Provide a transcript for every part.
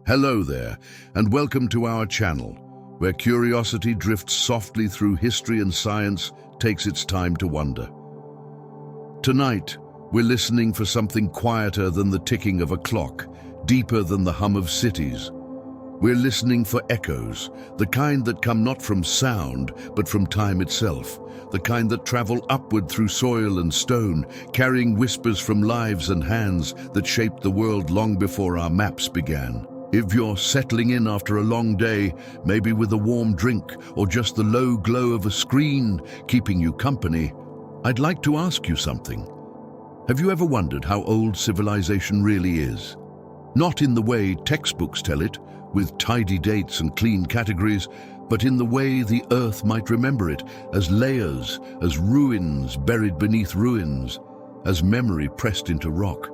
Hello there, and welcome to our channel, where curiosity drifts softly through history and science takes its time to wonder. Tonight, we're listening for something quieter than the ticking of a clock, deeper than the hum of cities. We're listening for echoes, the kind that come not from sound, but from time itself, the kind that travel upward through soil and stone, carrying whispers from lives and hands that shaped the world long before our maps began. If you're settling in after a long day, maybe with a warm drink or just the low glow of a screen keeping you company, I'd like to ask you something. Have you ever wondered how old civilization really is? Not in the way textbooks tell it, with tidy dates and clean categories, but in the way the earth might remember it, as layers, as ruins buried beneath ruins, as memory pressed into rock.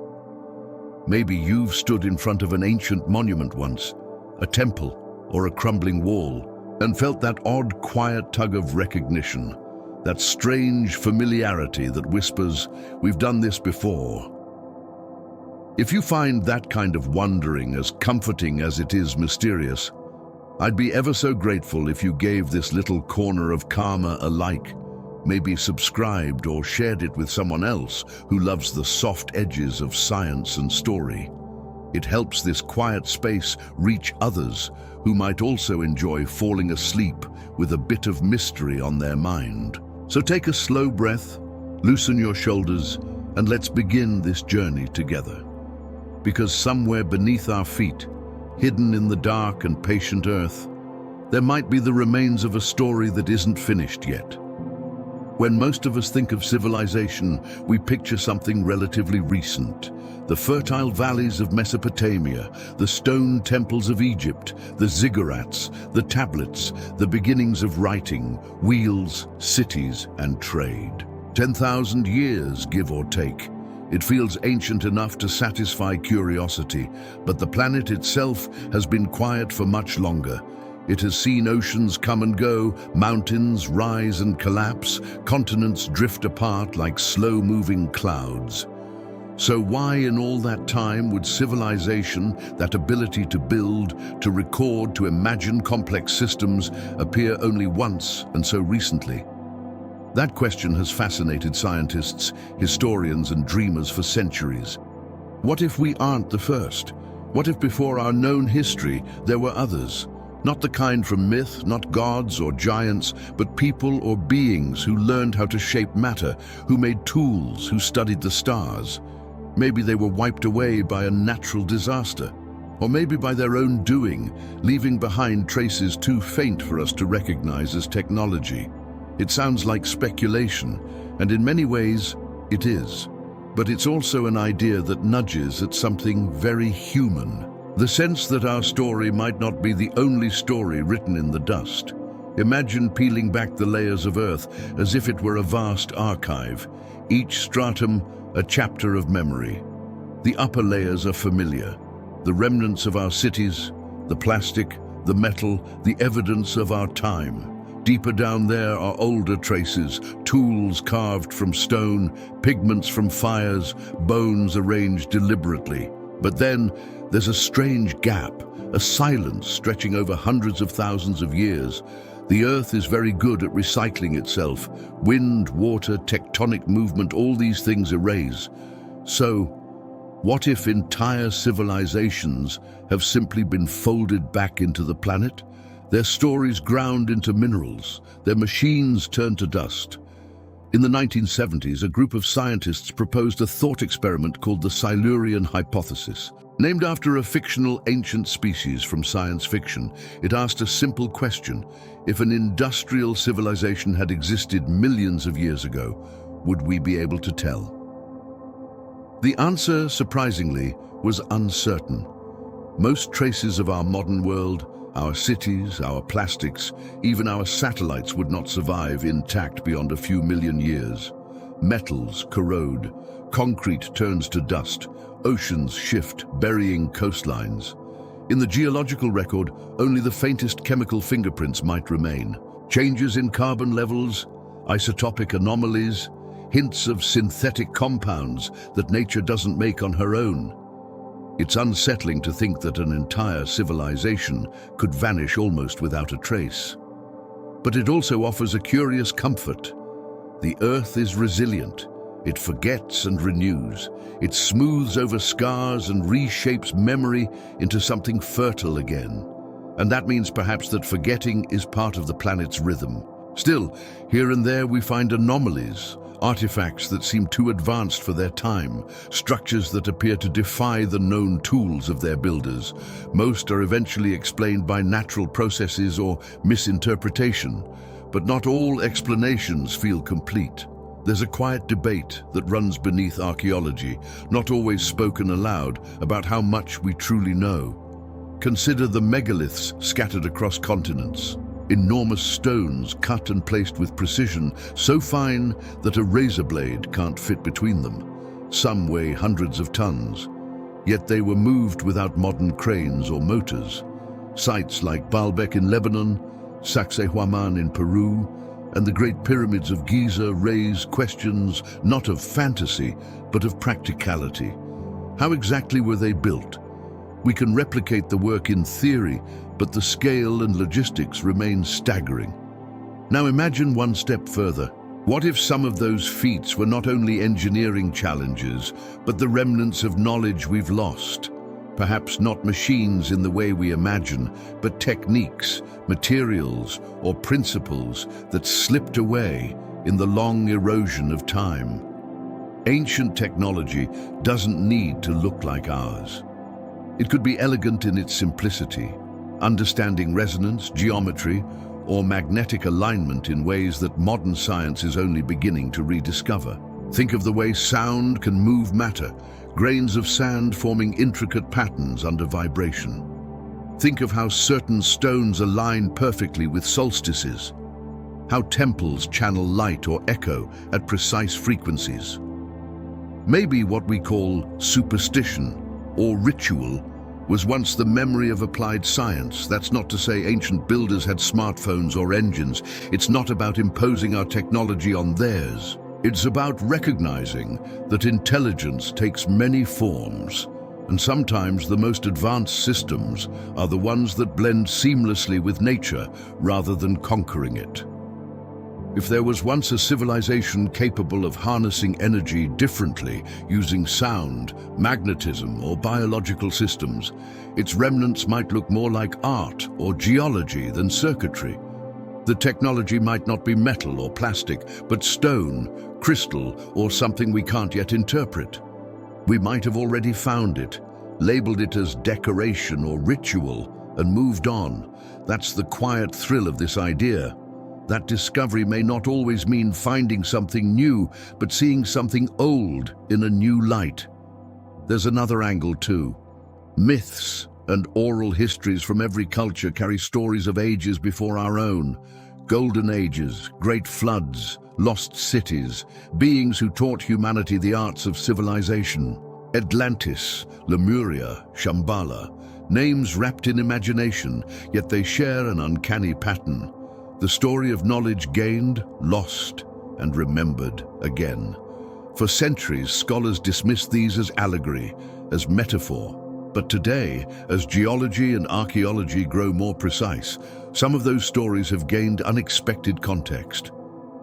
Maybe you've stood in front of an ancient monument once, a temple or a crumbling wall, and felt that odd, quiet tug of recognition, that strange familiarity that whispers, "We've done this before." If you find that kind of wondering as comforting as it is mysterious, I'd be ever so grateful if you gave this little corner of karma a like, maybe subscribed or shared it with someone else who loves the soft edges of science and story. It helps this quiet space reach others who might also enjoy falling asleep with a bit of mystery on their mind. So take a slow breath, loosen your shoulders, and let's begin this journey together. Because somewhere beneath our feet, hidden in the dark and patient earth, there might be the remains of a story that isn't finished yet. When most of us think of civilization, we picture something relatively recent. The fertile valleys of Mesopotamia, the stone temples of Egypt, the ziggurats, the tablets, the beginnings of writing, wheels, cities, and trade. 10,000 years, give or take. It feels ancient enough to satisfy curiosity, but the planet itself has been quiet for much longer. It has seen oceans come and go, mountains rise and collapse, continents drift apart like slow-moving clouds. So why in all that time would civilization, that ability to build, to record, to imagine complex systems, appear only once and so recently? That question has fascinated scientists, historians, and dreamers for centuries. What if we aren't the first? What if before our known history there were others? Not the kind from myth, not gods or giants, but people or beings who learned how to shape matter, who made tools, who studied the stars. Maybe they were wiped away by a natural disaster, or maybe by their own doing, leaving behind traces too faint for us to recognize as technology. It sounds like speculation, and in many ways, it is. But it's also an idea that nudges at something very human. The sense that our story might not be the only story written in the dust. Imagine peeling back the layers of Earth as if it were a vast archive, each stratum a chapter of memory. The upper layers are familiar, the remnants of our cities, the plastic, the metal, the evidence of our time. Deeper down there are older traces, tools carved from stone, pigments from fires, bones arranged deliberately. But then, there's a strange gap, a silence stretching over hundreds of thousands of years. The Earth is very good at recycling itself. Wind, water, tectonic movement, all these things erase. So, what if entire civilizations have simply been folded back into the planet? Their stories ground into minerals, their machines turned to dust. In the 1970s, a group of scientists proposed a thought experiment called the Silurian hypothesis. Named after a fictional ancient species from science fiction, it asked a simple question: if an industrial civilization had existed millions of years ago, would we be able to tell? The answer, surprisingly, was uncertain. Most traces of our modern world, our cities, our plastics, even our satellites would not survive intact beyond a few million years. Metals corrode, concrete turns to dust, oceans shift, burying coastlines. In the geological record, only the faintest chemical fingerprints might remain. Changes in carbon levels, isotopic anomalies, hints of synthetic compounds that nature doesn't make on her own. It's unsettling to think that an entire civilization could vanish almost without a trace. But it also offers a curious comfort. The Earth is resilient. It forgets and renews. It smooths over scars and reshapes memory into something fertile again. And that means perhaps that forgetting is part of the planet's rhythm. Still, here and there we find anomalies, artifacts that seem too advanced for their time, structures that appear to defy the known tools of their builders. Most are eventually explained by natural processes or misinterpretation, but not all explanations feel complete. There's a quiet debate that runs beneath archaeology, not always spoken aloud, about how much we truly know. Consider the megaliths scattered across continents. Enormous stones cut and placed with precision, so fine that a razor blade can't fit between them. Some weigh hundreds of tons, yet they were moved without modern cranes or motors. Sites like Baalbek in Lebanon, Sacsayhuaman in Peru, and the Great Pyramids of Giza raise questions not of fantasy, but of practicality. How exactly were they built? We can replicate the work in theory, but the scale and logistics remain staggering. Now imagine one step further. What if some of those feats were not only engineering challenges, but the remnants of knowledge we've lost? Perhaps not machines in the way we imagine, but techniques, materials, or principles that slipped away in the long erosion of time. Ancient technology doesn't need to look like ours. It could be elegant in its simplicity, understanding resonance, geometry, or magnetic alignment in ways that modern science is only beginning to rediscover. Think of the way sound can move matter, grains of sand forming intricate patterns under vibration. Think of how certain stones align perfectly with solstices, how temples channel light or echo at precise frequencies. Maybe what we call superstition or ritual was once the memory of applied science. That's not to say ancient builders had smartphones or engines. It's not about imposing our technology on theirs. It's about recognizing that intelligence takes many forms, and sometimes the most advanced systems are the ones that blend seamlessly with nature rather than conquering it. If there was once a civilization capable of harnessing energy differently, using sound, magnetism, or biological systems, its remnants might look more like art or geology than circuitry. The technology might not be metal or plastic, but stone, crystal, or something we can't yet interpret. We might have already found it, labeled it as decoration or ritual, and moved on. That's the quiet thrill of this idea. That discovery may not always mean finding something new, but seeing something old in a new light. There's another angle too. Myths and oral histories from every culture carry stories of ages before our own. Golden ages, great floods, lost cities, beings who taught humanity the arts of civilization. Atlantis, Lemuria, Shambhala, names wrapped in imagination, yet they share an uncanny pattern. The story of knowledge gained, lost, and remembered again. For centuries, scholars dismissed these as allegory, as metaphor. But today, as geology and archaeology grow more precise, some of those stories have gained unexpected context.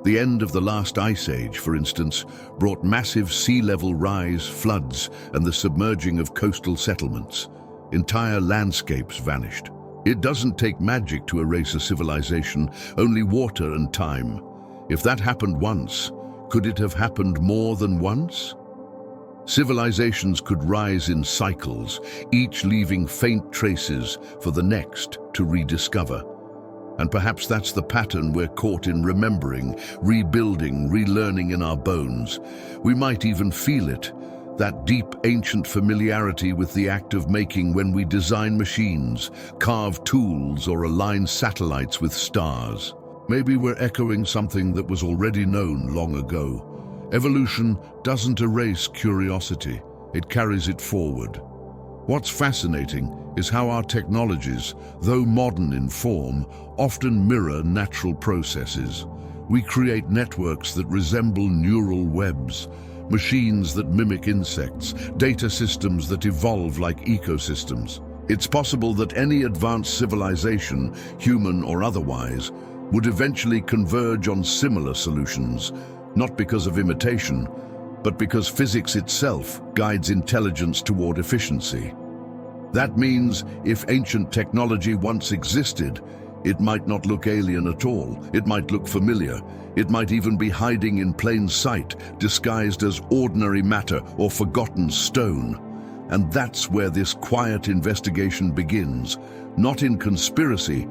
The end of the last ice age, for instance, brought massive sea level rise, floods, and the submerging of coastal settlements. Entire landscapes vanished. It doesn't take magic to erase a civilization, only water and time. If that happened once, could it have happened more than once? Civilizations could rise in cycles, each leaving faint traces for the next to rediscover. And perhaps that's the pattern we're caught in, remembering, rebuilding, relearning in our bones. We might even feel it, that deep ancient familiarity with the act of making when we design machines, carve tools, or align satellites with stars. Maybe we're echoing something that was already known long ago. Evolution doesn't erase curiosity, it carries it forward. What's fascinating is how our technologies, though modern in form, often mirror natural processes. We create networks that resemble neural webs, machines that mimic insects, data systems that evolve like ecosystems. It's possible that any advanced civilization, human or otherwise, would eventually converge on similar solutions, not because of imitation, but because physics itself guides intelligence toward efficiency. That means if ancient technology once existed, it might not look alien at all. It might look familiar. It might even be hiding in plain sight, disguised as ordinary matter or forgotten stone. And that's where this quiet investigation begins, not in conspiracy,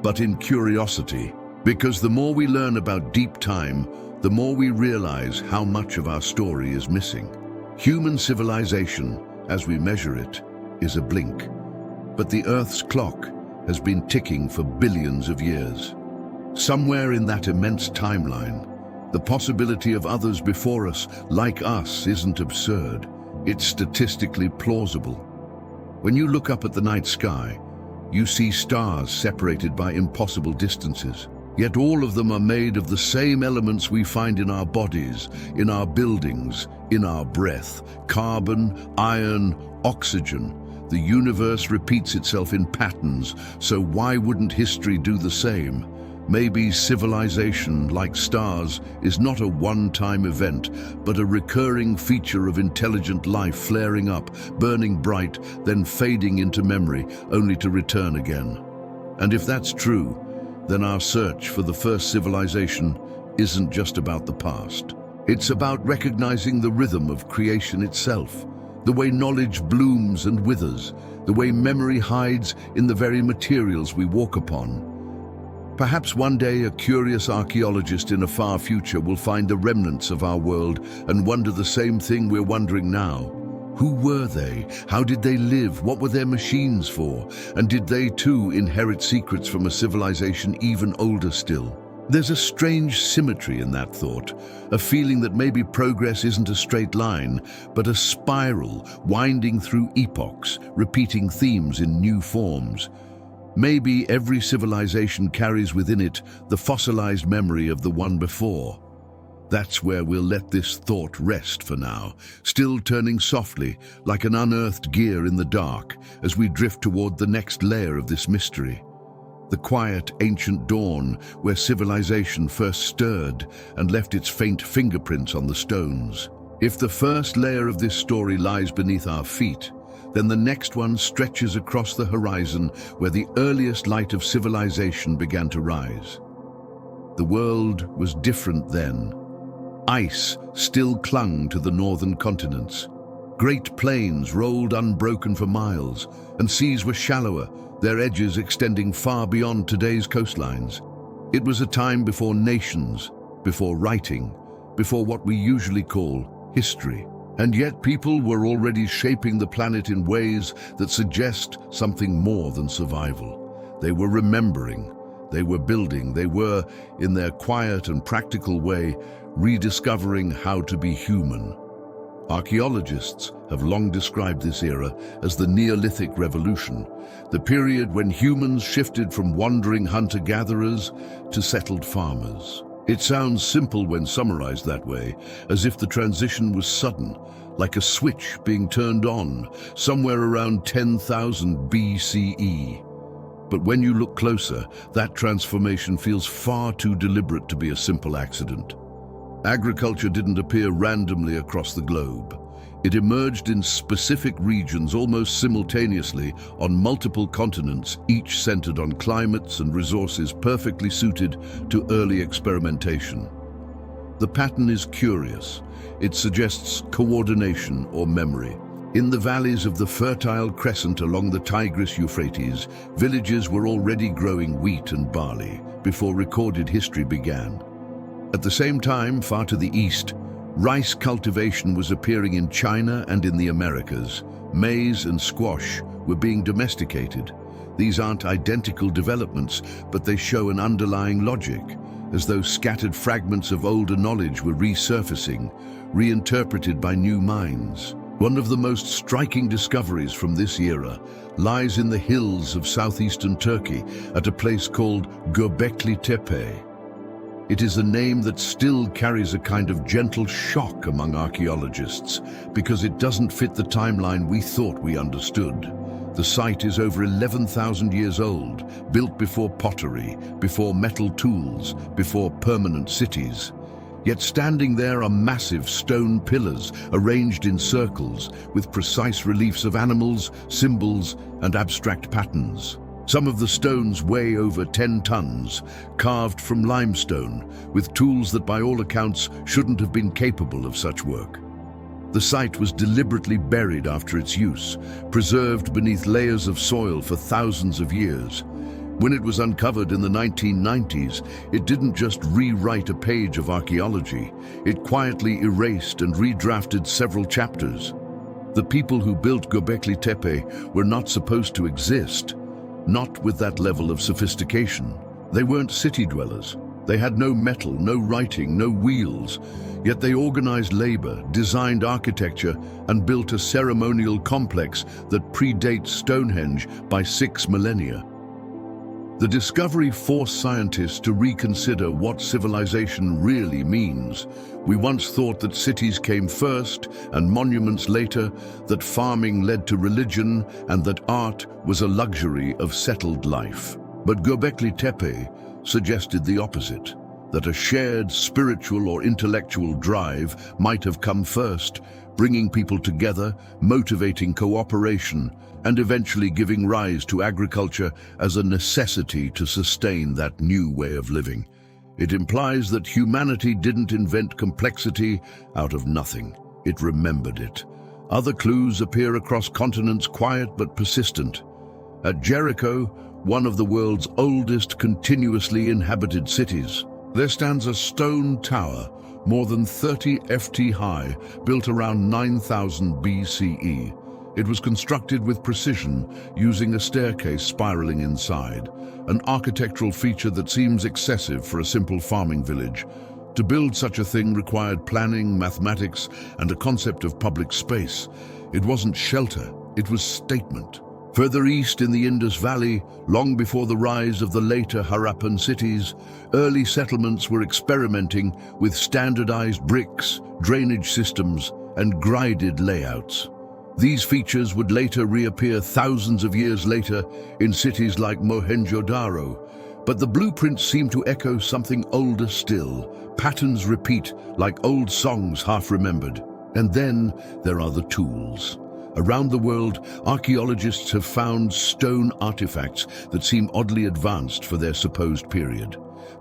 but in curiosity. Because the more we learn about deep time, the more we realize how much of our story is missing. Human civilization, as we measure it, is a blink. But the Earth's clock has been ticking for billions of years. Somewhere in that immense timeline, the possibility of others before us, like us, isn't absurd. It's statistically plausible. When you look up at the night sky, you see stars separated by impossible distances. Yet all of them are made of the same elements we find in our bodies, in our buildings, in our breath: carbon, iron, oxygen. The universe repeats itself in patterns, so why wouldn't history do the same? Maybe civilization, like stars, is not a one-time event, but a recurring feature of intelligent life flaring up, burning bright, then fading into memory, only to return again. And if that's true, then our search for the first civilization isn't just about the past. It's about recognizing the rhythm of creation itself, the way knowledge blooms and withers, the way memory hides in the very materials we walk upon. Perhaps one day a curious archaeologist in a far future will find the remnants of our world and wonder the same thing we're wondering now. Who were they? How did they live? What were their machines for? And did they too inherit secrets from a civilization even older still? There's a strange symmetry in that thought, a feeling that maybe progress isn't a straight line, but a spiral winding through epochs, repeating themes in new forms. Maybe every civilization carries within it the fossilized memory of the one before. That's where we'll let this thought rest for now, still turning softly, like an unearthed gear in the dark, as we drift toward the next layer of this mystery. The quiet, ancient dawn where civilization first stirred and left its faint fingerprints on the stones. If the first layer of this story lies beneath our feet, then the next one stretches across the horizon where the earliest light of civilization began to rise. The world was different then. Ice still clung to the northern continents. Great plains rolled unbroken for miles, and seas were shallower, their edges extending far beyond today's coastlines. It was a time before nations, before writing, before what we usually call history. And yet people were already shaping the planet in ways that suggest something more than survival. They were remembering, they were building, they were, in their quiet and practical way, rediscovering how to be human. Archaeologists have long described this era as the Neolithic Revolution, the period when humans shifted from wandering hunter-gatherers to settled farmers. It sounds simple when summarized that way, as if the transition was sudden, like a switch being turned on, somewhere around 10,000 BCE. But when you look closer, that transformation feels far too deliberate to be a simple accident. Agriculture didn't appear randomly across the globe. It emerged in specific regions almost simultaneously on multiple continents, each centered on climates and resources perfectly suited to early experimentation. The pattern is curious. It suggests coordination or memory. In the valleys of the Fertile Crescent along the Tigris-Euphrates, villages were already growing wheat and barley before recorded history began. At the same time, far to the east, rice cultivation was appearing in China and in the Americas. Maize and squash were being domesticated. These aren't identical developments, but they show an underlying logic, as though scattered fragments of older knowledge were resurfacing, reinterpreted by new minds. One of the most striking discoveries from this era lies in the hills of southeastern Turkey at a place called Göbekli Tepe. It is a name that still carries a kind of gentle shock among archaeologists because it doesn't fit the timeline we thought we understood. The site is over 11,000 years old, built before pottery, before metal tools, before permanent cities. Yet standing there are massive stone pillars arranged in circles with precise reliefs of animals, symbols, and abstract patterns. Some of the stones weigh over 10 tons, carved from limestone, with tools that by all accounts shouldn't have been capable of such work. The site was deliberately buried after its use, preserved beneath layers of soil for thousands of years. When it was uncovered in the 1990s, it didn't just rewrite a page of archaeology, it quietly erased and redrafted several chapters. The people who built Göbekli Tepe were not supposed to exist, not with that level of sophistication. They weren't city dwellers. They had no metal, no writing, no wheels. Yet they organized labor, designed architecture, and built a ceremonial complex that predates Stonehenge by 6 millennia. The discovery forced scientists to reconsider what civilization really means. We once thought that cities came first and monuments later, that farming led to religion, and that art was a luxury of settled life. But Göbekli Tepe suggested the opposite, that a shared spiritual or intellectual drive might have come first, bringing people together, motivating cooperation, and eventually giving rise to agriculture as a necessity to sustain that new way of living. It implies that humanity didn't invent complexity out of nothing. It remembered it. Other clues appear across continents, quiet but persistent. At Jericho, one of the world's oldest continuously inhabited cities, there stands a stone tower, more than 30 ft high, built around 9000 BCE. It was constructed with precision, using a staircase spiraling inside, an architectural feature that seems excessive for a simple farming village. To build such a thing required planning, mathematics, and a concept of public space. It wasn't shelter, it was statement. Further east in the Indus Valley, long before the rise of the later Harappan cities, early settlements were experimenting with standardized bricks, drainage systems, and grided layouts. These features would later reappear thousands of years later in cities like Mohenjo-Daro, but the blueprints seem to echo something older still. Patterns repeat like old songs half remembered. And then there are the tools. Around the world, archaeologists have found stone artifacts that seem oddly advanced for their supposed period.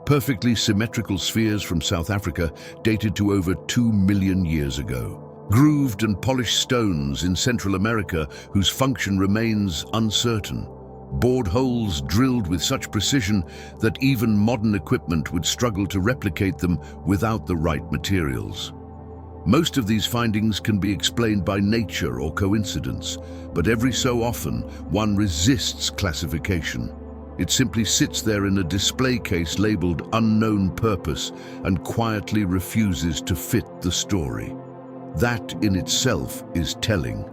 Perfectly symmetrical spheres from South Africa dated to over 2 million years ago. Grooved and polished stones in Central America whose function remains uncertain. Bored holes drilled with such precision that even modern equipment would struggle to replicate them without the right materials. Most of these findings can be explained by nature or coincidence, but every so often one resists classification. It simply sits there in a display case labeled unknown purpose and quietly refuses to fit the story. That in itself is telling.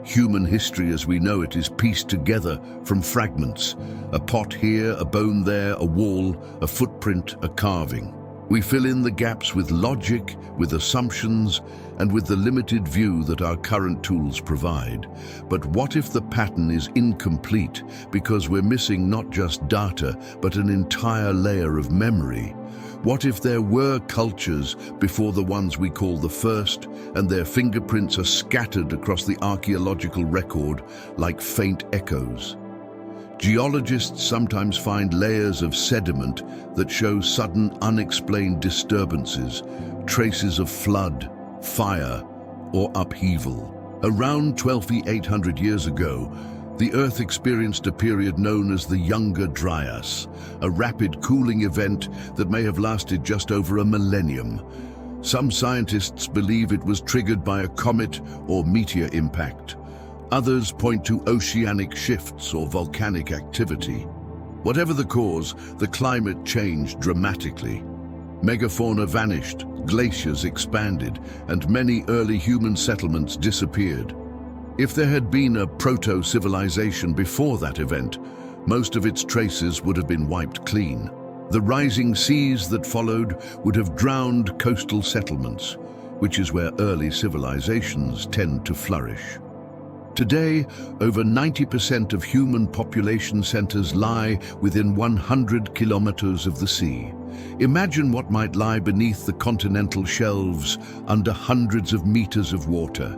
Human history as we know it is pieced together from fragments. A pot here, a bone there, a wall, a footprint, a carving. We fill in the gaps with logic, with assumptions, and with the limited view that our current tools provide. But what if the pattern is incomplete because we're missing not just data, but an entire layer of memory? What if there were cultures before the ones we call the first, and their fingerprints are scattered across the archaeological record like faint echoes? Geologists sometimes find layers of sediment that show sudden unexplained disturbances, traces of flood, fire, or upheaval. Around 12,800 years ago, the Earth experienced a period known as the Younger Dryas, a rapid cooling event that may have lasted just over a millennium. Some scientists believe it was triggered by a comet or meteor impact. Others point to oceanic shifts or volcanic activity. Whatever the cause, the climate changed dramatically. Megafauna vanished, glaciers expanded, and many early human settlements disappeared. If there had been a proto-civilization before that event, most of its traces would have been wiped clean. The rising seas that followed would have drowned coastal settlements, which is where early civilizations tend to flourish. Today, over 90% of human population centers lie within 100 kilometers of the sea. Imagine what might lie beneath the continental shelves under hundreds of meters of water.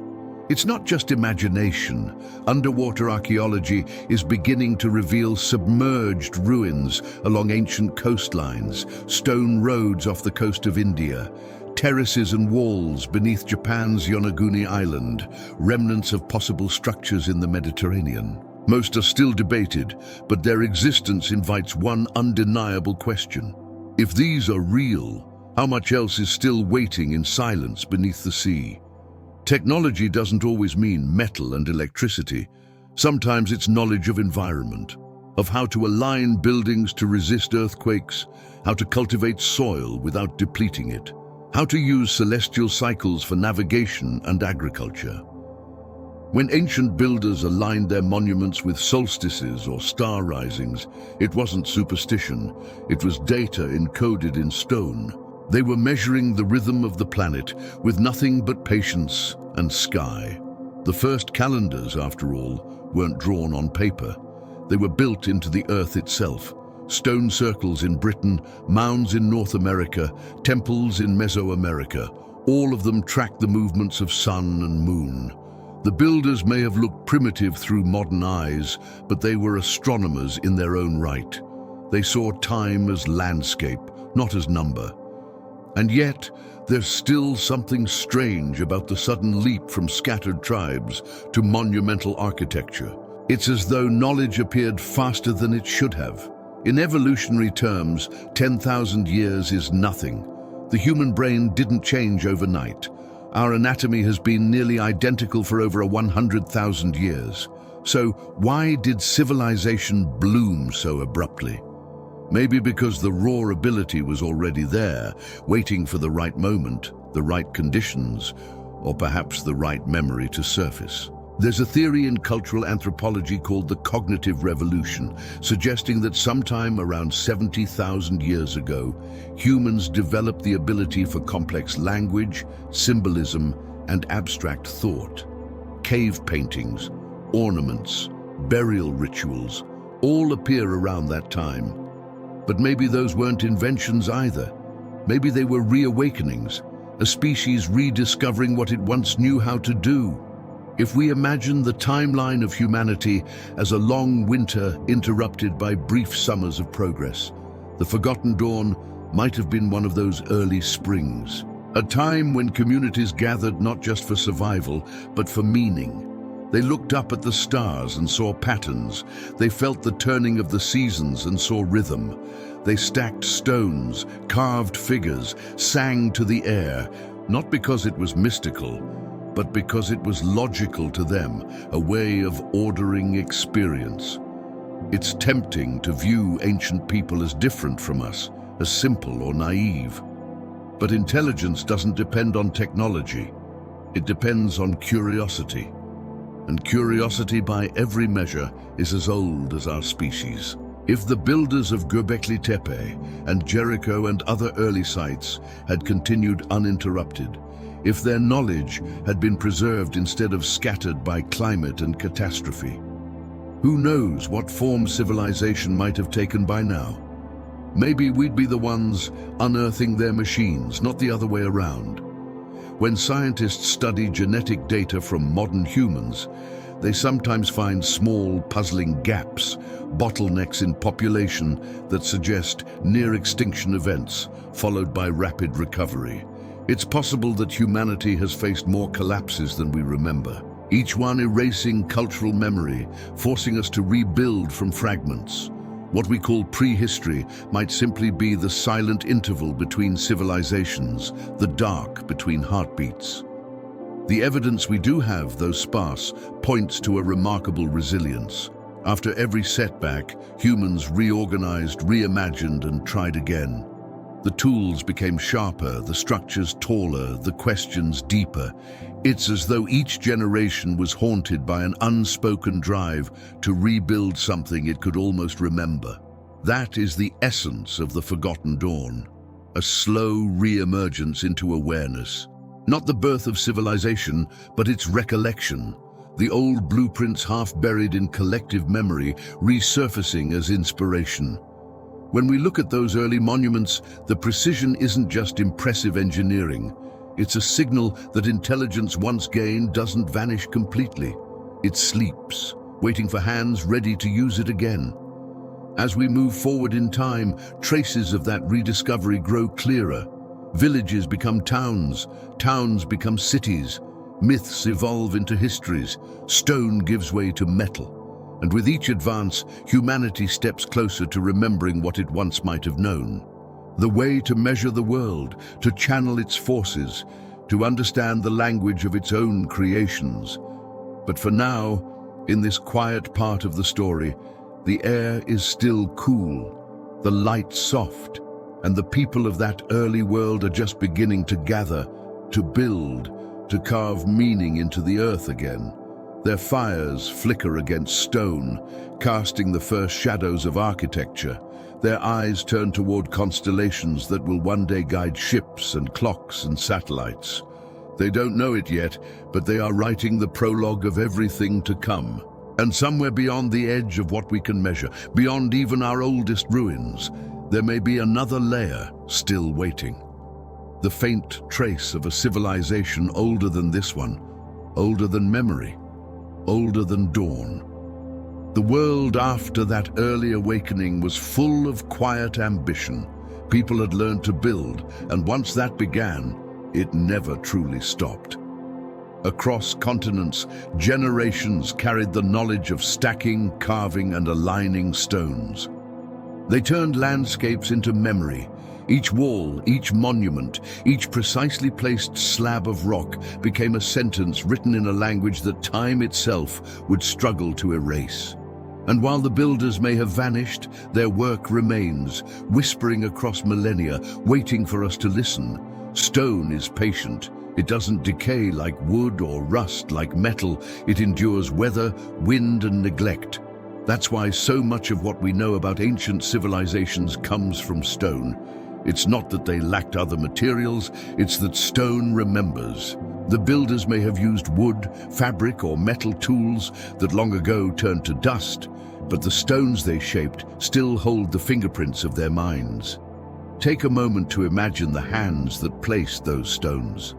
It's not just imagination. Underwater archaeology is beginning to reveal submerged ruins along ancient coastlines, stone roads off the coast of India, terraces and walls beneath Japan's Yonaguni Island, remnants of possible structures in the Mediterranean. Most are still debated, but their existence invites one undeniable question. If these are real, how much else is still waiting in silence beneath the sea? Technology doesn't always mean metal and electricity. Sometimes it's knowledge of environment, of how to align buildings to resist earthquakes, how to cultivate soil without depleting it, how to use celestial cycles for navigation and agriculture. When ancient builders aligned their monuments with solstices or star risings, it wasn't superstition, it was data encoded in stone. They were measuring the rhythm of the planet with nothing but patience and sky. The first calendars, after all, weren't drawn on paper. They were built into the earth itself. Stone circles in Britain, mounds in North America, temples in Mesoamerica, all of them tracked the movements of sun and moon. The builders may have looked primitive through modern eyes, but they were astronomers in their own right. They saw time as landscape, not as number. And yet, there's still something strange about the sudden leap from scattered tribes to monumental architecture. It's as though knowledge appeared faster than it should have. In evolutionary terms, 10,000 years is nothing. The human brain didn't change overnight. Our anatomy has been nearly identical for over 100,000 years. So why did civilization bloom so abruptly? Maybe because the raw ability was already there, waiting for the right moment, the right conditions, or perhaps the right memory to surface. There's a theory in cultural anthropology called the cognitive revolution, suggesting that sometime around 70,000 years ago, humans developed the ability for complex language, symbolism, and abstract thought. Cave paintings, ornaments, burial rituals, all appear around that time. But maybe those weren't inventions either. Maybe they were reawakenings, a species rediscovering what it once knew how to do. If we imagine the timeline of humanity as a long winter interrupted by brief summers of progress, the forgotten dawn might have been one of those early springs, a time when communities gathered not just for survival, but for meaning. They looked up at the stars and saw patterns. They felt the turning of the seasons and saw rhythm. They stacked stones, carved figures, sang to the air, not because it was mystical, but because it was logical to them, a way of ordering experience. It's tempting to view ancient people as different from us, as simple or naive. But intelligence doesn't depend on technology. It depends on curiosity. And curiosity, by every measure, is as old as our species. If the builders of Göbekli Tepe and Jericho and other early sites had continued uninterrupted, if their knowledge had been preserved instead of scattered by climate and catastrophe, who knows what form civilization might have taken by now? Maybe we'd be the ones unearthing their machines, not the other way around. When scientists study genetic data from modern humans, they sometimes find small, puzzling gaps, bottlenecks in population that suggest near-extinction events, followed by rapid recovery. It's possible that humanity has faced more collapses than we remember, each one erasing cultural memory, forcing us to rebuild from fragments. What we call prehistory might simply be the silent interval between civilizations, the dark between heartbeats. The evidence we do have, though sparse, points to a remarkable resilience. After every setback, humans reorganized, reimagined, and tried again. The tools became sharper, the structures taller, the questions deeper. It's as though each generation was haunted by an unspoken drive to rebuild something it could almost remember. That is the essence of the Forgotten Dawn, a slow re-emergence into awareness. Not the birth of civilization, but its recollection. The old blueprints half buried in collective memory, resurfacing as inspiration. When we look at those early monuments, the precision isn't just impressive engineering. It's a signal that intelligence once gained doesn't vanish completely. It sleeps, waiting for hands ready to use it again. As we move forward in time, traces of that rediscovery grow clearer. Villages become towns, towns become cities, myths evolve into histories, stone gives way to metal. And with each advance, humanity steps closer to remembering what it once might have known. The way to measure the world, to channel its forces, to understand the language of its own creations. But for now, in this quiet part of the story, the air is still cool, the light soft, and the people of that early world are just beginning to gather, to build, to carve meaning into the earth again. Their fires flicker against stone, casting the first shadows of architecture. Their eyes turn toward constellations that will one day guide ships and clocks and satellites. They don't know it yet, but they are writing the prologue of everything to come. And somewhere beyond the edge of what we can measure, beyond even our oldest ruins, there may be another layer still waiting. The faint trace of a civilization older than this one, older than memory, older than dawn. The world after that early awakening was full of quiet ambition. People had learned to build, and once that began, it never truly stopped. Across continents, generations carried the knowledge of stacking, carving, and aligning stones. They turned landscapes into memory. Each wall, each monument, each precisely placed slab of rock became a sentence written in a language that time itself would struggle to erase. And while the builders may have vanished, their work remains, whispering across millennia, waiting for us to listen. Stone is patient. It doesn't decay like wood or rust like metal. It endures weather, wind, and neglect. That's why so much of what we know about ancient civilizations comes from stone. It's not that they lacked other materials, it's that stone remembers. The builders may have used wood, fabric, or metal tools that long ago turned to dust, but the stones they shaped still hold the fingerprints of their minds. Take a moment to imagine the hands that placed those stones.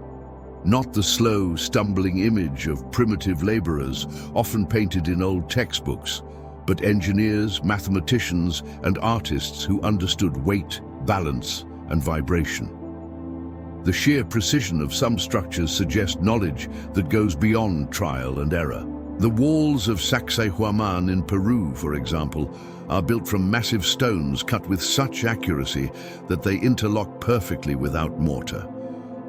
Not the slow, stumbling image of primitive laborers, often painted in old textbooks, but engineers, mathematicians, and artists who understood weight, balance, and vibration. The sheer precision of some structures suggests knowledge that goes beyond trial and error. The walls of Sacsayhuaman in Peru, for example, are built from massive stones cut with such accuracy that they interlock perfectly without mortar.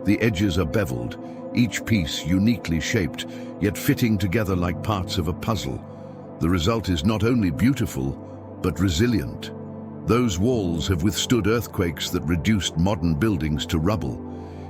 The edges are beveled, each piece uniquely shaped, yet fitting together like parts of a puzzle. The result is not only beautiful, but resilient. Those walls have withstood earthquakes that reduced modern buildings to rubble.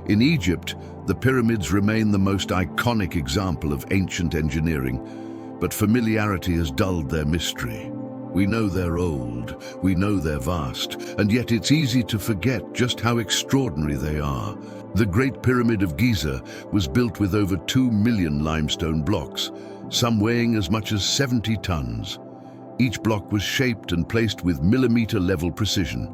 In Egypt, the pyramids remain the most iconic example of ancient engineering, but familiarity has dulled their mystery. We know they're old, we know they're vast, and yet it's easy to forget just how extraordinary they are. The Great Pyramid of Giza was built with over 2 million limestone blocks, some weighing as much as 70 tons. Each block was shaped and placed with millimeter-level precision.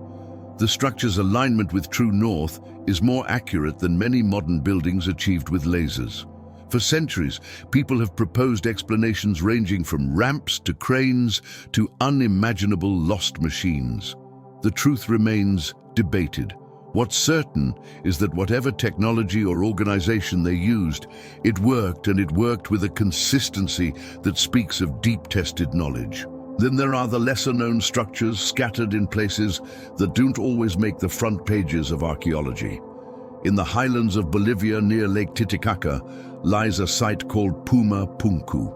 The structure's alignment with true north is more accurate than many modern buildings achieved with lasers. For centuries, people have proposed explanations ranging from ramps to cranes to unimaginable lost machines. The truth remains debated. What's certain is that whatever technology or organization they used, it worked, and it worked with a consistency that speaks of deep-tested knowledge. Then there are the lesser-known structures scattered in places that don't always make the front pages of archaeology. In the highlands of Bolivia near Lake Titicaca lies a site called Puma Punku.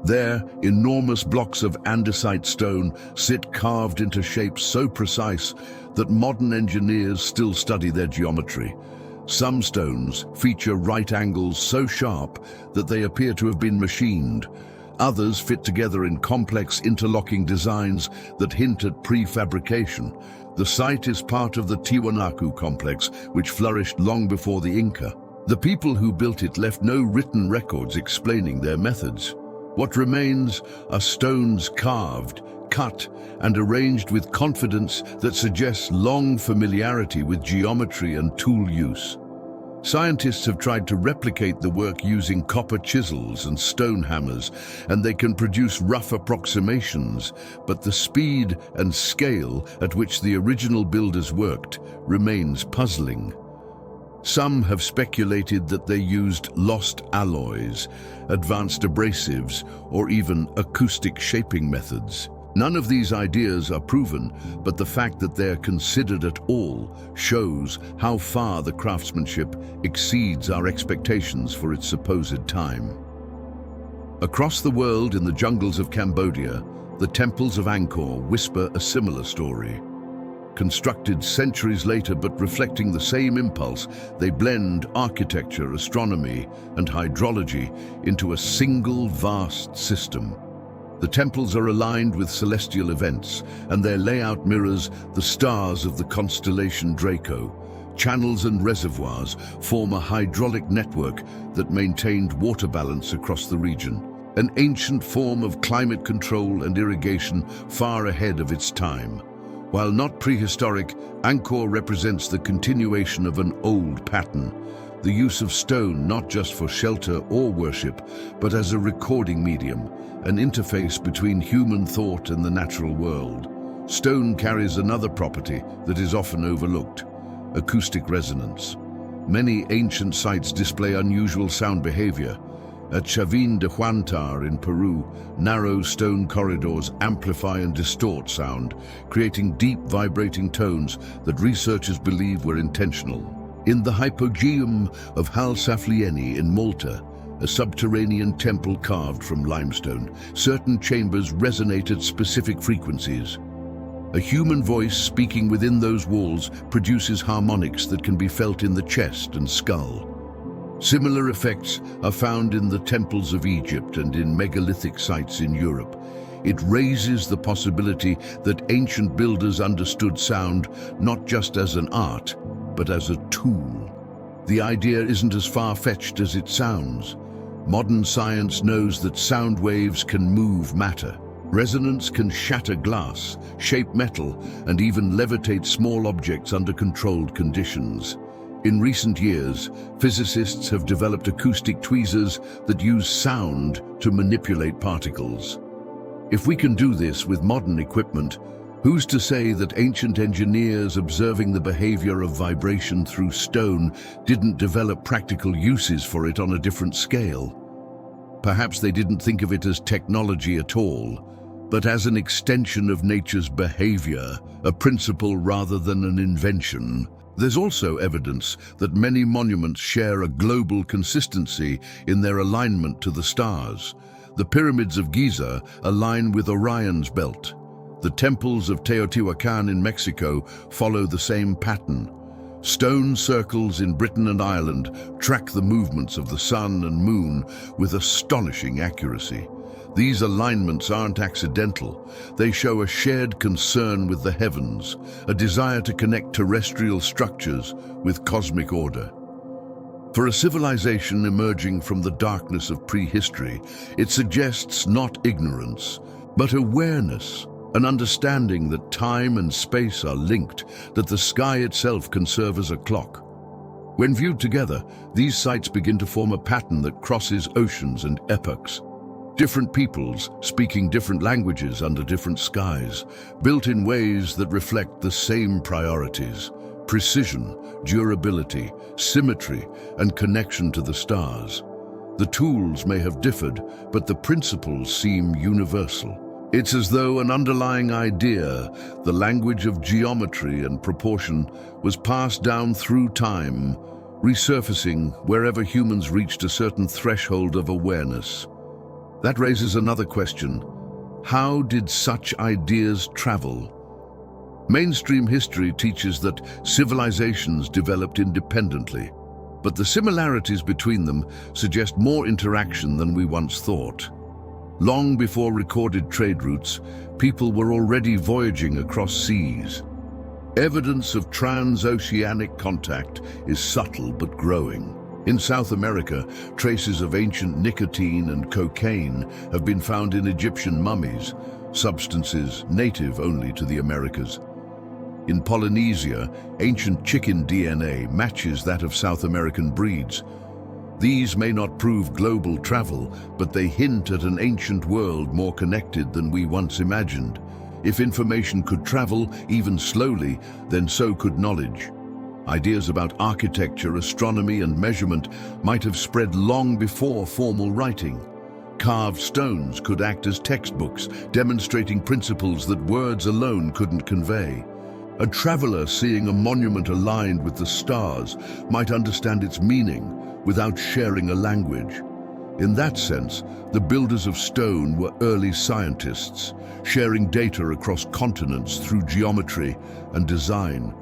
There, enormous blocks of andesite stone sit carved into shapes so precise that modern engineers still study their geometry. Some stones feature right angles so sharp that they appear to have been machined. Others fit together in complex interlocking designs that hint at prefabrication. The site is part of the Tiwanaku complex, which flourished long before the Inca. The people who built it left no written records explaining their methods. What remains are stones carved, cut, and arranged with confidence that suggests long familiarity with geometry and tool use. Scientists have tried to replicate the work using copper chisels and stone hammers, and they can produce rough approximations, but the speed and scale at which the original builders worked remains puzzling. Some have speculated that they used lost alloys, advanced abrasives, or even acoustic shaping methods. None of these ideas are proven, but the fact that they are considered at all shows how far the craftsmanship exceeds our expectations for its supposed time. Across the world, in the jungles of Cambodia, the temples of Angkor whisper a similar story. Constructed centuries later but reflecting the same impulse, they blend architecture, astronomy, and hydrology into a single vast system. The temples are aligned with celestial events, and their layout mirrors the stars of the constellation Draco. Channels and reservoirs form a hydraulic network that maintained water balance across the region, an ancient form of climate control and irrigation far ahead of its time. While not prehistoric, Angkor represents the continuation of an old pattern, the use of stone not just for shelter or worship, but as a recording medium, an interface between human thought and the natural world. Stone carries another property that is often overlooked: acoustic resonance. Many ancient sites display unusual sound behavior. At Chavin de Huantar in Peru, narrow stone corridors amplify and distort sound, creating deep vibrating tones that researchers believe were intentional. In the hypogeum of Hal Saflieni in Malta, a subterranean temple carved from limestone, certain chambers resonate at specific frequencies. A human voice speaking within those walls produces harmonics that can be felt in the chest and skull. Similar effects are found in the temples of Egypt and in megalithic sites in Europe. It raises the possibility that ancient builders understood sound not just as an art, but as a tool. The idea isn't as far-fetched as it sounds. Modern science knows that sound waves can move matter. Resonance can shatter glass, shape metal, and even levitate small objects under controlled conditions. In recent years, physicists have developed acoustic tweezers that use sound to manipulate particles. If we can do this with modern equipment, who's to say that ancient engineers observing the behavior of vibration through stone didn't develop practical uses for it on a different scale? Perhaps they didn't think of it as technology at all, but as an extension of nature's behavior, a principle rather than an invention. There's also evidence that many monuments share a global consistency in their alignment to the stars. The pyramids of Giza align with Orion's belt. The temples of Teotihuacan in Mexico follow the same pattern. Stone circles in Britain and Ireland track the movements of the sun and moon with astonishing accuracy. These alignments aren't accidental. They show a shared concern with the heavens, a desire to connect terrestrial structures with cosmic order. For a civilization emerging from the darkness of prehistory, it suggests not ignorance, but awareness, an understanding that time and space are linked, that the sky itself can serve as a clock. When viewed together, these sites begin to form a pattern that crosses oceans and epochs. Different peoples speaking different languages under different skies, built in ways that reflect the same priorities: precision, durability, symmetry, and connection to the stars. The tools may have differed, but the principles seem universal. It's as though an underlying idea, the language of geometry and proportion, was passed down through time, resurfacing wherever humans reached a certain threshold of awareness. That raises another question. How did such ideas travel? Mainstream history teaches that civilizations developed independently, but the similarities between them suggest more interaction than we once thought. Long before recorded trade routes, people were already voyaging across seas. Evidence of transoceanic contact is subtle but growing. In South America, traces of ancient nicotine and cocaine have been found in Egyptian mummies, substances native only to the Americas. In Polynesia, ancient chicken DNA matches that of South American breeds. These may not prove global travel, but they hint at an ancient world more connected than we once imagined. If information could travel, even slowly, then so could knowledge. Ideas about architecture, astronomy, and measurement might have spread long before formal writing. Carved stones could act as textbooks, demonstrating principles that words alone couldn't convey. A traveler seeing a monument aligned with the stars might understand its meaning without sharing a language. In that sense, the builders of stone were early scientists, sharing data across continents through geometry and design.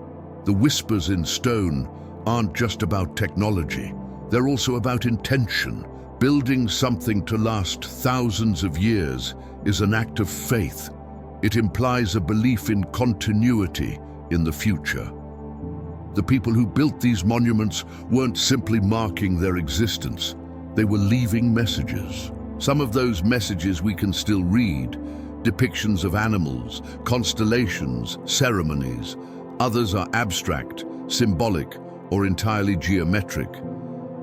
The whispers in stone aren't just about technology, they're also about intention. Building something to last thousands of years is an act of faith. It implies a belief in continuity in the future. The people who built these monuments weren't simply marking their existence, they were leaving messages. Some of those messages we can still read, depictions of animals, constellations, ceremonies. Others are abstract, symbolic, or entirely geometric.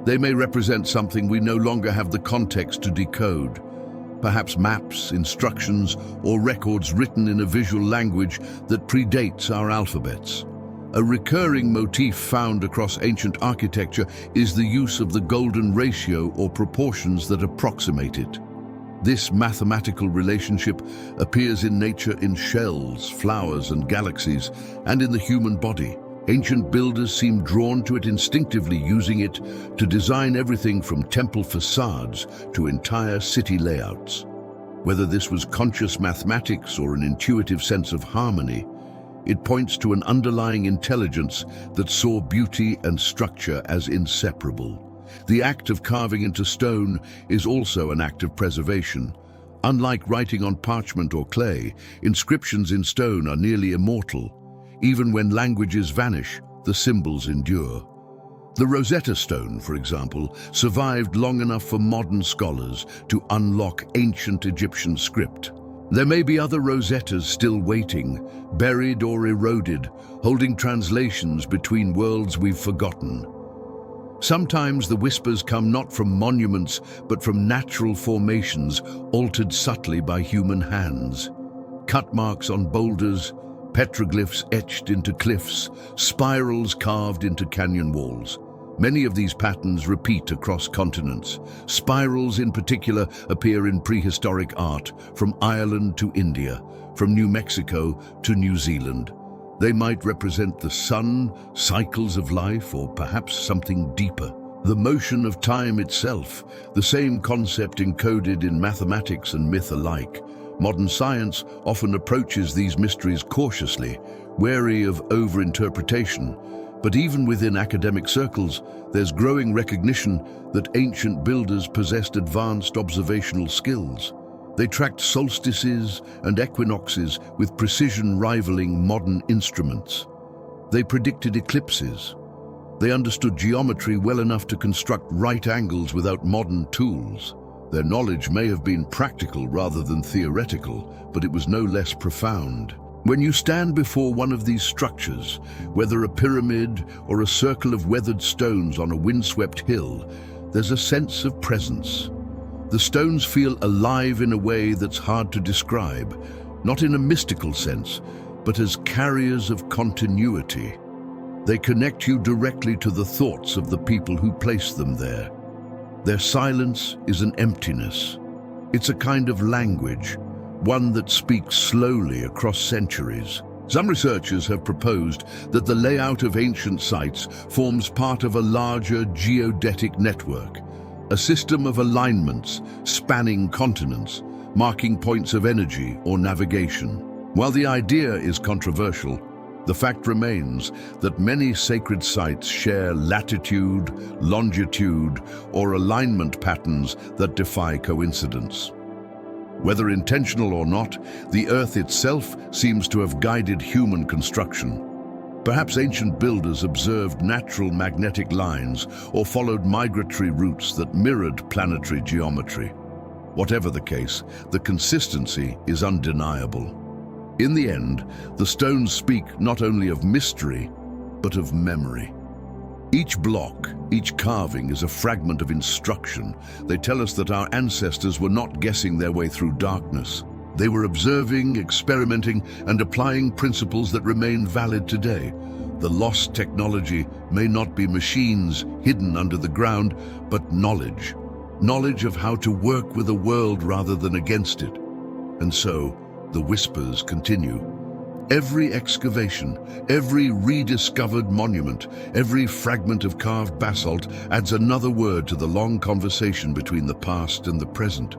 They may represent something we no longer have the context to decode. Perhaps maps, instructions, or records written in a visual language that predates our alphabets. A recurring motif found across ancient architecture is the use of the golden ratio or proportions that approximate it. This mathematical relationship appears in nature in shells, flowers, and galaxies, and in the human body. Ancient builders seem drawn to it instinctively, using it to design everything from temple facades to entire city layouts. Whether this was conscious mathematics or an intuitive sense of harmony, it points to an underlying intelligence that saw beauty and structure as inseparable. The act of carving into stone is also an act of preservation. Unlike writing on parchment or clay, inscriptions in stone are nearly immortal. Even when languages vanish, the symbols endure. The Rosetta Stone, for example, survived long enough for modern scholars to unlock ancient Egyptian script. There may be other Rosettas still waiting, buried or eroded, holding translations between worlds we've forgotten. Sometimes the whispers come not from monuments, but from natural formations altered subtly by human hands. Cut marks on boulders, petroglyphs etched into cliffs, spirals carved into canyon walls. Many of these patterns repeat across continents. Spirals in particular appear in prehistoric art, from Ireland to India, from New Mexico to New Zealand. They might represent the sun, cycles of life, or perhaps something deeper. The motion of time itself, the same concept encoded in mathematics and myth alike. Modern science often approaches these mysteries cautiously, wary of over-interpretation. But even within academic circles, there's growing recognition that ancient builders possessed advanced observational skills. They tracked solstices and equinoxes with precision rivaling modern instruments. They predicted eclipses. They understood geometry well enough to construct right angles without modern tools. Their knowledge may have been practical rather than theoretical, but it was no less profound. When you stand before one of these structures, whether a pyramid or a circle of weathered stones on a windswept hill, there's a sense of presence. The stones feel alive in a way that's hard to describe, not in a mystical sense, but as carriers of continuity. They connect you directly to the thoughts of the people who placed them there. Their silence is an emptiness. It's a kind of language, one that speaks slowly across centuries. Some researchers have proposed that the layout of ancient sites forms part of a larger geodetic network, a system of alignments spanning continents, marking points of energy or navigation. While the idea is controversial, the fact remains that many sacred sites share latitude, longitude, or alignment patterns that defy coincidence. Whether intentional or not, the Earth itself seems to have guided human construction. Perhaps ancient builders observed natural magnetic lines or followed migratory routes that mirrored planetary geometry. Whatever the case, the consistency is undeniable. In the end, the stones speak not only of mystery, but of memory. Each block, each carving is a fragment of instruction. They tell us that our ancestors were not guessing their way through darkness. They were observing, experimenting, and applying principles that remain valid today. The lost technology may not be machines hidden under the ground, but knowledge. Knowledge of how to work with the world rather than against it. And so, the whispers continue. Every excavation, every rediscovered monument, every fragment of carved basalt adds another word to the long conversation between the past and the present.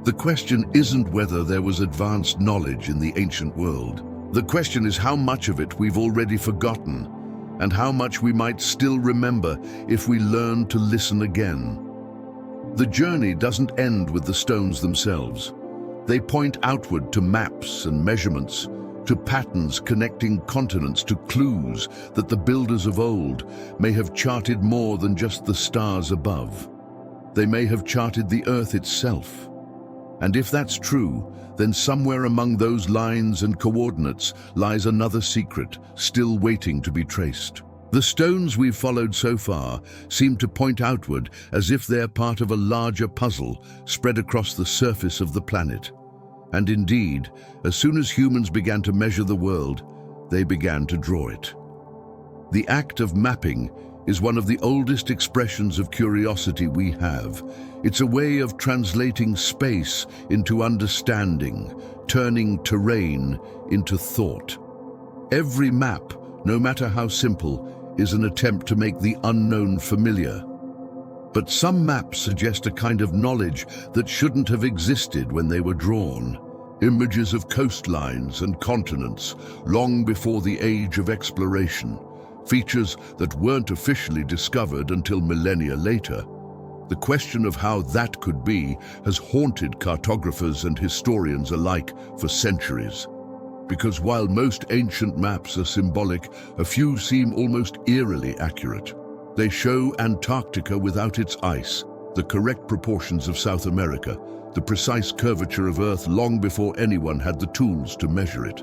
The question isn't whether there was advanced knowledge in the ancient world. The question is how much of it we've already forgotten, and how much we might still remember if we learn to listen again. The journey doesn't end with the stones themselves. They point outward to maps and measurements, to patterns connecting continents, to clues that the builders of old may have charted more than just the stars above. They may have charted the Earth itself. And if that's true, then somewhere among those lines and coordinates lies another secret, still waiting to be traced. The stones we've followed so far seem to point outward as if they're part of a larger puzzle spread across the surface of the planet. And indeed, as soon as humans began to measure the world, they began to draw it. The act of mapping is one of the oldest expressions of curiosity we have. It's a way of translating space into understanding, turning terrain into thought. Every map, no matter how simple, is an attempt to make the unknown familiar. But some maps suggest a kind of knowledge that shouldn't have existed when they were drawn. Images of coastlines and continents long before the age of exploration. Features that weren't officially discovered until millennia later. The question of how that could be has haunted cartographers and historians alike for centuries. Because while most ancient maps are symbolic, a few seem almost eerily accurate. They show Antarctica without its ice, the correct proportions of South America, the precise curvature of Earth long before anyone had the tools to measure it.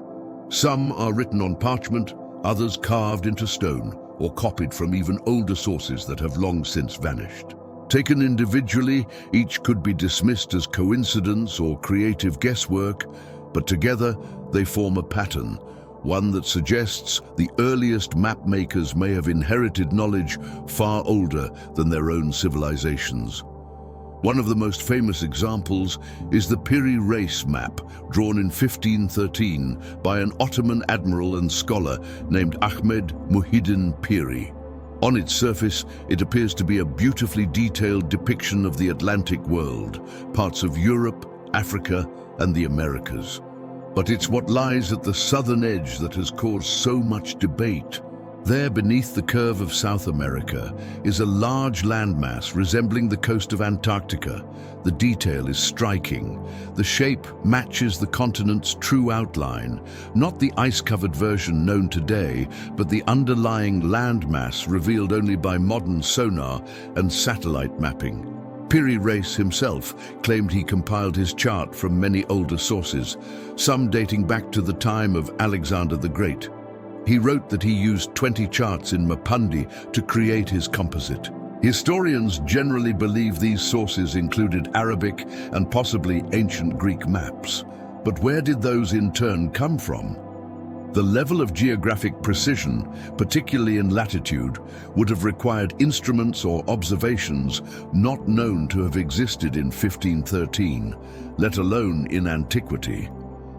Some are written on parchment, others carved into stone or copied from even older sources that have long since vanished. Taken individually, each could be dismissed as coincidence or creative guesswork, but together they form a pattern, one that suggests the earliest map makers may have inherited knowledge far older than their own civilizations. One of the most famous examples is the Piri Reis map, drawn in 1513 by an Ottoman admiral and scholar named Ahmed Muhyiddin Piri. On its surface, it appears to be a beautifully detailed depiction of the Atlantic world, parts of Europe, Africa, and the Americas. But it's what lies at the southern edge that has caused so much debate. There, beneath the curve of South America, is a large landmass resembling the coast of Antarctica. The detail is striking. The shape matches the continent's true outline, not the ice-covered version known today, but the underlying landmass revealed only by modern sonar and satellite mapping. Piri Reis himself claimed he compiled his chart from many older sources, some dating back to the time of Alexander the Great. He wrote that he used 20 charts in Mapundi to create his composite. Historians generally believe these sources included Arabic and possibly ancient Greek maps. But where did those in turn come from? The level of geographic precision, particularly in latitude, would have required instruments or observations not known to have existed in 1513, let alone in antiquity.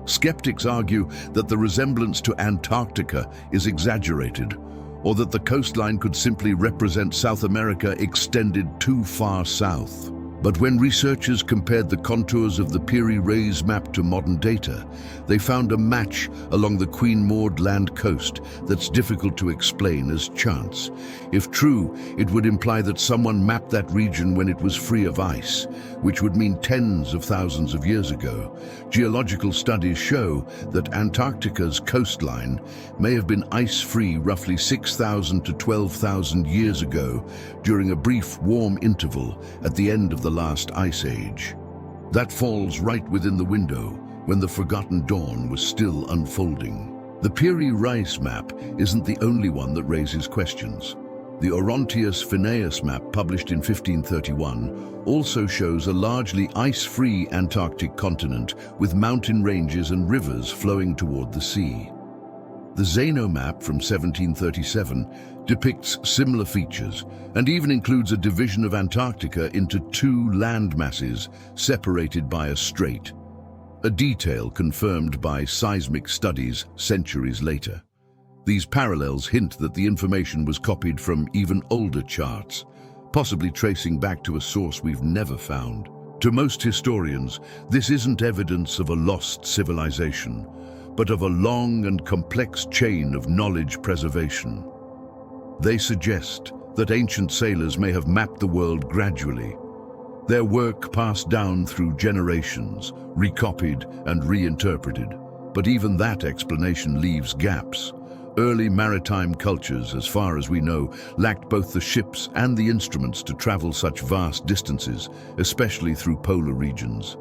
Skeptics argue that the resemblance to Antarctica is exaggerated, or that the coastline could simply represent South America extended too far south. But when researchers compared the contours of the Piri Reis map to modern data, they found a match along the Queen Maud Land coast that's difficult to explain as chance. If true, it would imply that someone mapped that region when it was free of ice, which would mean tens of thousands of years ago. Geological studies show that Antarctica's coastline may have been ice-free roughly 6,000 to 12,000 years ago during a brief warm interval at the end of the last ice age. That falls right within the window when the forgotten dawn was still unfolding. The Piri Reis map isn't the only one that raises questions. The Orontius Phineus map, published in 1531, also shows a largely ice-free Antarctic continent with mountain ranges and rivers flowing toward the sea. The Zeno map from 1737 depicts similar features and even includes a division of Antarctica into two land masses separated by a strait, a detail confirmed by seismic studies centuries later. These parallels hint that the information was copied from even older charts, possibly tracing back to a source we've never found. To most historians, this isn't evidence of a lost civilization, but of a long and complex chain of knowledge preservation. They suggest that ancient sailors may have mapped the world gradually, their work passed down through generations, recopied and reinterpreted. But even that explanation leaves gaps. Early maritime cultures, as far as we know, lacked both the ships and the instruments to travel such vast distances, especially through polar regions.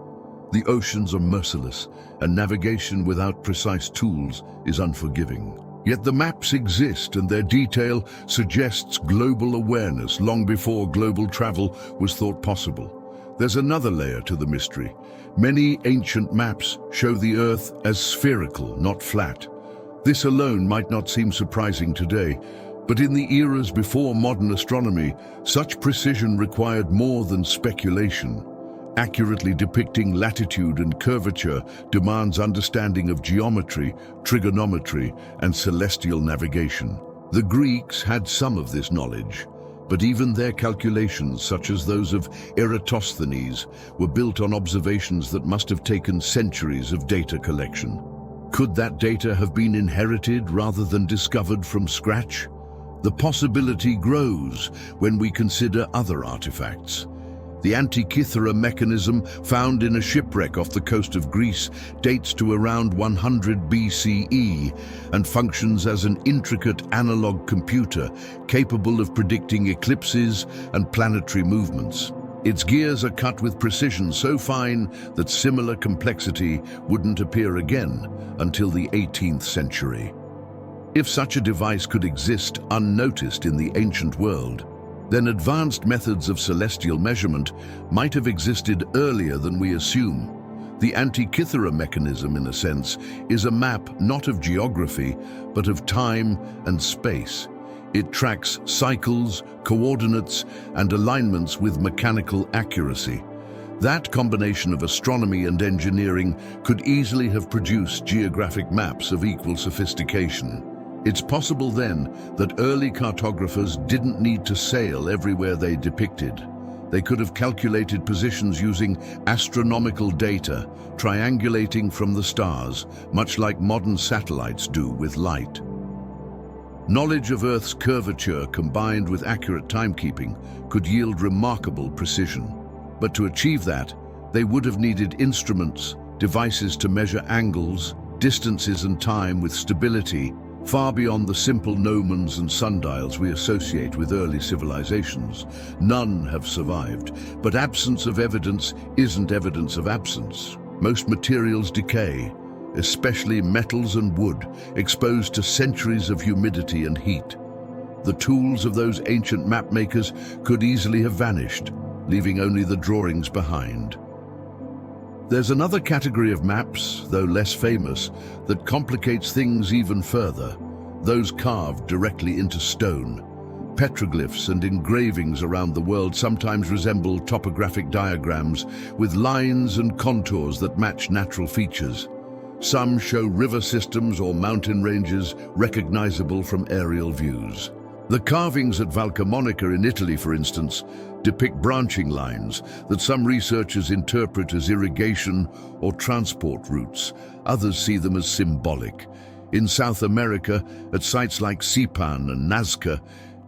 The oceans are merciless, and navigation without precise tools is unforgiving. Yet the maps exist, and their detail suggests global awareness long before global travel was thought possible. There's another layer to the mystery. Many ancient maps show the Earth as spherical, not flat. This alone might not seem surprising today, but in the eras before modern astronomy, such precision required more than speculation. Accurately depicting latitude and curvature demands understanding of geometry, trigonometry, and celestial navigation. The Greeks had some of this knowledge, but even their calculations, such as those of Eratosthenes, were built on observations that must have taken centuries of data collection. Could that data have been inherited rather than discovered from scratch? The possibility grows when we consider other artifacts. The Antikythera mechanism, found in a shipwreck off the coast of Greece, dates to around 100 BCE and functions as an intricate analog computer capable of predicting eclipses and planetary movements. Its gears are cut with precision so fine that similar complexity wouldn't appear again until the 18th century. If such a device could exist unnoticed in the ancient world, then advanced methods of celestial measurement might have existed earlier than we assume. The Antikythera mechanism, in a sense, is a map not of geography, but of time and space. It tracks cycles, coordinates, and alignments with mechanical accuracy. That combination of astronomy and engineering could easily have produced geographic maps of equal sophistication. It's possible then that early cartographers didn't need to sail everywhere they depicted. They could have calculated positions using astronomical data, triangulating from the stars, much like modern satellites do with light. Knowledge of Earth's curvature combined with accurate timekeeping could yield remarkable precision. But to achieve that, they would have needed instruments, devices to measure angles, distances and time with stability, far beyond the simple gnomons and sundials we associate with early civilizations. None have survived, but absence of evidence isn't evidence of absence. Most materials decay, especially metals and wood, exposed to centuries of humidity and heat. The tools of those ancient mapmakers could easily have vanished, leaving only the drawings behind. There's another category of maps, though less famous, that complicates things even further: those carved directly into stone. Petroglyphs and engravings around the world sometimes resemble topographic diagrams with lines and contours that match natural features. Some show river systems or mountain ranges recognizable from aerial views. The carvings at Valcamonica in Italy, for instance, depict branching lines that some researchers interpret as irrigation or transport routes. Others see them as symbolic. In South America, at sites like Sipan and Nazca,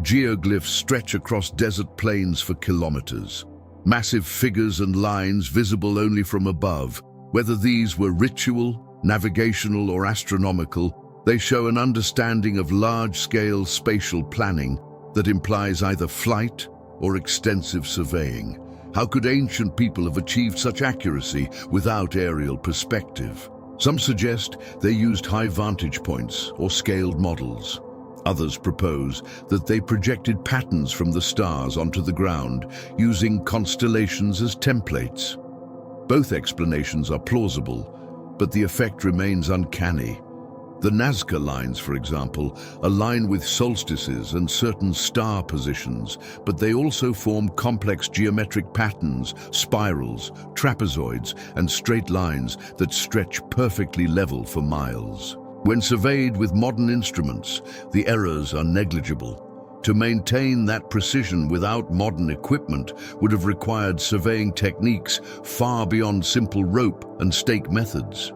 geoglyphs stretch across desert plains for kilometers. Massive figures and lines visible only from above. Whether these were ritual, navigational, or astronomical, they show an understanding of large-scale spatial planning that implies either flight or extensive surveying. How could ancient people have achieved such accuracy without aerial perspective? Some suggest they used high vantage points or scaled models. Others propose that they projected patterns from the stars onto the ground, using constellations as templates. Both explanations are plausible, but the effect remains uncanny. The Nazca lines, for example, align with solstices and certain star positions, but they also form complex geometric patterns, spirals, trapezoids, and straight lines that stretch perfectly level for miles. When surveyed with modern instruments, the errors are negligible. To maintain that precision without modern equipment would have required surveying techniques far beyond simple rope and stake methods.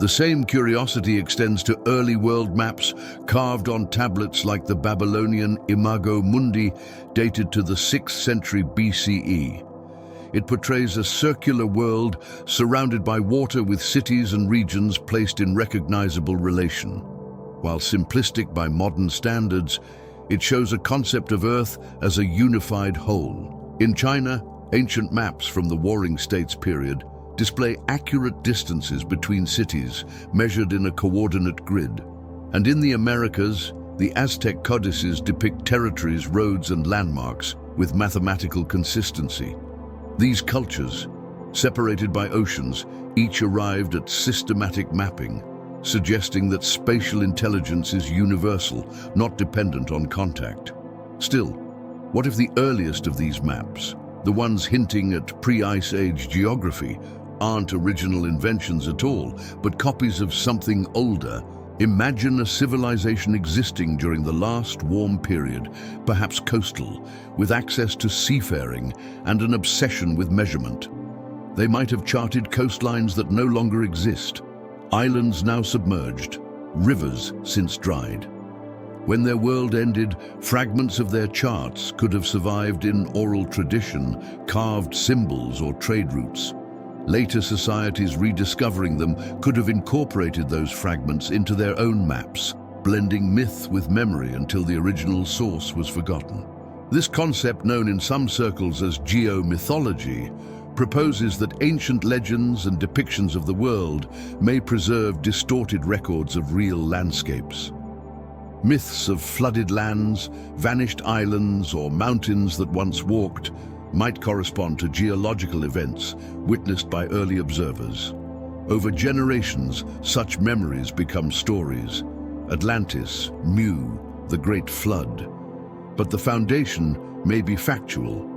The same curiosity extends to early world maps carved on tablets like the Babylonian Imago Mundi, dated to the 6th century BCE. It portrays a circular world surrounded by water with cities and regions placed in recognizable relation. While simplistic by modern standards, it shows a concept of Earth as a unified whole. In China, ancient maps from the Warring States period display accurate distances between cities measured in a coordinate grid. And in the Americas, the Aztec codices depict territories, roads, and landmarks with mathematical consistency. These cultures, separated by oceans, each arrived at systematic mapping, suggesting that spatial intelligence is universal, not dependent on contact. Still, what if the earliest of these maps, the ones hinting at pre-Ice Age geography, aren't original inventions at all, but copies of something older? Imagine a civilization existing during the last warm period, perhaps coastal, with access to seafaring and an obsession with measurement. They might have charted coastlines that no longer exist, islands now submerged, rivers since dried. When their world ended, fragments of their charts could have survived in oral tradition, carved symbols, or trade routes. Later societies rediscovering them could have incorporated those fragments into their own maps, blending myth with memory until the original source was forgotten. This concept, known in some circles as geomythology, proposes that ancient legends and depictions of the world may preserve distorted records of real landscapes. Myths of flooded lands, vanished islands, or mountains that once walked might correspond to geological events witnessed by early observers. Over generations, such memories become stories. Atlantis, Mu, the Great Flood. But the foundation may be factual.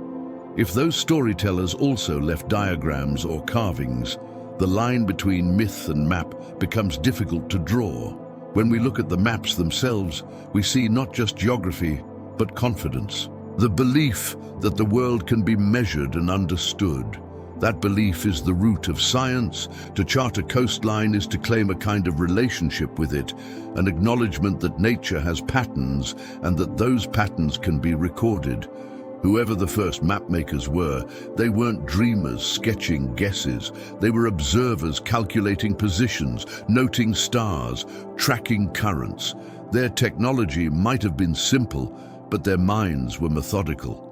If those storytellers also left diagrams or carvings, the line between myth and map becomes difficult to draw. When we look at the maps themselves, we see not just geography, but confidence. The belief that the world can be measured and understood. That belief is the root of science. To chart a coastline is to claim a kind of relationship with it, an acknowledgement that nature has patterns and that those patterns can be recorded. Whoever the first mapmakers were, they weren't dreamers sketching guesses. They were observers calculating positions, noting stars, tracking currents. Their technology might have been simple, but their minds were methodical.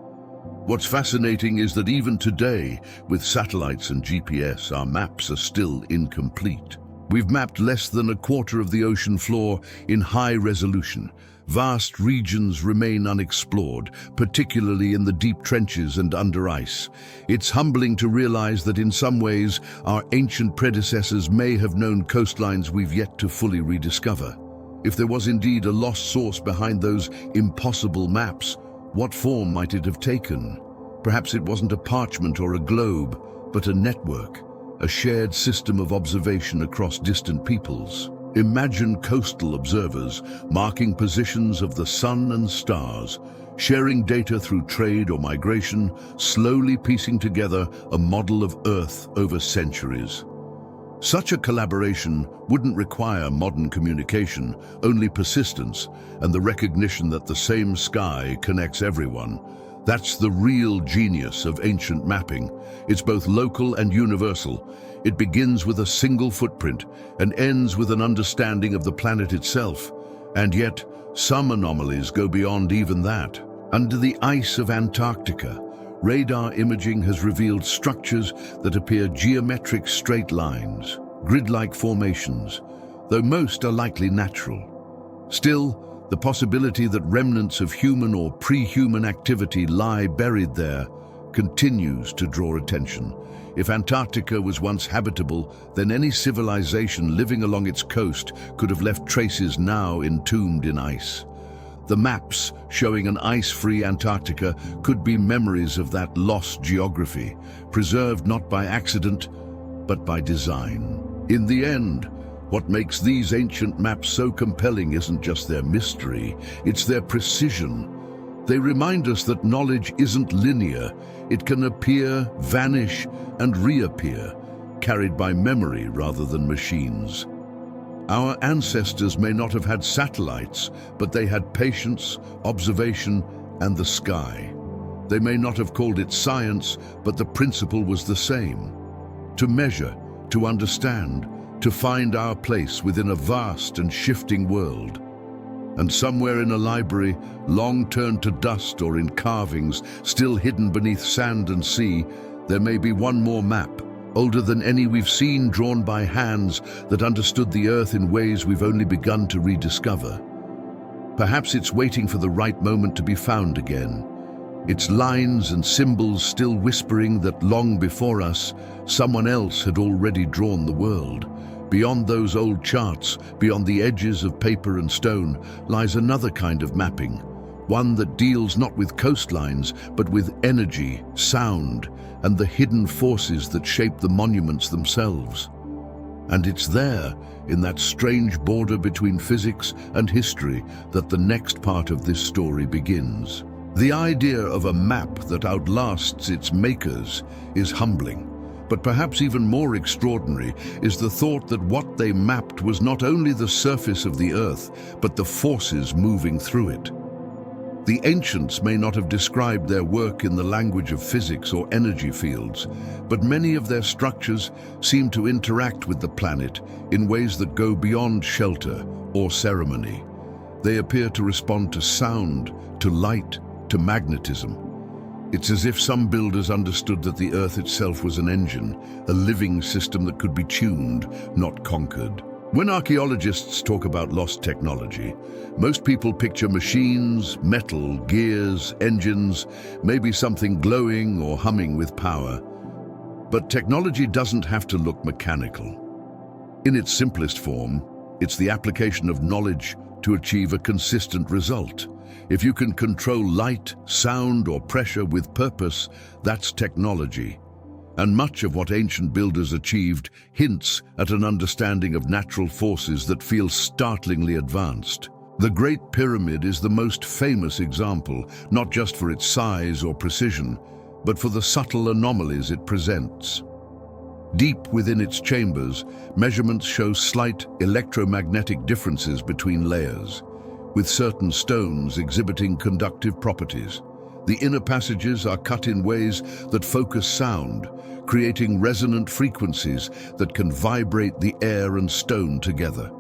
What's fascinating is that even today, with satellites and GPS, our maps are still incomplete. We've mapped less than a quarter of the ocean floor in high resolution. Vast regions remain unexplored, particularly in the deep trenches and under ice. It's humbling to realize that in some ways, our ancient predecessors may have known coastlines we've yet to fully rediscover. If there was indeed a lost source behind those impossible maps, what form might it have taken? Perhaps it wasn't a parchment or a globe, but a network, a shared system of observation across distant peoples. Imagine coastal observers marking positions of the sun and stars, sharing data through trade or migration, slowly piecing together a model of Earth over centuries. Such a collaboration wouldn't require modern communication, only persistence and the recognition that the same sky connects everyone. That's the real genius of ancient mapping. It's both local and universal. It begins with a single footprint and ends with an understanding of the planet itself. And yet, some anomalies go beyond even that. Under the ice of Antarctica, radar imaging has revealed structures that appear geometric straight lines, grid-like formations, though most are likely natural. Still, the possibility that remnants of human or pre-human activity lie buried there continues to draw attention. If Antarctica was once habitable, then any civilization living along its coast could have left traces now entombed in ice. The maps showing an ice-free Antarctica could be memories of that lost geography, preserved not by accident, but by design. In the end, what makes these ancient maps so compelling isn't just their mystery, it's their precision. They remind us that knowledge isn't linear. It can appear, vanish, and reappear, carried by memory rather than machines. Our ancestors may not have had satellites, but they had patience, observation, and the sky. They may not have called it science, but the principle was the same. To measure, to understand, to find our place within a vast and shifting world. And somewhere in a library, long turned to dust or in carvings, still hidden beneath sand and sea, there may be one more map, older than any we've seen, drawn by hands that understood the Earth in ways we've only begun to rediscover. Perhaps it's waiting for the right moment to be found again. Its lines and symbols still whispering that long before us, someone else had already drawn the world. Beyond those old charts, beyond the edges of paper and stone, lies another kind of mapping, one that deals not with coastlines, but with energy, sound, and the hidden forces that shape the monuments themselves. And it's there, in that strange border between physics and history, that the next part of this story begins. The idea of a map that outlasts its makers is humbling. But perhaps even more extraordinary is the thought that what they mapped was not only the surface of the Earth, but the forces moving through it. The ancients may not have described their work in the language of physics or energy fields, but many of their structures seem to interact with the planet in ways that go beyond shelter or ceremony. They appear to respond to sound, to light, to magnetism. It's as if some builders understood that the Earth itself was an engine, a living system that could be tuned, not conquered. When archaeologists talk about lost technology, most people picture machines, metal, gears, engines, maybe something glowing or humming with power. But technology doesn't have to look mechanical. In its simplest form, it's the application of knowledge to achieve a consistent result. If you can control light, sound, or pressure with purpose, that's technology. And much of what ancient builders achieved hints at an understanding of natural forces that feels startlingly advanced. The Great Pyramid is the most famous example, not just for its size or precision, but for the subtle anomalies it presents. Deep within its chambers, measurements show slight electromagnetic differences between layers, with certain stones exhibiting conductive properties. The inner passages are cut in ways that focus sound, creating resonant frequencies that can vibrate the air and stone together.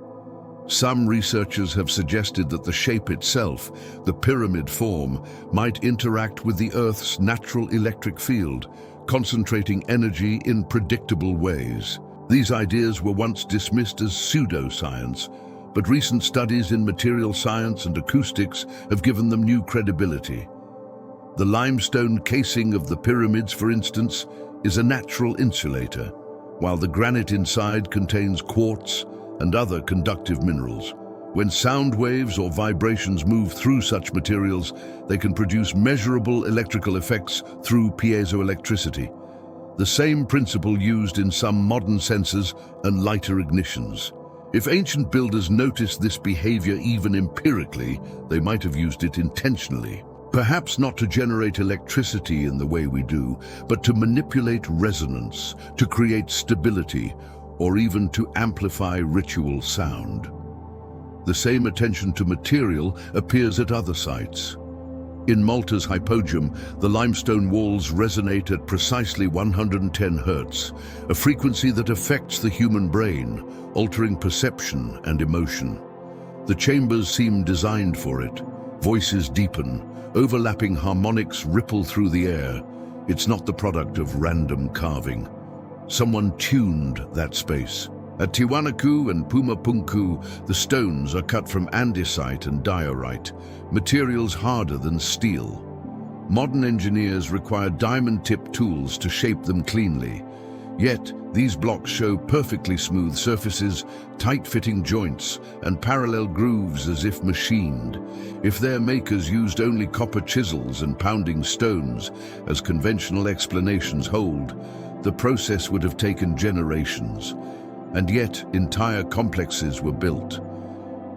Some researchers have suggested that the shape itself, the pyramid form, might interact with the Earth's natural electric field, concentrating energy in predictable ways. These ideas were once dismissed as pseudoscience, but recent studies in material science and acoustics have given them new credibility. The limestone casing of the pyramids, for instance, is a natural insulator, while the granite inside contains quartz and other conductive minerals. When sound waves or vibrations move through such materials, they can produce measurable electrical effects through piezoelectricity, the same principle used in some modern sensors and lighter ignitions. If ancient builders noticed this behavior even empirically, they might have used it intentionally. Perhaps not to generate electricity in the way we do, but to manipulate resonance, to create stability, or even to amplify ritual sound. The same attention to material appears at other sites. In Malta's hypogeum, the limestone walls resonate at precisely 110 Hz, a frequency that affects the human brain, altering perception and emotion. The chambers seem designed for it. Voices deepen, overlapping harmonics ripple through the air. It's not the product of random carving. Someone tuned that space. At Tiwanaku and Pumapunku, the stones are cut from andesite and diorite, materials harder than steel. Modern engineers require diamond-tipped tools to shape them cleanly. Yet, these blocks show perfectly smooth surfaces, tight-fitting joints, and parallel grooves as if machined. If their makers used only copper chisels and pounding stones, as conventional explanations hold, the process would have taken generations. And yet, entire complexes were built.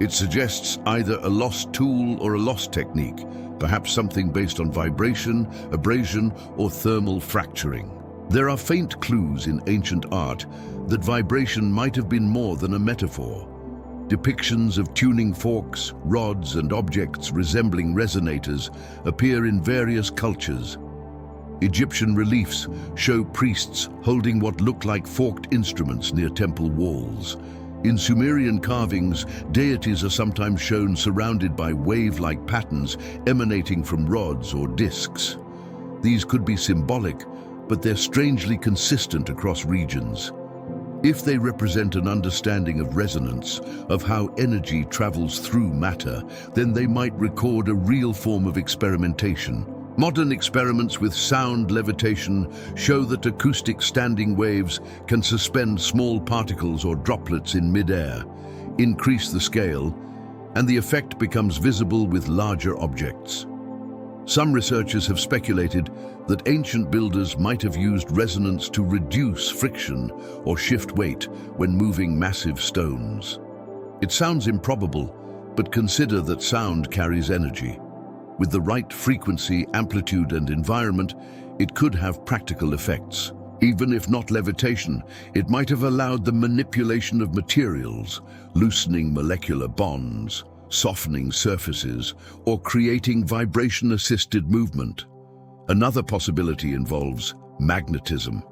It suggests either a lost tool or a lost technique, perhaps something based on vibration, abrasion, or thermal fracturing. There are faint clues in ancient art that vibration might have been more than a metaphor. Depictions of tuning forks, rods, and objects resembling resonators appear in various cultures. Egyptian reliefs show priests holding what look like forked instruments near temple walls. In Sumerian carvings, deities are sometimes shown surrounded by wave-like patterns emanating from rods or discs. These could be symbolic, but they're strangely consistent across regions. If they represent an understanding of resonance, of how energy travels through matter, then they might record a real form of experimentation. Modern experiments with sound levitation show that acoustic standing waves can suspend small particles or droplets in mid-air, increase the scale, and the effect becomes visible with larger objects. Some researchers have speculated that ancient builders might have used resonance to reduce friction or shift weight when moving massive stones. It sounds improbable, but consider that sound carries energy. With the right frequency, amplitude, and environment, it could have practical effects. Even if not levitation, it might have allowed the manipulation of materials, loosening molecular bonds, softening surfaces, or creating vibration-assisted movement. Another possibility involves magnetism.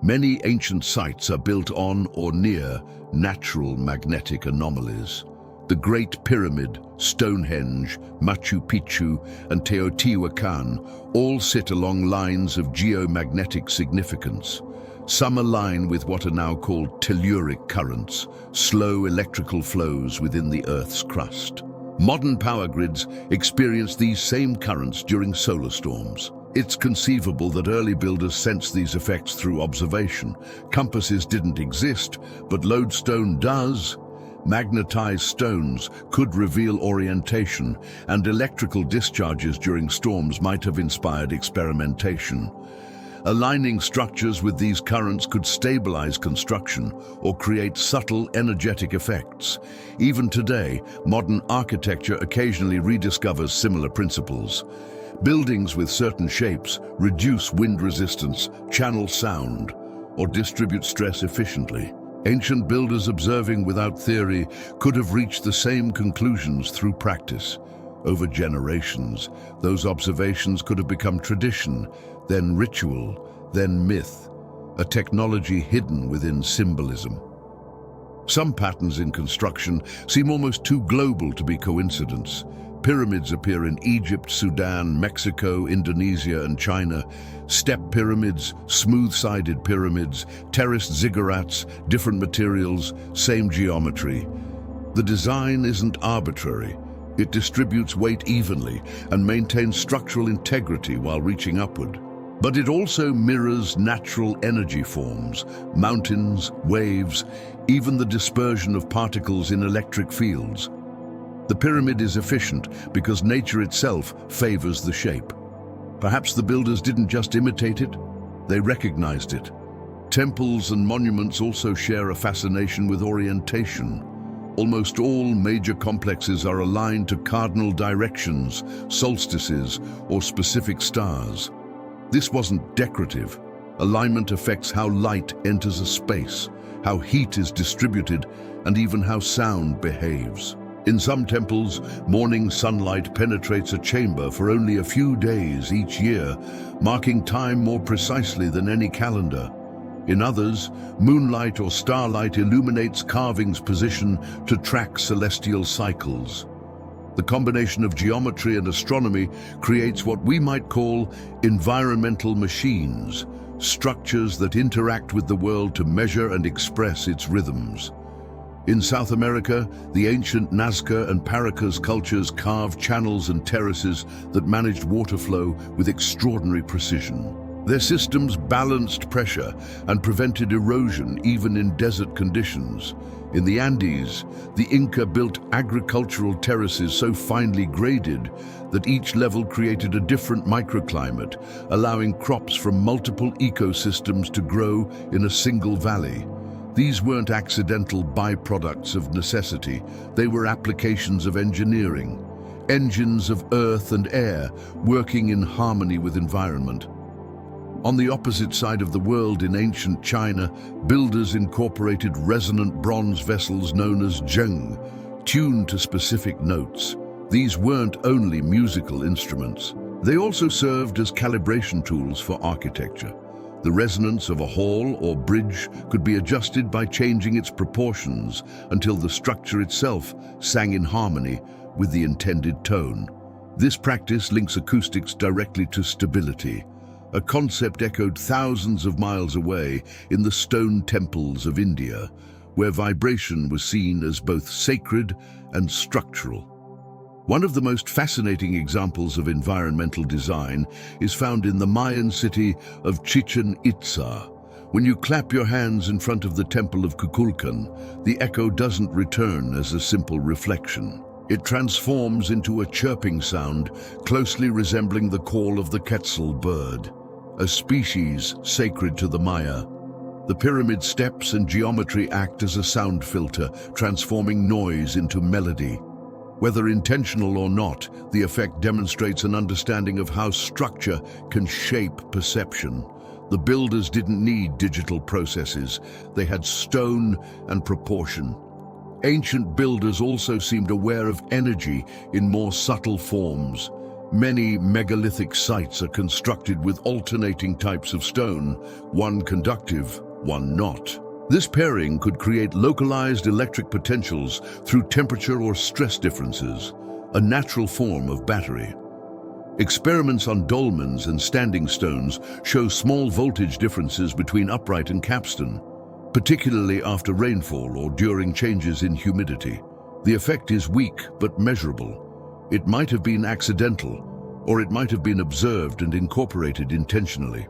Many ancient sites are built on or near natural magnetic anomalies. The Great Pyramid, Stonehenge, Machu Picchu, and Teotihuacan all sit along lines of geomagnetic significance. Some align with what are now called telluric currents, slow electrical flows within the Earth's crust. Modern power grids experience these same currents during solar storms. It's conceivable that early builders sensed these effects through observation. Compasses didn't exist, but lodestone does. Magnetized stones could reveal orientation, and electrical discharges during storms might have inspired experimentation. Aligning structures with these currents could stabilize construction or create subtle energetic effects. Even today, modern architecture occasionally rediscovers similar principles. Buildings with certain shapes reduce wind resistance, channel sound, or distribute stress efficiently. Ancient builders observing without theory could have reached the same conclusions through practice. Over generations, those observations could have become tradition, then ritual, then myth, a technology hidden within symbolism. Some patterns in construction seem almost too global to be coincidence. Pyramids appear in Egypt, Sudan, Mexico, Indonesia, and China. Step pyramids, smooth-sided pyramids, terraced ziggurats, different materials, same geometry. The design isn't arbitrary. It distributes weight evenly and maintains structural integrity while reaching upward. But it also mirrors natural energy forms, mountains, waves, even the dispersion of particles in electric fields. The pyramid is efficient because nature itself favors the shape. Perhaps the builders didn't just imitate it, they recognized it. Temples and monuments also share a fascination with orientation. Almost all major complexes are aligned to cardinal directions, solstices, or specific stars. This wasn't decorative. Alignment affects how light enters a space, how heat is distributed, and even how sound behaves. In some temples, morning sunlight penetrates a chamber for only a few days each year, marking time more precisely than any calendar. In others, moonlight or starlight illuminates carvings' position to track celestial cycles. The combination of geometry and astronomy creates what we might call environmental machines, structures that interact with the world to measure and express its rhythms. In South America, the ancient Nazca and Paracas cultures carved channels and terraces that managed water flow with extraordinary precision. Their systems balanced pressure and prevented erosion even in desert conditions. In the Andes, the Inca built agricultural terraces so finely graded that each level created a different microclimate, allowing crops from multiple ecosystems to grow in a single valley. These weren't accidental byproducts of necessity, they were applications of engineering, engines of earth and air working in harmony with environment. On the opposite side of the world, in ancient China, builders incorporated resonant bronze vessels known as zheng, tuned to specific notes. These weren't only musical instruments. They also served as calibration tools for architecture. The resonance of a hall or bridge could be adjusted by changing its proportions until the structure itself sang in harmony with the intended tone. This practice links acoustics directly to stability, a concept echoed thousands of miles away in the stone temples of India, where vibration was seen as both sacred and structural. One of the most fascinating examples of environmental design is found in the Mayan city of Chichen Itza. When you clap your hands in front of the temple of Kukulkan, the echo doesn't return as a simple reflection. It transforms into a chirping sound closely resembling the call of the quetzal bird, a species sacred to the Maya. The pyramid steps and geometry act as a sound filter, transforming noise into melody. Whether intentional or not, the effect demonstrates an understanding of how structure can shape perception. The builders didn't need digital processes. They had stone and proportion. Ancient builders also seemed aware of energy in more subtle forms. Many megalithic sites are constructed with alternating types of stone, one conductive, one not. This pairing could create localized electric potentials through temperature or stress differences, a natural form of battery. Experiments on dolmens and standing stones show small voltage differences between upright and capstone, particularly after rainfall or during changes in humidity. The effect is weak but measurable. It might have been accidental, or it might have been observed and incorporated intentionally.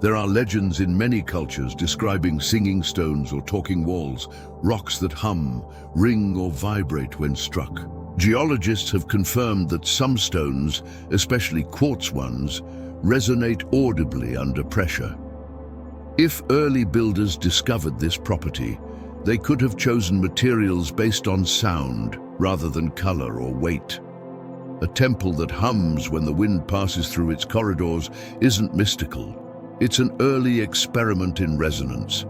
There are legends in many cultures describing singing stones or talking walls, rocks that hum, ring or vibrate when struck. Geologists have confirmed that some stones, especially quartz ones, resonate audibly under pressure. If early builders discovered this property, they could have chosen materials based on sound rather than color or weight. A temple that hums when the wind passes through its corridors isn't mystical. It's an early experiment in resonance.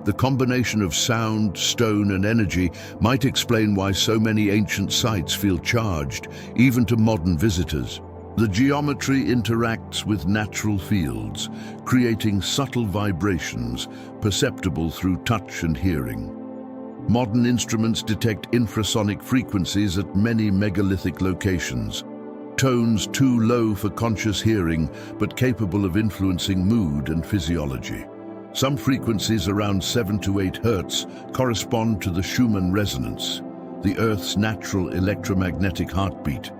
The combination of sound, stone, and energy might explain why so many ancient sites feel charged, even to modern visitors. The geometry interacts with natural fields, creating subtle vibrations perceptible through touch and hearing. Modern instruments detect infrasonic frequencies at many megalithic locations. Tones too low for conscious hearing, but capable of influencing mood and physiology. Some frequencies around 7 to 8 Hertz correspond to the Schumann resonance, the Earth's natural electromagnetic heartbeat.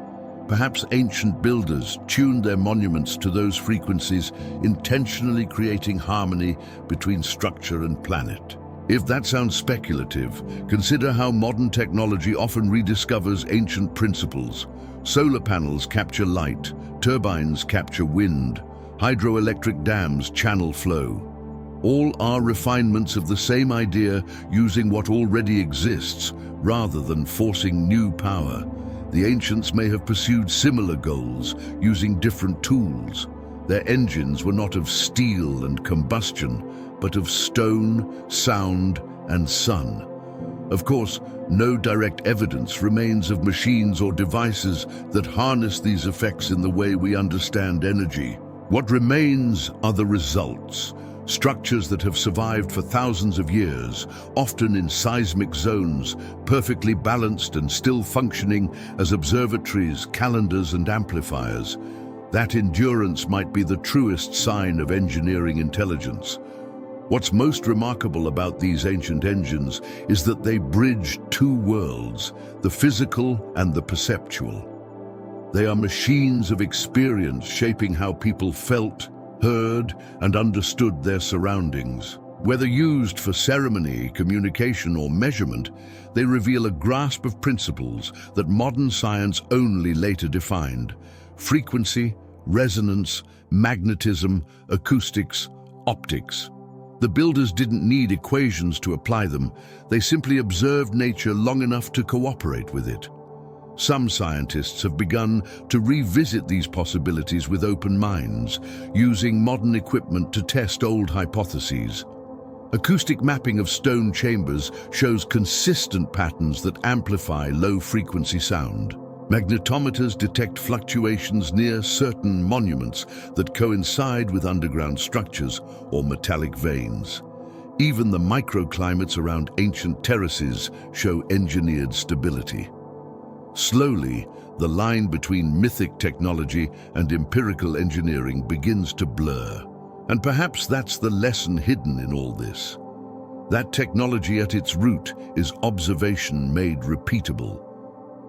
Perhaps ancient builders tuned their monuments to those frequencies, intentionally creating harmony between structure and planet. If that sounds speculative, consider how modern technology often rediscovers ancient principles. Solar panels capture light, turbines capture wind, hydroelectric dams channel flow. All are refinements of the same idea, using what already exists rather than forcing new power. The ancients may have pursued similar goals, using different tools. Their engines were not of steel and combustion, but of stone, sound, and sun. Of course, no direct evidence remains of machines or devices that harness these effects in the way we understand energy. What remains are the results. Structures that have survived for thousands of years, often in seismic zones, perfectly balanced and still functioning as observatories, calendars, and amplifiers. That endurance might be the truest sign of engineering intelligence. What's most remarkable about these ancient engines is that they bridge two worlds, the physical and the perceptual. They are machines of experience shaping how people felt, heard, and understood their surroundings. Whether used for ceremony, communication, or measurement, they reveal a grasp of principles that modern science only later defined: frequency, resonance, magnetism, acoustics, optics. The builders didn't need equations to apply them. They simply observed nature long enough to cooperate with it. Some scientists have begun to revisit these possibilities with open minds, using modern equipment to test old hypotheses. Acoustic mapping of stone chambers shows consistent patterns that amplify low-frequency sound. Magnetometers detect fluctuations near certain monuments that coincide with underground structures or metallic veins. Even the microclimates around ancient terraces show engineered stability. Slowly, the line between mythic technology and empirical engineering begins to blur. And perhaps that's the lesson hidden in all this. That technology at its root is observation made repeatable.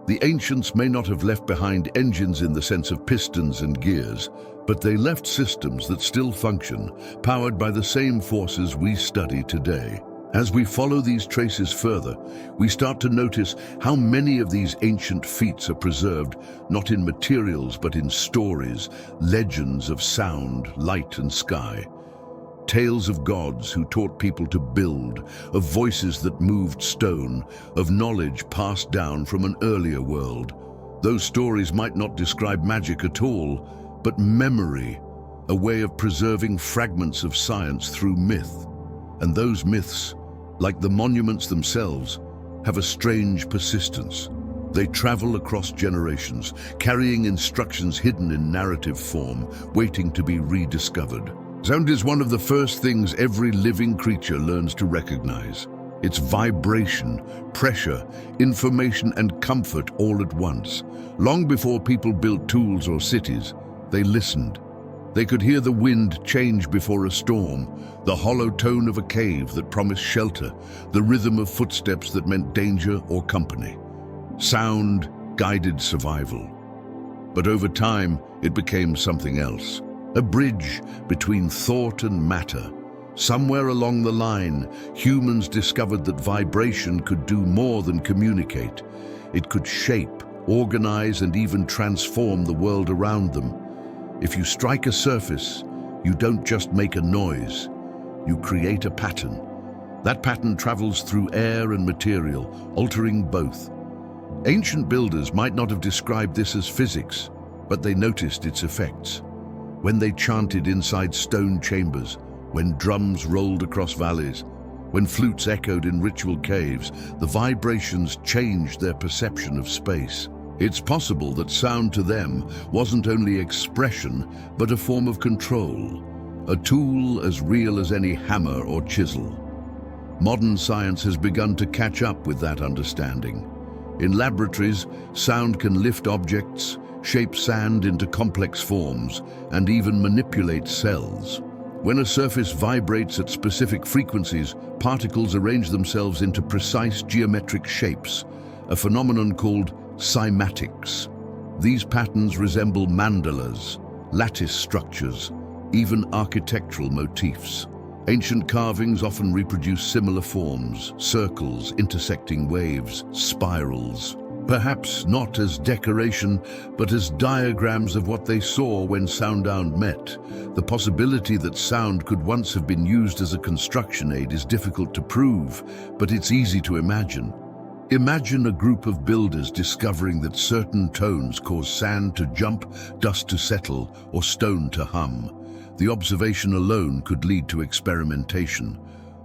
The ancients may not have left behind engines in the sense of pistons and gears, but they left systems that still function, powered by the same forces we study today. As we follow these traces further, we start to notice how many of these ancient feats are preserved, not in materials but in stories, legends of sound, light, and sky. Tales of gods who taught people to build, of voices that moved stone, of knowledge passed down from an earlier world. Those stories might not describe magic at all, but memory, a way of preserving fragments of science through myth. And those myths, like the monuments themselves, have a strange persistence. They travel across generations, carrying instructions hidden in narrative form, waiting to be rediscovered. Sound is one of the first things every living creature learns to recognize. It's vibration, pressure, information, and comfort all at once. Long before people built tools or cities, they listened. They could hear the wind change before a storm, the hollow tone of a cave that promised shelter, the rhythm of footsteps that meant danger or company. Sound guided survival. But over time, it became something else. A bridge between thought and matter. Somewhere along the line, humans discovered that vibration could do more than communicate. It could shape, organize, and even transform the world around them. If you strike a surface, you don't just make a noise, you create a pattern. That pattern travels through air and material, altering both. Ancient builders might not have described this as physics, but they noticed its effects. When they chanted inside stone chambers, when drums rolled across valleys, when flutes echoed in ritual caves, the vibrations changed their perception of space. It's possible that sound to them wasn't only expression, but a form of control, a tool as real as any hammer or chisel. Modern science has begun to catch up with that understanding. In laboratories, sound can lift objects, shape sand into complex forms, and even manipulate cells. When a surface vibrates at specific frequencies, particles arrange themselves into precise geometric shapes, a phenomenon called cymatics. These patterns resemble mandalas, lattice structures, even architectural motifs. Ancient carvings often reproduce similar forms: circles, intersecting waves, spirals. perhaps not as decoration, but as diagrams of what they saw when sound met. The possibility that sound could once have been used as a construction aid is difficult to prove, but it's easy to imagine. Imagine a group of builders discovering that certain tones cause sand to jump, dust to settle, or stone to hum. The observation alone could lead to experimentation.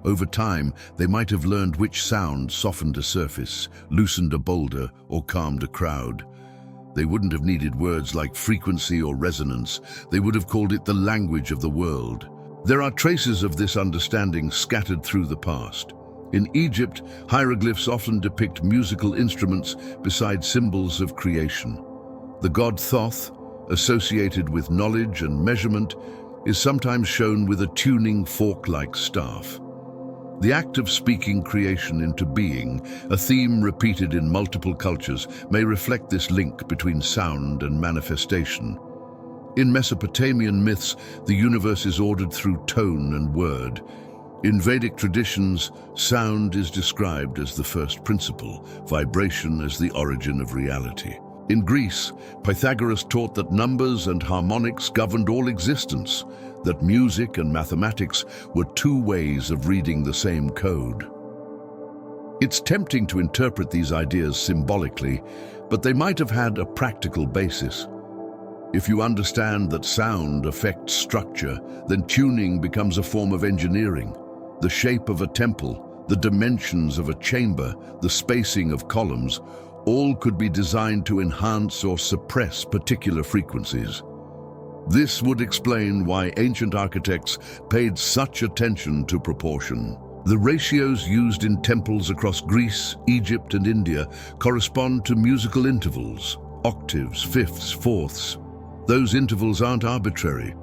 Over time, they might have learned which sound softened a surface, loosened a boulder, or calmed a crowd. They wouldn't have needed words like frequency or resonance. They would have called it the language of the world. There are traces of this understanding scattered through the past. In Egypt, hieroglyphs often depict musical instruments beside symbols of creation. The god Thoth, associated with knowledge and measurement, is sometimes shown with a tuning fork-like staff. The act of speaking creation into being, a theme repeated in multiple cultures, may reflect this link between sound and manifestation. In Mesopotamian myths, the universe is ordered through tone and word. In Vedic traditions, sound is described as the first principle, vibration as the origin of reality. In Greece, Pythagoras taught that numbers and harmonics governed all existence, that music and mathematics were two ways of reading the same code. It's tempting to interpret these ideas symbolically, but they might have had a practical basis. If you understand that sound affects structure, then tuning becomes a form of engineering. The shape of a temple, the dimensions of a chamber, the spacing of columns, all could be designed to enhance or suppress particular frequencies. This would explain why ancient architects paid such attention to proportion. The ratios used in temples across Greece, Egypt, and India correspond to musical intervals, octaves, fifths, fourths. Those intervals aren't arbitrary.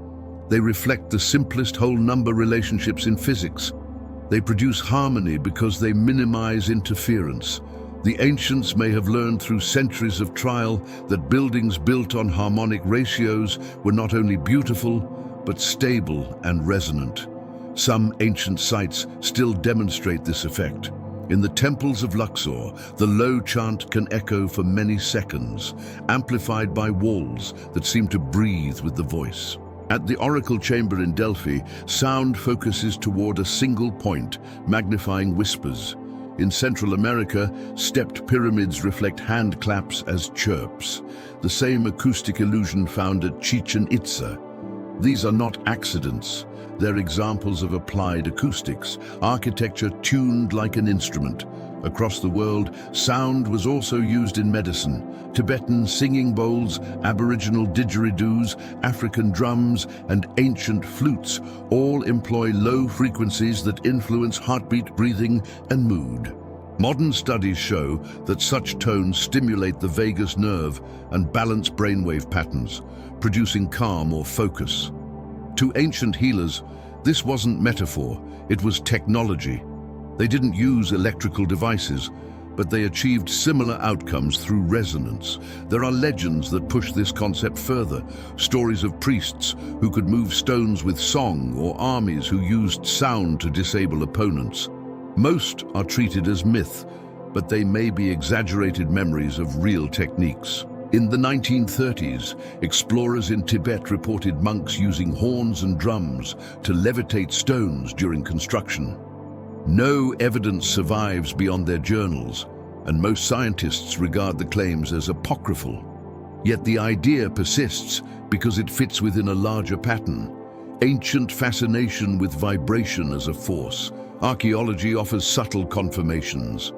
They reflect the simplest whole number relationships in physics. They produce harmony because they minimize interference. The ancients may have learned through centuries of trial that buildings built on harmonic ratios were not only beautiful, but stable and resonant. Some ancient sites still demonstrate this effect. In the temples of Luxor, the low chant can echo for many seconds, amplified by walls that seem to breathe with the voice. At the oracle chamber in Delphi, sound focuses toward a single point, magnifying whispers. In Central America, stepped pyramids reflect hand claps as chirps, the same acoustic illusion found at Chichen Itza. These are not accidents. They're examples of applied acoustics, architecture tuned like an instrument. Across the world, sound was also used in medicine. Tibetan singing bowls, Aboriginal didgeridoos, African drums, and ancient flutes all employ low frequencies that influence heartbeat, breathing, and mood. Modern studies show that such tones stimulate the vagus nerve and balance brainwave patterns, producing calm or focus. To ancient healers, this wasn't metaphor, it was technology. They didn't use electrical devices, but they achieved similar outcomes through resonance. There are legends that push this concept further, stories of priests who could move stones with song or armies who used sound to disable opponents. Most are treated as myth, but they may be exaggerated memories of real techniques. In the 1930s, explorers in Tibet reported monks using horns and drums to levitate stones during construction. No evidence survives beyond their journals, and most scientists regard the claims as apocryphal. Yet the idea persists because it fits within a larger pattern. Ancient fascination with vibration as a force. Archaeology offers subtle confirmations.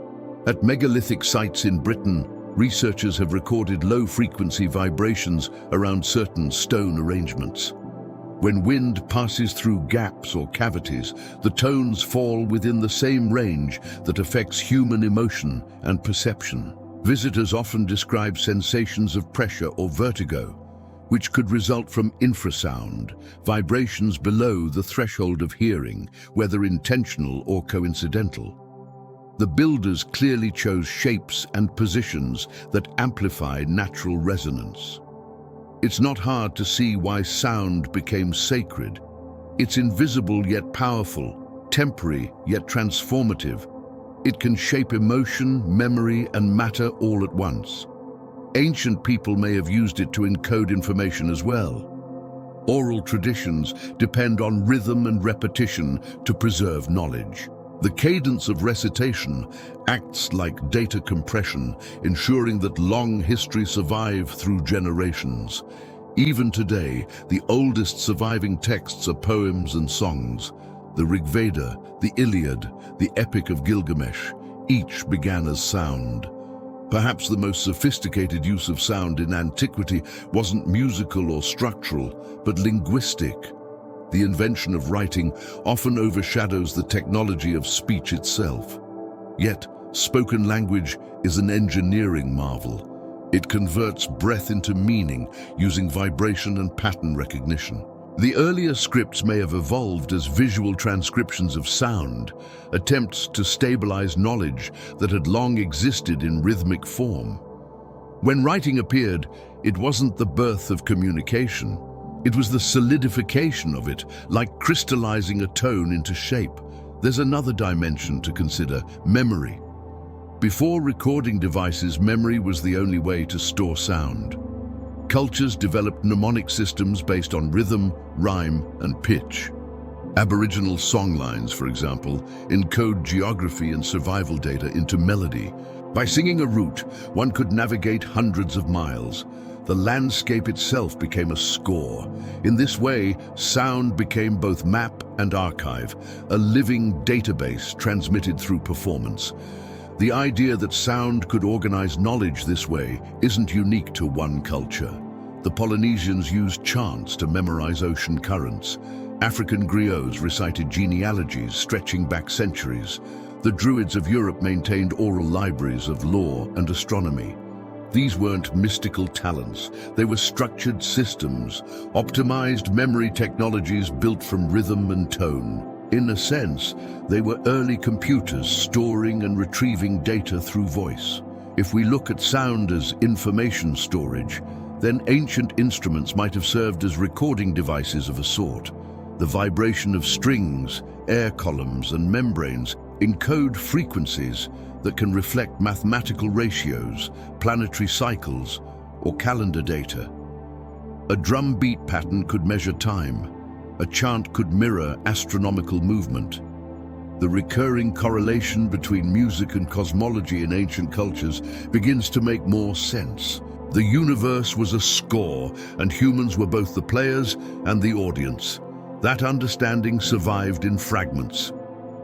At megalithic sites in Britain, researchers have recorded low-frequency vibrations around certain stone arrangements. When wind passes through gaps or cavities, the tones fall within the same range that affects human emotion and perception. Visitors often describe sensations of pressure or vertigo, which could result from infrasound, vibrations below the threshold of hearing, whether intentional or coincidental. The builders clearly chose shapes and positions that amplify natural resonance. It's not hard to see why sound became sacred. It's invisible yet powerful, temporary yet transformative. It can shape emotion, memory, and matter all at once. Ancient people may have used it to encode information as well. Oral traditions depend on rhythm and repetition to preserve knowledge. The cadence of recitation acts like data compression, ensuring that long history survive through generations. Even today, the oldest surviving texts are poems and songs. The Rig Veda, the Iliad, the Epic of Gilgamesh, each began as sound. Perhaps the most sophisticated use of sound in antiquity wasn't musical or structural, but linguistic. The invention of writing often overshadows the technology of speech itself. Yet, spoken language is an engineering marvel. It converts breath into meaning using vibration and pattern recognition. The earlier scripts may have evolved as visual transcriptions of sound, attempts to stabilize knowledge that had long existed in rhythmic form. When writing appeared, it wasn't the birth of communication. It was the solidification of it, like crystallizing a tone into shape. There's another dimension to consider: memory. Before recording devices, memory was the only way to store sound. Cultures developed mnemonic systems based on rhythm, rhyme, and pitch. Aboriginal songlines, for example, encode geography and survival data into melody. By singing a route, one could navigate hundreds of miles. The landscape itself became a score. In this way, sound became both map and archive, a living database transmitted through performance. The idea that sound could organize knowledge this way isn't unique to one culture. The Polynesians used chants to memorize ocean currents. African griots recited genealogies stretching back centuries. The Druids of Europe maintained oral libraries of law and astronomy. These weren't mystical talents, they were structured systems, optimized memory technologies built from rhythm and tone. In a sense, they were early computers storing and retrieving data through voice. If we look at sound as information storage, then ancient instruments might have served as recording devices of a sort. The vibration of strings, air columns, and membranes encode frequencies that can reflect mathematical ratios, planetary cycles, or calendar data. A drum beat pattern could measure time. A chant could mirror astronomical movement. The recurring correlation between music and cosmology in ancient cultures begins to make more sense. The universe was a score, and humans were both the players and the audience. That understanding survived in fragments.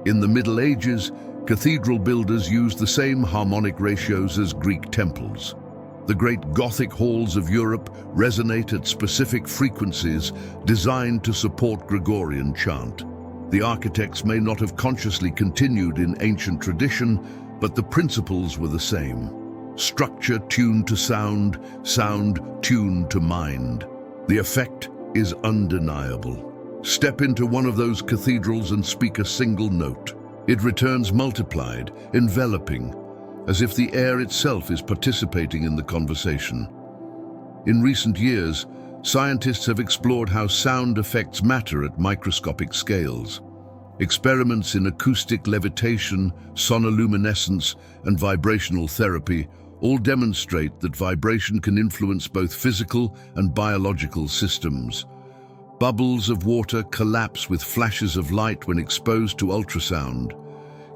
In the Middle Ages, cathedral builders used the same harmonic ratios as Greek temples. The great Gothic halls of Europe resonate at specific frequencies designed to support Gregorian chant. The architects may not have consciously continued in ancient tradition, but the principles were the same. Structure tuned to sound, sound tuned to mind. The effect is undeniable. Step into one of those cathedrals and speak a single note. It returns multiplied, enveloping, as if the air itself is participating in the conversation. In recent years, scientists have explored how sound affects matter at microscopic scales. Experiments in acoustic levitation, sonoluminescence, and vibrational therapy all demonstrate that vibration can influence both physical and biological systems. Bubbles of water collapse with flashes of light when exposed to ultrasound.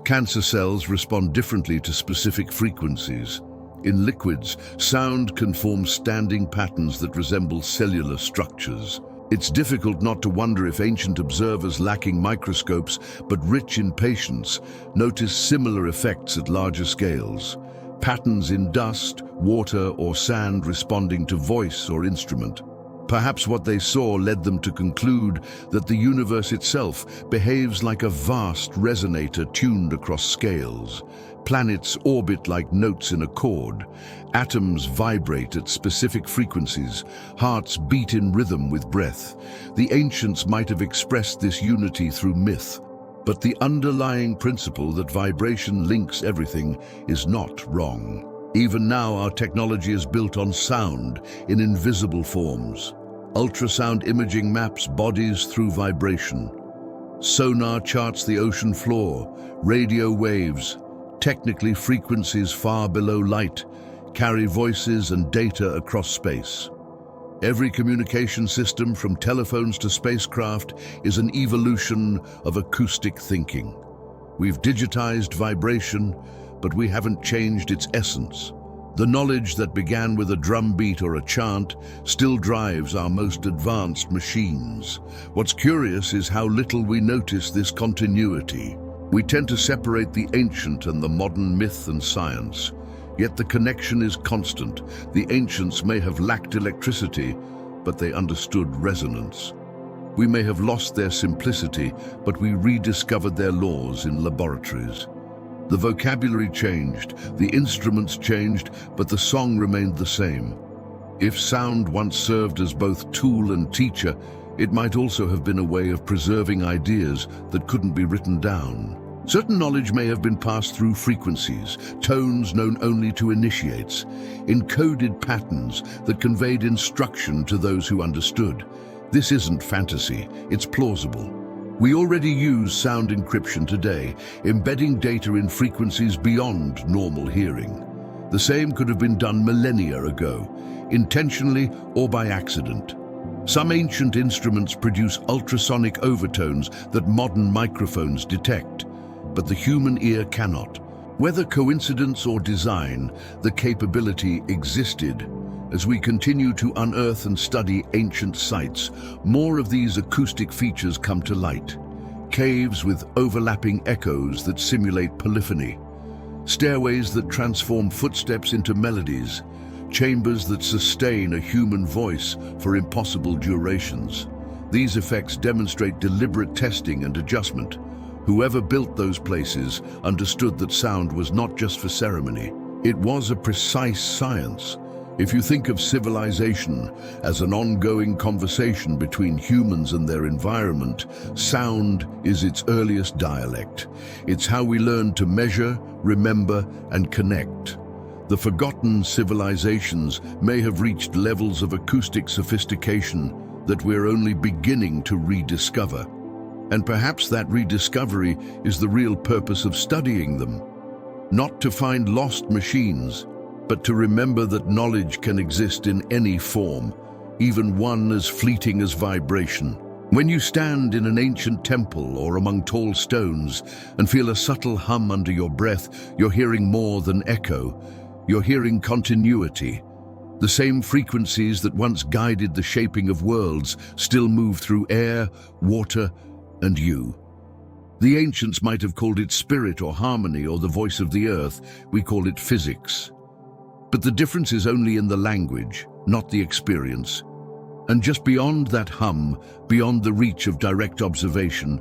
Cancer cells respond differently to specific frequencies. In liquids, sound can form standing patterns that resemble cellular structures. It's difficult not to wonder if ancient observers lacking microscopes but rich in patience notice similar effects at larger scales. Patterns in dust, water, or sand responding to voice or instrument. Perhaps what they saw led them to conclude that the universe itself behaves like a vast resonator tuned across scales. Planets orbit like notes in a chord. Atoms vibrate at specific frequencies. Hearts beat in rhythm with breath. The ancients might have expressed this unity through myth, but the underlying principle that vibration links everything is not wrong. Even now, our technology is built on sound in invisible forms. Ultrasound imaging maps bodies through vibration. Sonar charts the ocean floor, radio waves, technically frequencies far below light, carry voices and data across space. Every communication system, from telephones to spacecraft, is an evolution of acoustic thinking. We've digitized vibration, but we haven't changed its essence. The knowledge that began with a drum beat or a chant still drives our most advanced machines. What's curious is how little we notice this continuity. We tend to separate the ancient and the modern, myth and science. Yet the connection is constant. The ancients may have lacked electricity, but they understood resonance. We may have lost their simplicity, but we rediscovered their laws in laboratories. The vocabulary changed, the instruments changed, but the song remained the same. If sound once served as both tool and teacher, it might also have been a way of preserving ideas that couldn't be written down. Certain knowledge may have been passed through frequencies, tones known only to initiates, encoded patterns that conveyed instruction to those who understood. This isn't fantasy, it's plausible. We already use sound encryption today, embedding data in frequencies beyond normal hearing. The same could have been done millennia ago, intentionally or by accident. Some ancient instruments produce ultrasonic overtones that modern microphones detect, but the human ear cannot. Whether coincidence or design, the capability existed. As we continue to unearth and study ancient sites, more of these acoustic features come to light. Caves with overlapping echoes that simulate polyphony, stairways that transform footsteps into melodies, chambers that sustain a human voice for impossible durations. These effects demonstrate deliberate testing and adjustment. Whoever built those places understood that sound was not just for ceremony. It was a precise science. If you think of civilization as an ongoing conversation between humans and their environment, sound is its earliest dialect. It's how we learn to measure, remember, and connect. The forgotten civilizations may have reached levels of acoustic sophistication that we're only beginning to rediscover. And perhaps that rediscovery is the real purpose of studying them. Not to find lost machines, but to remember that knowledge can exist in any form, even one as fleeting as vibration. When you stand in an ancient temple or among tall stones and feel a subtle hum under your breath, you're hearing more than echo. You're hearing continuity. The same frequencies that once guided the shaping of worlds still move through air, water, and you. The ancients might have called it spirit or harmony or the voice of the earth. We call it physics. But the difference is only in the language, not the experience. And just beyond that hum, beyond the reach of direct observation,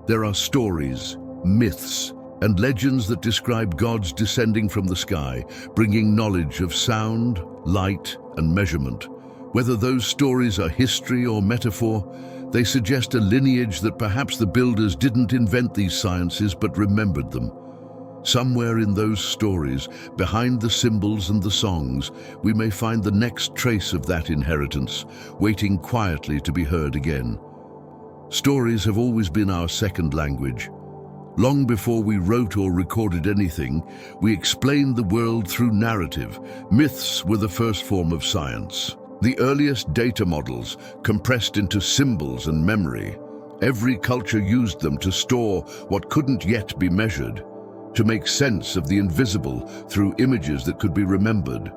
there are stories, myths, and legends that describe gods descending from the sky, bringing knowledge of sound, light, and measurement. Whether those stories are history or metaphor, they suggest a lineage that perhaps the builders didn't invent these sciences but remembered them. Somewhere in those stories, behind the symbols and the songs, we may find the next trace of that inheritance, waiting quietly to be heard again. Stories have always been our second language. Long before we wrote or recorded anything, we explained the world through narrative. Myths were the first form of science. The earliest data models, compressed into symbols and memory. Every culture used them to store what couldn't yet be measured, to make sense of the invisible through images that could be remembered.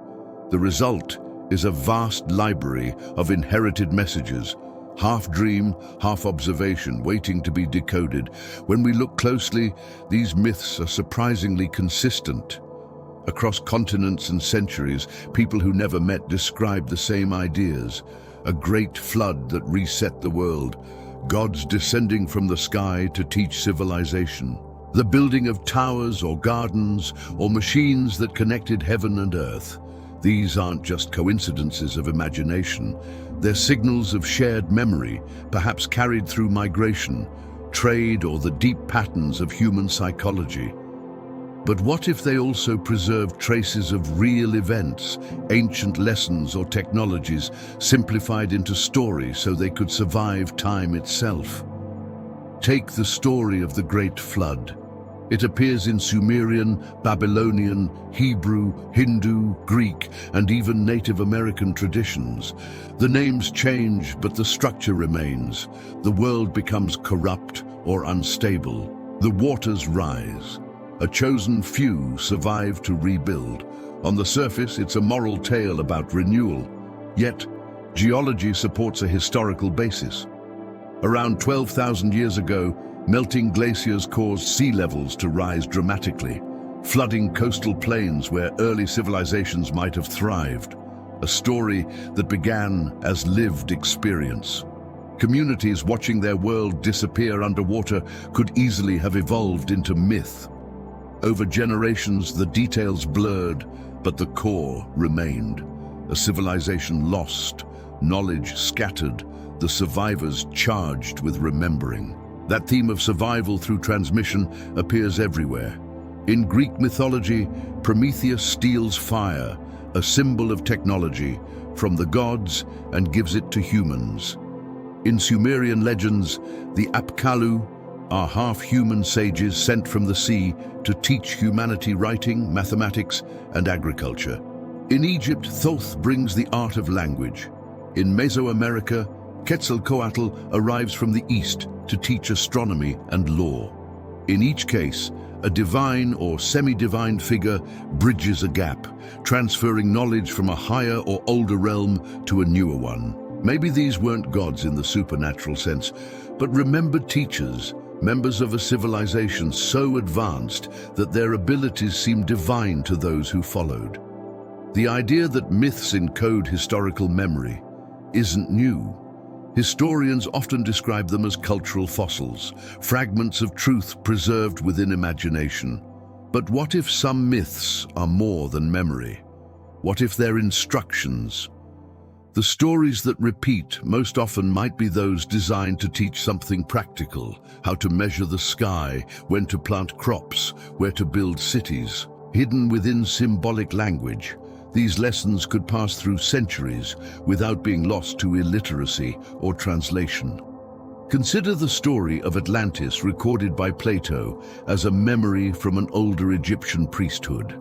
The result is a vast library of inherited messages, half dream, half observation, waiting to be decoded. When we look closely, these myths are surprisingly consistent. Across continents and centuries, people who never met described the same ideas. A great flood that reset the world, gods descending from the sky to teach civilization. The building of towers or gardens or machines that connected heaven and earth. These aren't just coincidences of imagination. They're signals of shared memory, perhaps carried through migration, trade, or the deep patterns of human psychology. But what if they also preserved traces of real events, ancient lessons or technologies, simplified into story so they could survive time itself? Take the story of the Great Flood. It appears in Sumerian, Babylonian, Hebrew, Hindu, Greek, and even Native American traditions. The names change, but the structure remains. The world becomes corrupt or unstable. The waters rise. A chosen few survive to rebuild. On the surface, it's a moral tale about renewal. Yet, geology supports a historical basis. Around 12,000 years ago, melting glaciers caused sea levels to rise dramatically, flooding coastal plains where early civilizations might have thrived. A story that began as lived experience. Communities watching their world disappear underwater could easily have evolved into myth. Over generations, the details blurred, but the core remained. A civilization lost, knowledge scattered, the survivors charged with remembering. That theme of survival through transmission appears everywhere. In Greek mythology, Prometheus steals fire, a symbol of technology, from the gods and gives it to humans. In Sumerian legends, the Apkallu are half-human sages sent from the sea to teach humanity writing, mathematics, and agriculture. In Egypt, Thoth brings the art of language. In Mesoamerica, Quetzalcoatl arrives from the east to teach astronomy and law. In each case, a divine or semi-divine figure bridges a gap, transferring knowledge from a higher or older realm to a newer one. Maybe these weren't gods in the supernatural sense, but remembered teachers, members of a civilization so advanced that their abilities seemed divine to those who followed. The idea that myths encode historical memory isn't new. Historians often describe them as cultural fossils, fragments of truth preserved within imagination. But what if some myths are more than memory? What if they're instructions? The stories that repeat most often might be those designed to teach something practical, how to measure the sky, when to plant crops, where to build cities. Hidden within symbolic language, these lessons could pass through centuries without being lost to illiteracy or translation. Consider the story of Atlantis recorded by Plato as a memory from an older Egyptian priesthood.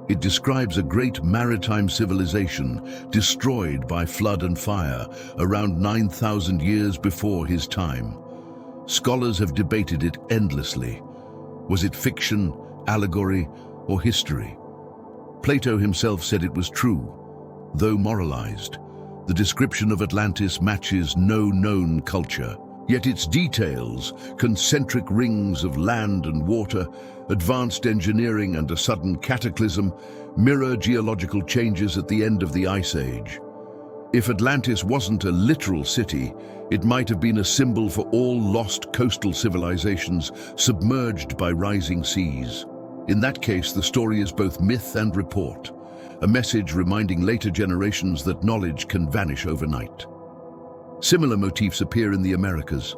It describes a great maritime civilization destroyed by flood and fire around 9,000 years before his time. Scholars have debated it endlessly. Was it fiction, allegory, or history? Plato himself said it was true, though moralized. The description of Atlantis matches no known culture. Yet its details, concentric rings of land and water, advanced engineering and a sudden cataclysm, mirror geological changes at the end of the Ice Age. If Atlantis wasn't a literal city, it might have been a symbol for all lost coastal civilizations submerged by rising seas. In that case, the story is both myth and report, a message reminding later generations that knowledge can vanish overnight. Similar motifs appear in the Americas.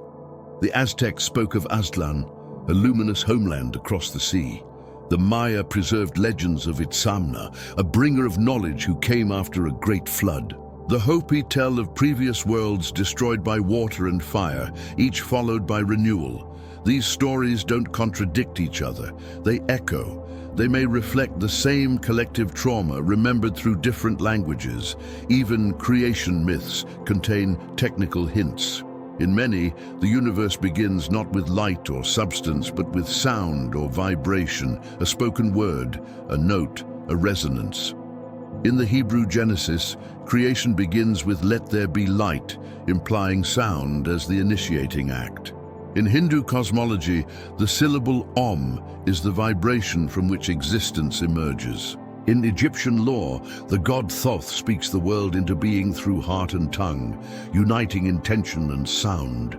The Aztecs spoke of Aztlan, a luminous homeland across the sea. The Maya preserved legends of Itzamna, a bringer of knowledge who came after a great flood. The Hopi tell of previous worlds destroyed by water and fire, each followed by renewal. These stories don't contradict each other, they echo. They may reflect the same collective trauma remembered through different languages. Even creation myths contain technical hints. In many, the universe begins not with light or substance, but with sound or vibration, a spoken word, a note, a resonance. In the Hebrew Genesis, creation begins with "let there be light," implying sound as the initiating act. In Hindu cosmology, the syllable Om is the vibration from which existence emerges. In Egyptian lore, the god Thoth speaks the world into being through heart and tongue, uniting intention and sound.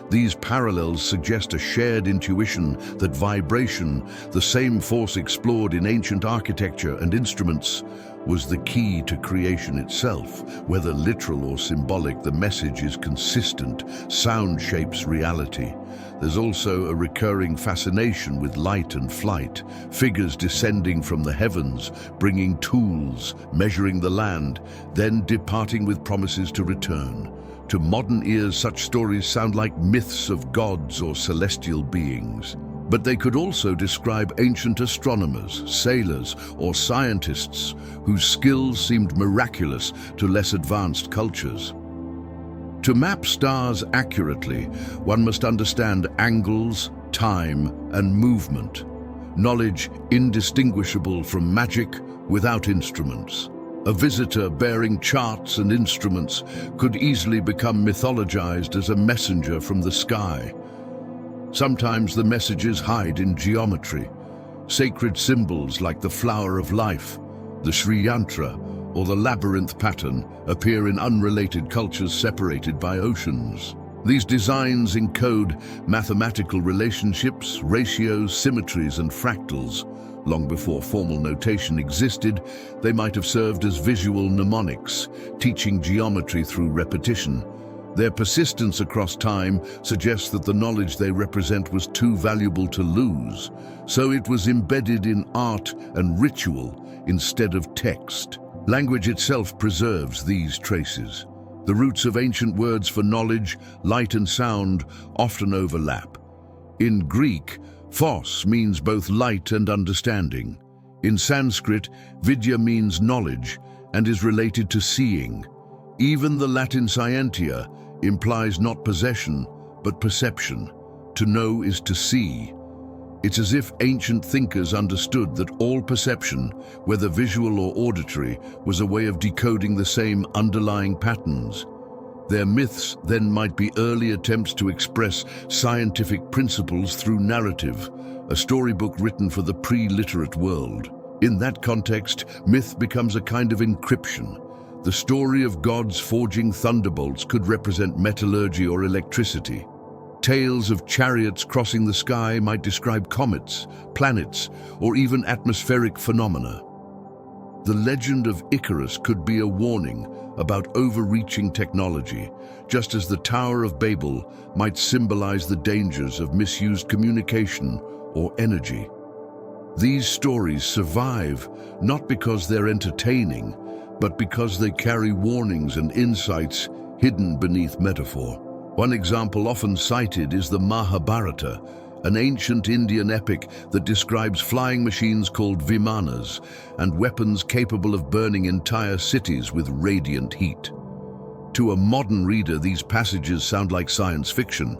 These parallels suggest a shared intuition that vibration, the same force explored in ancient architecture and instruments, was the key to creation itself. Whether literal or symbolic, the message is consistent. Sound shapes reality. There's also a recurring fascination with light and flight, figures descending from the heavens, bringing tools, measuring the land, then departing with promises to return. To modern ears, such stories sound like myths of gods or celestial beings. But they could also describe ancient astronomers, sailors, or scientists whose skills seemed miraculous to less advanced cultures. To map stars accurately, one must understand angles, time, and movement, knowledge indistinguishable from magic without instruments. A visitor bearing charts and instruments could easily become mythologized as a messenger from the sky. Sometimes the messages hide in geometry. Sacred symbols like the flower of life, the Sri Yantra, or the labyrinth pattern appear in unrelated cultures separated by oceans. These designs encode mathematical relationships, ratios, symmetries, and fractals. Long before formal notation existed, they might have served as visual mnemonics, teaching geometry through repetition. Their persistence across time suggests that the knowledge they represent was too valuable to lose, so it was embedded in art and ritual instead of text. Language itself preserves these traces. The roots of ancient words for knowledge, light, and sound often overlap. In Greek, phos means both light and understanding. In Sanskrit, vidya means knowledge and is related to seeing. Even the Latin scientia implies not possession, but perception. To know is to see. It's as if ancient thinkers understood that all perception, whether visual or auditory, was a way of decoding the same underlying patterns. Their myths then might be early attempts to express scientific principles through narrative, a storybook written for the pre-literate world. In that context, myth becomes a kind of encryption. The story of gods forging thunderbolts could represent metallurgy or electricity. Tales of chariots crossing the sky might describe comets, planets, or even atmospheric phenomena. The legend of Icarus could be a warning about overreaching technology, just as the Tower of Babel might symbolize the dangers of misused communication or energy. These stories survive not because they're entertaining, but because they carry warnings and insights hidden beneath metaphor. One example often cited is the Mahabharata, an ancient Indian epic that describes flying machines called vimanas and weapons capable of burning entire cities with radiant heat. To a modern reader, these passages sound like science fiction.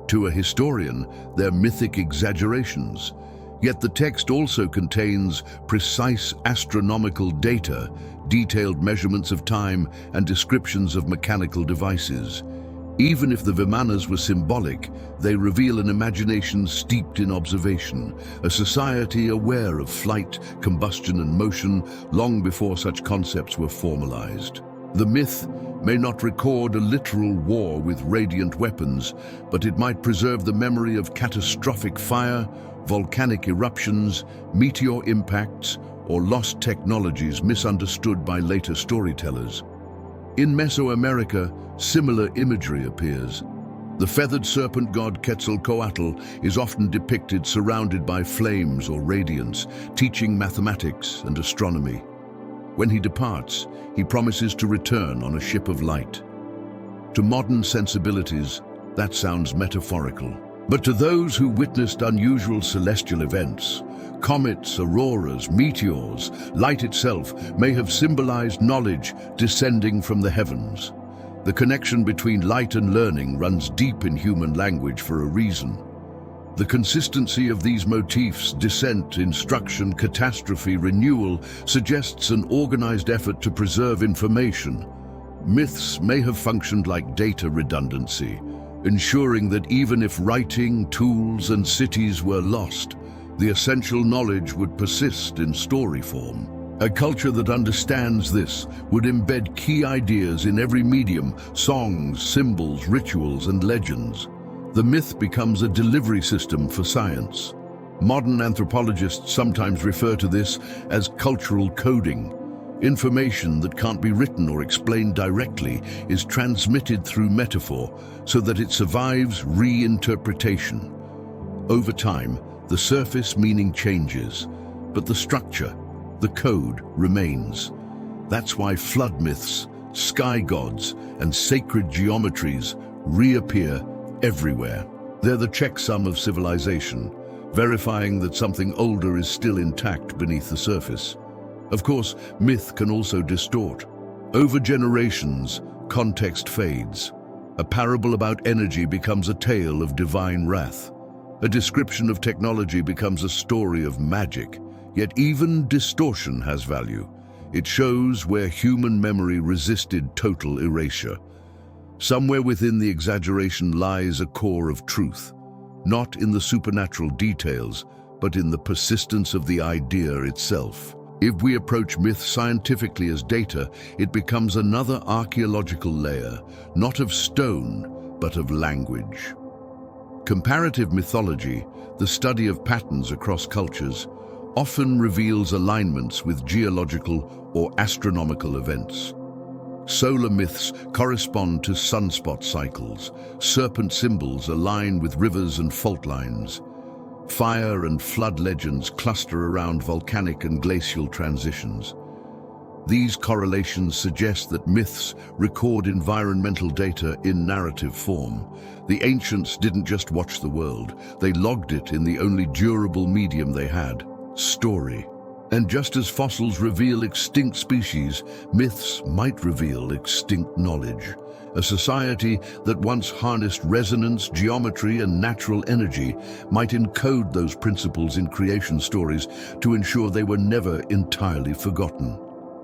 To a historian, they're mythic exaggerations. Yet the text also contains precise astronomical data, detailed measurements of time, and descriptions of mechanical devices. Even if the vimanas were symbolic, they reveal an imagination steeped in observation, a society aware of flight, combustion, and motion long before such concepts were formalized. The myth may not record a literal war with radiant weapons, but it might preserve the memory of catastrophic fire, volcanic eruptions, meteor impacts, or lost technologies misunderstood by later storytellers. In Mesoamerica, similar imagery appears. The feathered serpent god Quetzalcoatl is often depicted surrounded by flames or radiance, teaching mathematics and astronomy. When he departs, he promises to return on a ship of light. To modern sensibilities, that sounds metaphorical. But to those who witnessed unusual celestial events, comets, auroras, meteors, light itself may have symbolized knowledge descending from the heavens. The connection between light and learning runs deep in human language for a reason. The consistency of these motifs, descent, instruction, catastrophe, renewal, suggests an organized effort to preserve information. Myths may have functioned like data redundancy, ensuring that even if writing, tools, and cities were lost, the essential knowledge would persist in story form. A culture that understands this would embed key ideas in every medium: songs, symbols, rituals, and legends. The myth becomes a delivery system for science. Modern anthropologists sometimes refer to this as cultural coding. Information that can't be written or explained directly is transmitted through metaphor so that it survives reinterpretation. Over time, the surface meaning changes, but the structure, the code, remains. That's why flood myths, sky gods, and sacred geometries reappear everywhere. They're the checksum of civilization, verifying that something older is still intact beneath the surface. Of course, myth can also distort. Over generations, context fades. A parable about energy becomes a tale of divine wrath. A description of technology becomes a story of magic. Yet even distortion has value. It shows where human memory resisted total erasure. Somewhere within the exaggeration lies a core of truth, not in the supernatural details, but in the persistence of the idea itself. If we approach myth scientifically as data, it becomes another archaeological layer, not of stone, but of language. Comparative mythology, the study of patterns across cultures, often reveals alignments with geological or astronomical events. Solar myths correspond to sunspot cycles. Serpent symbols align with rivers and fault lines. Fire and flood legends cluster around volcanic and glacial transitions. These correlations suggest that myths record environmental data in narrative form. The ancients didn't just watch the world, they logged it in the only durable medium they had: story. And just as fossils reveal extinct species, myths might reveal extinct knowledge. A society that once harnessed resonance, geometry, and natural energy might encode those principles in creation stories to ensure they were never entirely forgotten.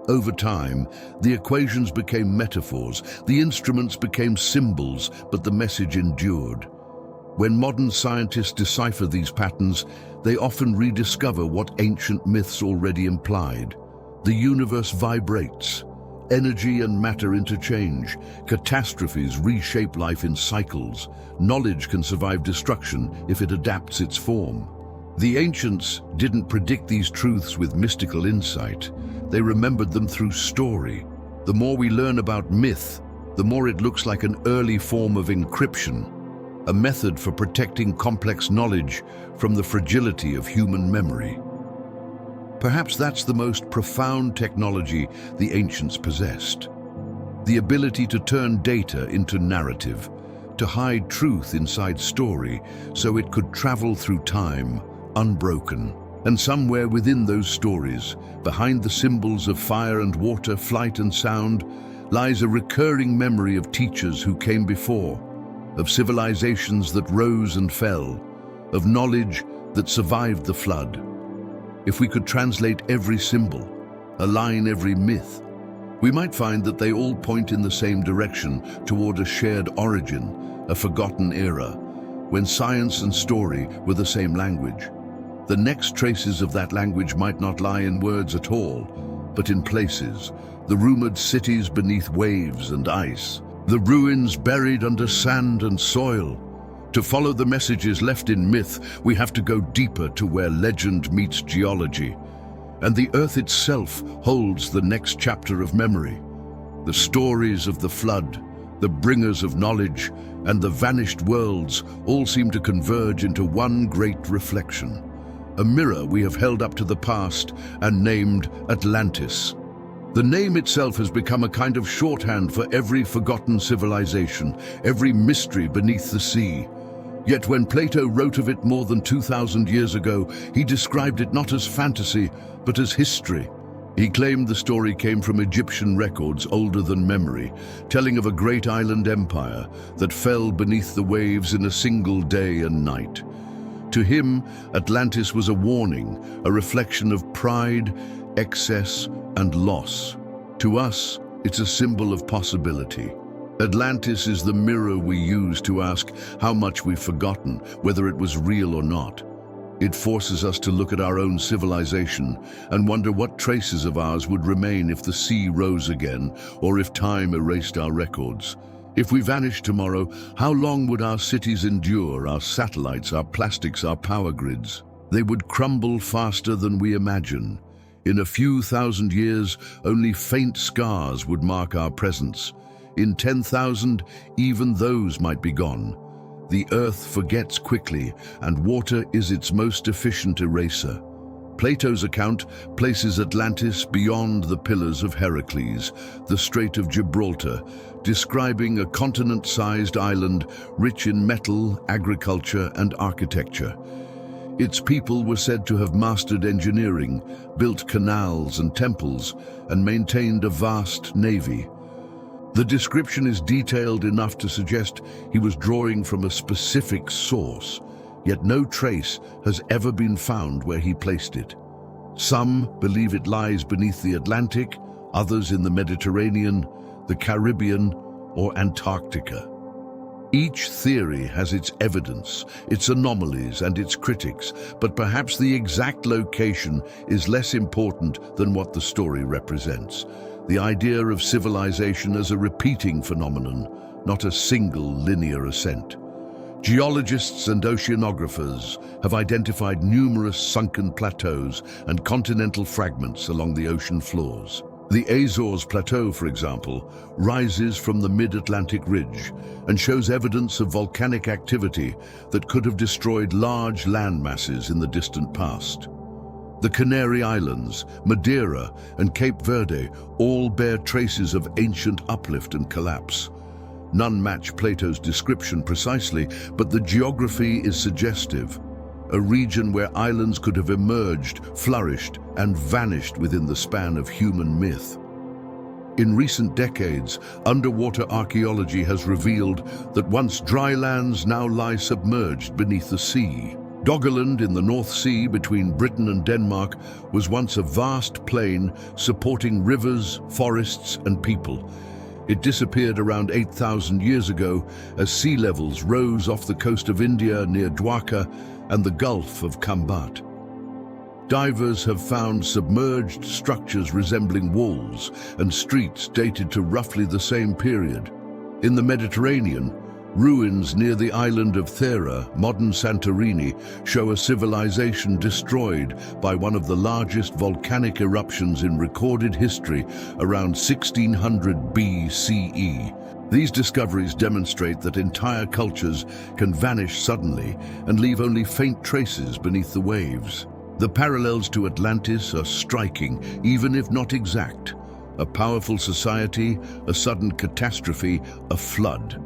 Over time, the equations became metaphors, the instruments became symbols, but the message endured. When modern scientists decipher these patterns, they often rediscover what ancient myths already implied. The universe vibrates. Energy and matter interchange. Catastrophes reshape life in cycles. Knowledge can survive destruction if it adapts its form. The ancients didn't predict these truths with mystical insight. They remembered them through story. The more we learn about myth, the more it looks like an early form of encryption, a method for protecting complex knowledge from the fragility of human memory. Perhaps that's the most profound technology the ancients possessed. The ability to turn data into narrative, to hide truth inside story so it could travel through time, unbroken. And somewhere within those stories, behind the symbols of fire and water, flight and sound, lies a recurring memory of teachers who came before, of civilizations that rose and fell, of knowledge that survived the flood. If we could translate every symbol, align every myth, we might find that they all point in the same direction toward a shared origin, a forgotten era, when science and story were the same language. The next traces of that language might not lie in words at all, but in places, the rumored cities beneath waves and ice, the ruins buried under sand and soil. To follow the messages left in myth, we have to go deeper to where legend meets geology. And the earth itself holds the next chapter of memory. The stories of the flood, the bringers of knowledge, and the vanished worlds all seem to converge into one great reflection. A mirror we have held up to the past and named Atlantis. The name itself has become a kind of shorthand for every forgotten civilization, every mystery beneath the sea. Yet when Plato wrote of it more than 2,000 years ago, he described it not as fantasy, but as history. He claimed the story came from Egyptian records older than memory, telling of a great island empire that fell beneath the waves in a single day and night. To him, Atlantis was a warning, a reflection of pride, excess, and loss. To us, it's a symbol of possibility. Atlantis is the mirror we use to ask how much we've forgotten, whether it was real or not. It forces us to look at our own civilization and wonder what traces of ours would remain if the sea rose again, or if time erased our records. If we vanished tomorrow, how long would our cities endure, our satellites, our plastics, our power grids? They would crumble faster than we imagine. In a few thousand years, only faint scars would mark our presence. In 10,000, even those might be gone. The earth forgets quickly, and water is its most efficient eraser. Plato's account places Atlantis beyond the Pillars of Heracles, the Strait of Gibraltar, describing a continent-sized island rich in metal, agriculture, and architecture. Its people were said to have mastered engineering, built canals and temples, and maintained a vast navy. The description is detailed enough to suggest he was drawing from a specific source, yet no trace has ever been found where he placed it. Some believe it lies beneath the Atlantic, others in the Mediterranean, the Caribbean, or Antarctica. Each theory has its evidence, its anomalies, and its critics, but perhaps the exact location is less important than what the story represents. The idea of civilization as a repeating phenomenon, not a single linear ascent. Geologists and oceanographers have identified numerous sunken plateaus and continental fragments along the ocean floors. The Azores Plateau, for example, rises from the mid-Atlantic ridge and shows evidence of volcanic activity that could have destroyed large land masses in the distant past. The Canary Islands, Madeira, and Cape Verde all bear traces of ancient uplift and collapse. None match Plato's description precisely, but the geography is suggestive. A region where islands could have emerged, flourished, and vanished within the span of human myth. In recent decades, underwater archaeology has revealed that once dry lands now lie submerged beneath the sea. Doggerland in the North Sea between Britain and Denmark was once a vast plain supporting rivers, forests, and people. It disappeared around 8,000 years ago as sea levels rose off the coast of India near Dwarka and the Gulf of Khambhat. Divers have found submerged structures resembling walls and streets dated to roughly the same period. In the Mediterranean, ruins near the island of Thera, modern Santorini, show a civilization destroyed by one of the largest volcanic eruptions in recorded history around 1600 BCE. These discoveries demonstrate that entire cultures can vanish suddenly and leave only faint traces beneath the waves. The parallels to Atlantis are striking, even if not exact. A powerful society, a sudden catastrophe, a flood.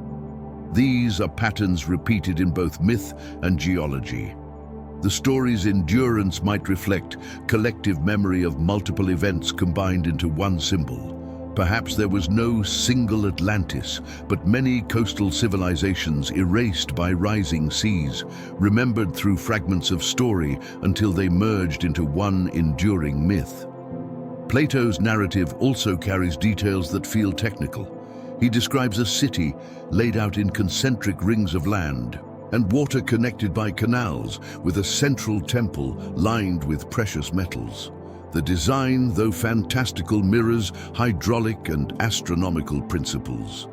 These are patterns repeated in both myth and geology. The story's endurance might reflect collective memory of multiple events combined into one symbol. Perhaps there was no single Atlantis, but many coastal civilizations erased by rising seas, remembered through fragments of story until they merged into one enduring myth. Plato's narrative also carries details that feel technical. He describes a city laid out in concentric rings of land and water connected by canals with a central temple lined with precious metals. The design, though fantastical, mirrors hydraulic and astronomical principles.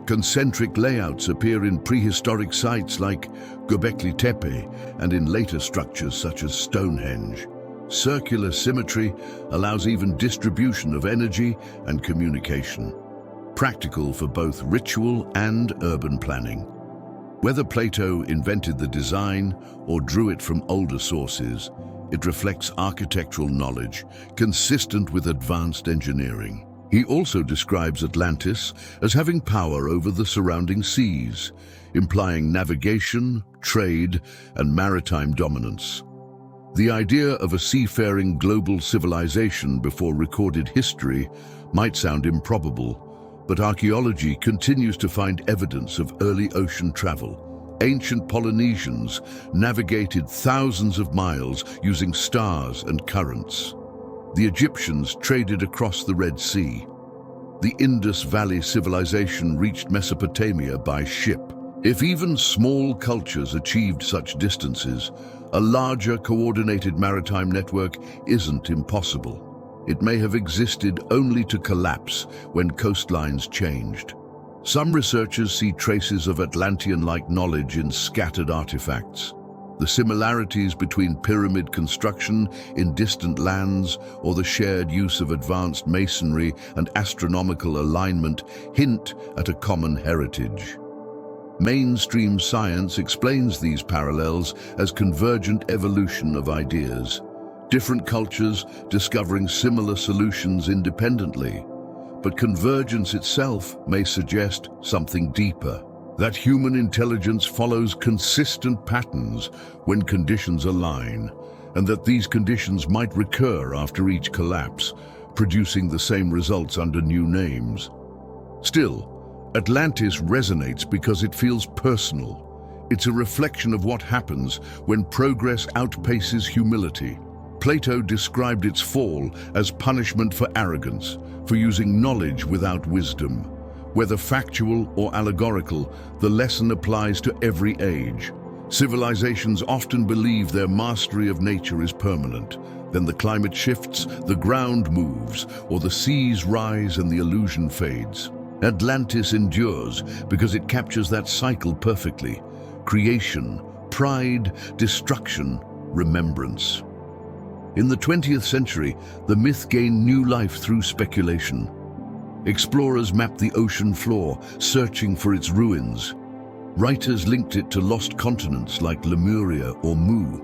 Concentric layouts appear in prehistoric sites like Göbekli Tepe and in later structures such as Stonehenge. Circular symmetry allows even distribution of energy and communication, practical for both ritual and urban planning. Whether Plato invented the design or drew it from older sources, it reflects architectural knowledge consistent with advanced engineering. He also describes Atlantis as having power over the surrounding seas, implying navigation, trade, and maritime dominance. The idea of a seafaring global civilization before recorded history might sound improbable, but archaeology continues to find evidence of early ocean travel. Ancient Polynesians navigated thousands of miles using stars and currents. The Egyptians traded across the Red Sea. The Indus Valley civilization reached Mesopotamia by ship. If even small cultures achieved such distances, a larger coordinated maritime network isn't impossible. It may have existed only to collapse when coastlines changed. Some researchers see traces of Atlantean-like knowledge in scattered artifacts. The similarities between pyramid construction in distant lands or the shared use of advanced masonry and astronomical alignment hint at a common heritage. Mainstream science explains these parallels as convergent evolution of ideas, different cultures discovering similar solutions independently. But convergence itself may suggest something deeper. that human intelligence follows consistent patterns when conditions align, and that these conditions might recur after each collapse, producing the same results under new names. Still, Atlantis resonates because it feels personal. It's a reflection of what happens when progress outpaces humility. Plato described its fall as punishment for arrogance, for using knowledge without wisdom. Whether factual or allegorical, the lesson applies to every age. Civilizations often believe their mastery of nature is permanent. Then the climate shifts, the ground moves, or the seas rise and the illusion fades. Atlantis endures because it captures that cycle perfectly. Creation, pride, destruction, remembrance. In the 20th century, the myth gained new life through speculation. Explorers mapped the ocean floor, searching for its ruins. Writers linked it to lost continents like Lemuria or Mu,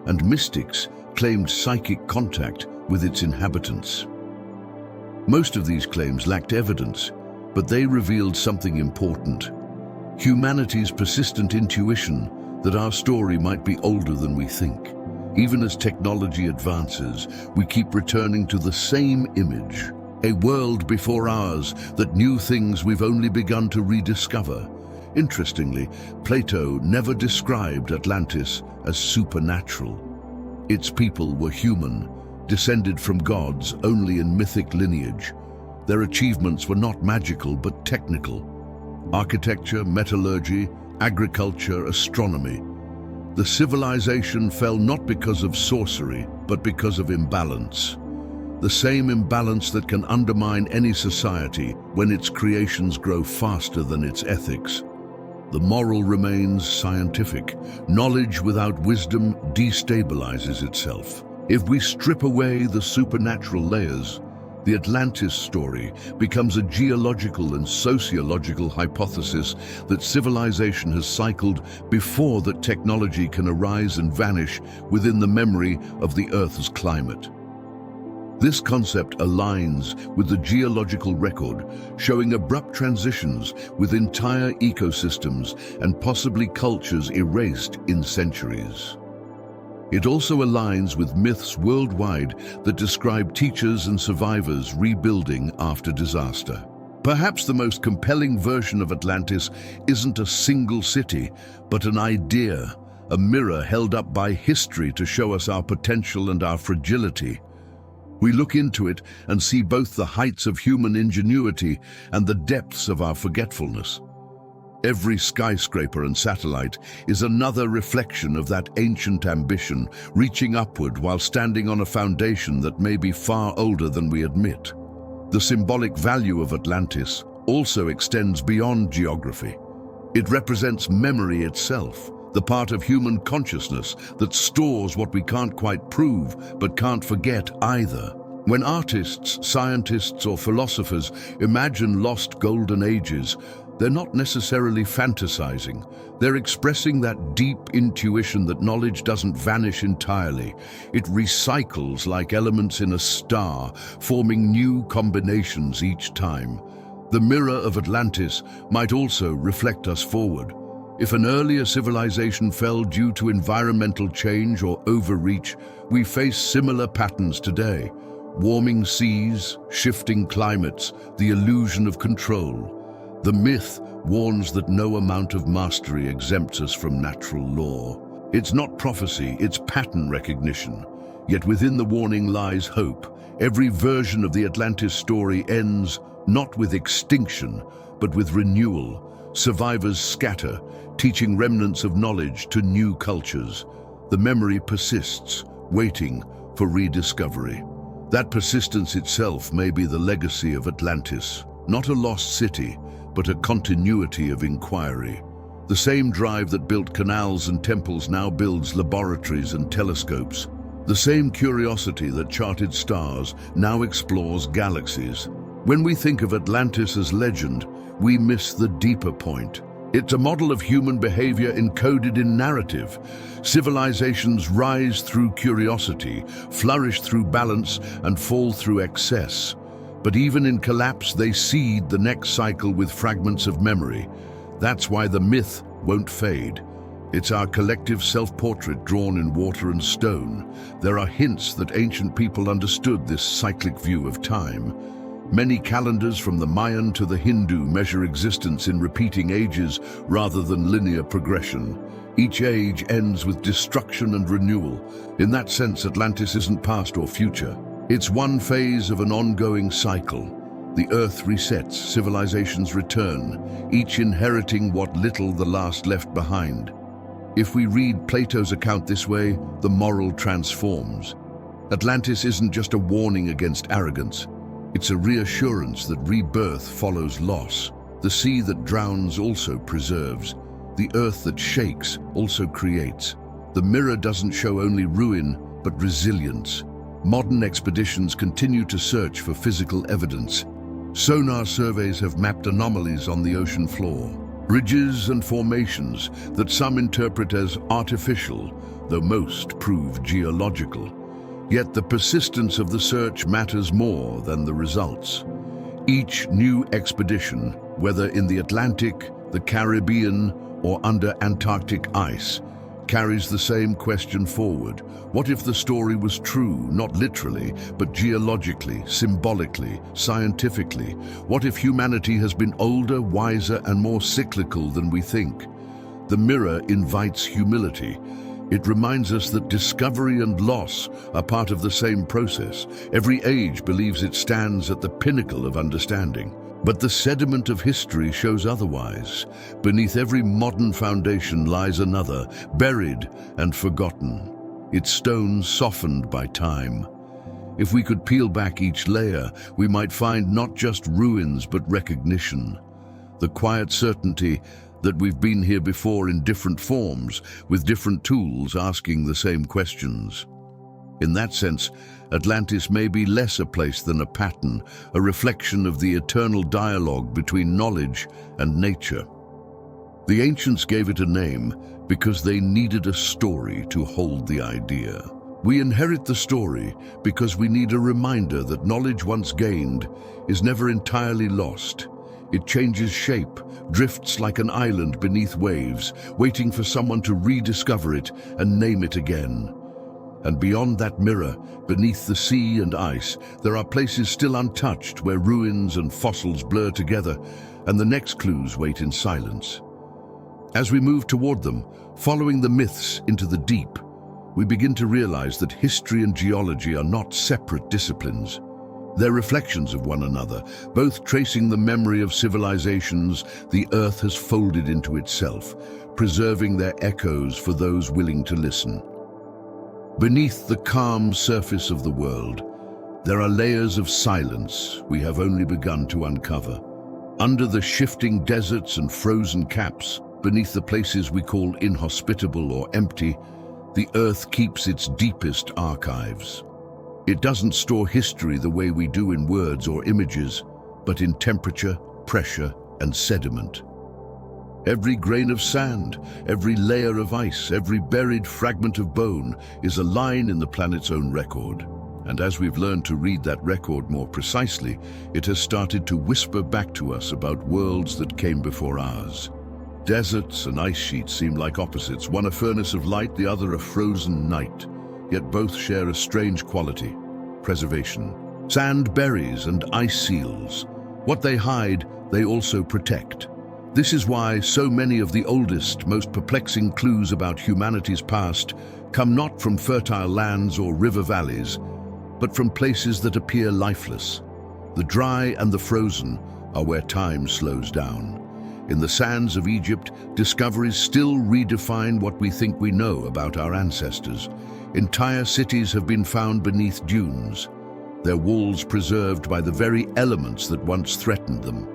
and mystics claimed psychic contact with its inhabitants. Most of these claims lacked evidence, but they revealed something important: humanity's persistent intuition that our story might be older than we think. Even as technology advances, we keep returning to the same image, a world before ours that knew things we've only begun to rediscover. Interestingly, Plato never described Atlantis as supernatural. Its people were human, descended from gods only in mythic lineage. Their achievements were not magical but technical. Architecture, metallurgy, agriculture, astronomy. The civilization fell not because of sorcery, but because of imbalance. The same imbalance that can undermine any society when its creations grow faster than its ethics. The moral remains scientific. Knowledge without wisdom destabilizes itself. If we strip away the supernatural layers, the Atlantis story becomes a geological and sociological hypothesis that civilization has cycled before that technology can arise and vanish within the memory of the Earth's climate. This concept aligns with the geological record, showing abrupt transitions with entire ecosystems and possibly cultures erased in centuries. It also aligns with myths worldwide that describe teachers and survivors rebuilding after disaster. Perhaps the most compelling version of Atlantis isn't a single city, but an idea, a mirror held up by history to show us our potential and our fragility. We look into it and see both the heights of human ingenuity and the depths of our forgetfulness. Every skyscraper and satellite is another reflection of that ancient ambition, reaching upward while standing on a foundation that may be far older than we admit. The symbolic value of Atlantis also extends beyond geography. It represents memory itself, the part of human consciousness that stores what we can't quite prove but can't forget either. When artists, scientists, or philosophers imagine lost golden ages, they're not necessarily fantasizing. They're expressing that deep intuition that knowledge doesn't vanish entirely. It recycles like elements in a star, forming new combinations each time. The mirror of Atlantis might also reflect us forward. If an earlier civilization fell due to environmental change or overreach, we face similar patterns today. Warming seas, shifting climates, the illusion of control. The myth warns that no amount of mastery exempts us from natural law. It's not prophecy, it's pattern recognition. Yet within the warning lies hope. Every version of the Atlantis story ends not with extinction, but with renewal. Survivors scatter, teaching remnants of knowledge to new cultures. The memory persists, waiting for rediscovery. That persistence itself may be the legacy of Atlantis, not a lost city, but a continuity of inquiry. The same drive that built canals and temples now builds laboratories and telescopes. The same curiosity that charted stars now explores galaxies. When we think of Atlantis as legend, we miss the deeper point. It's a model of human behavior encoded in narrative. Civilizations rise through curiosity, flourish through balance, and fall through excess. But even in collapse, they seed the next cycle with fragments of memory. That's why the myth won't fade. It's our collective self-portrait drawn in water and stone. There are hints that ancient people understood this cyclic view of time. Many calendars from the Mayan to the Hindu measure existence in repeating ages rather than linear progression. Each age ends with destruction and renewal. In that sense, Atlantis isn't past or future. It's one phase of an ongoing cycle. The Earth resets, civilizations return, each inheriting what little the last left behind. If we read Plato's account this way, the moral transforms. Atlantis isn't just a warning against arrogance. It's a reassurance that rebirth follows loss. The sea that drowns also preserves. The earth that shakes also creates. The mirror doesn't show only ruin, but resilience. Modern expeditions continue to search for physical evidence. Sonar surveys have mapped anomalies on the ocean floor, ridges and formations that some interpret as artificial, though most prove geological. Yet the persistence of the search matters more than the results. Each new expedition, whether in the Atlantic, the Caribbean, or under Antarctic ice, carries the same question forward. What if the story was true, not literally, but geologically, symbolically, scientifically? What if humanity has been older, wiser, and more cyclical than we think? The mirror invites humility. It reminds us that discovery and loss are part of the same process. Every age believes it stands at the pinnacle of understanding. But the sediment of history shows otherwise. Beneath every modern foundation lies another, buried and forgotten, its stones softened by time. If we could peel back each layer, we might find not just ruins but recognition. The quiet certainty that we've been here before in different forms, with different tools asking the same questions. In that sense, Atlantis may be less a place than a pattern, a reflection of the eternal dialogue between knowledge and nature. The ancients gave it a name because they needed a story to hold the idea. We inherit the story because we need a reminder that knowledge once gained is never entirely lost. It changes shape, drifts like an island beneath waves, waiting for someone to rediscover it and name it again. And beyond that mirror, beneath the sea and ice, there are places still untouched where ruins and fossils blur together, and the next clues wait in silence. As we move toward them, following the myths into the deep, we begin to realize that history and geology are not separate disciplines. They're reflections of one another, both tracing the memory of civilizations the Earth has folded into itself, preserving their echoes for those willing to listen. Beneath the calm surface of the world, there are layers of silence we have only begun to uncover. Under the shifting deserts and frozen caps, beneath the places we call inhospitable or empty, the Earth keeps its deepest archives. It doesn't store history the way we do in words or images, but in temperature, pressure, and sediment. Every grain of sand, every layer of ice, every buried fragment of bone is a line in the planet's own record. And as we've learned to read that record more precisely, it has started to whisper back to us about worlds that came before ours. Deserts and ice sheets seem like opposites, one a furnace of light, the other a frozen night. Yet both share a strange quality: preservation. Sand buries and ice seals. What they hide, they also protect. This is why so many of the oldest, most perplexing clues about humanity's past come not from fertile lands or river valleys, but from places that appear lifeless. The dry and the frozen are where time slows down. In the sands of Egypt, discoveries still redefine what we think we know about our ancestors. Entire cities have been found beneath dunes, their walls preserved by the very elements that once threatened them.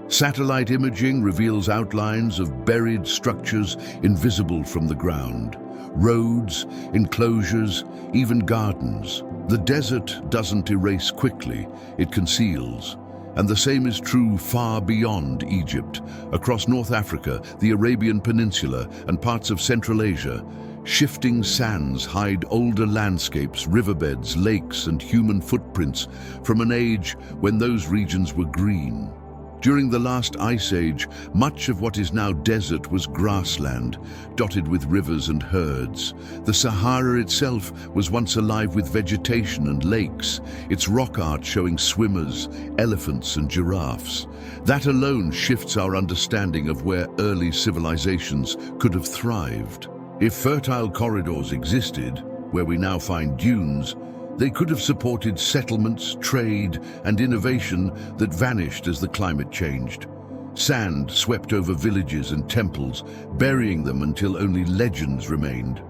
Satellite imaging reveals outlines of buried structures invisible from the ground. Roads, enclosures, even gardens. The desert doesn't erase quickly, it conceals. And the same is true far beyond Egypt. Across North Africa, the Arabian Peninsula, and parts of Central Asia, shifting sands hide older landscapes, riverbeds, lakes, and human footprints from an age when those regions were green. During the last ice age, much of what is now desert was grassland, dotted with rivers and herds. The Sahara itself was once alive with vegetation and lakes, its rock art showing swimmers, elephants and giraffes. That alone shifts our understanding of where early civilizations could have thrived. If fertile corridors existed, where we now find dunes, they could have supported settlements, trade, and innovation that vanished as the climate changed. Sand swept over villages and temples, burying them until only legends remained.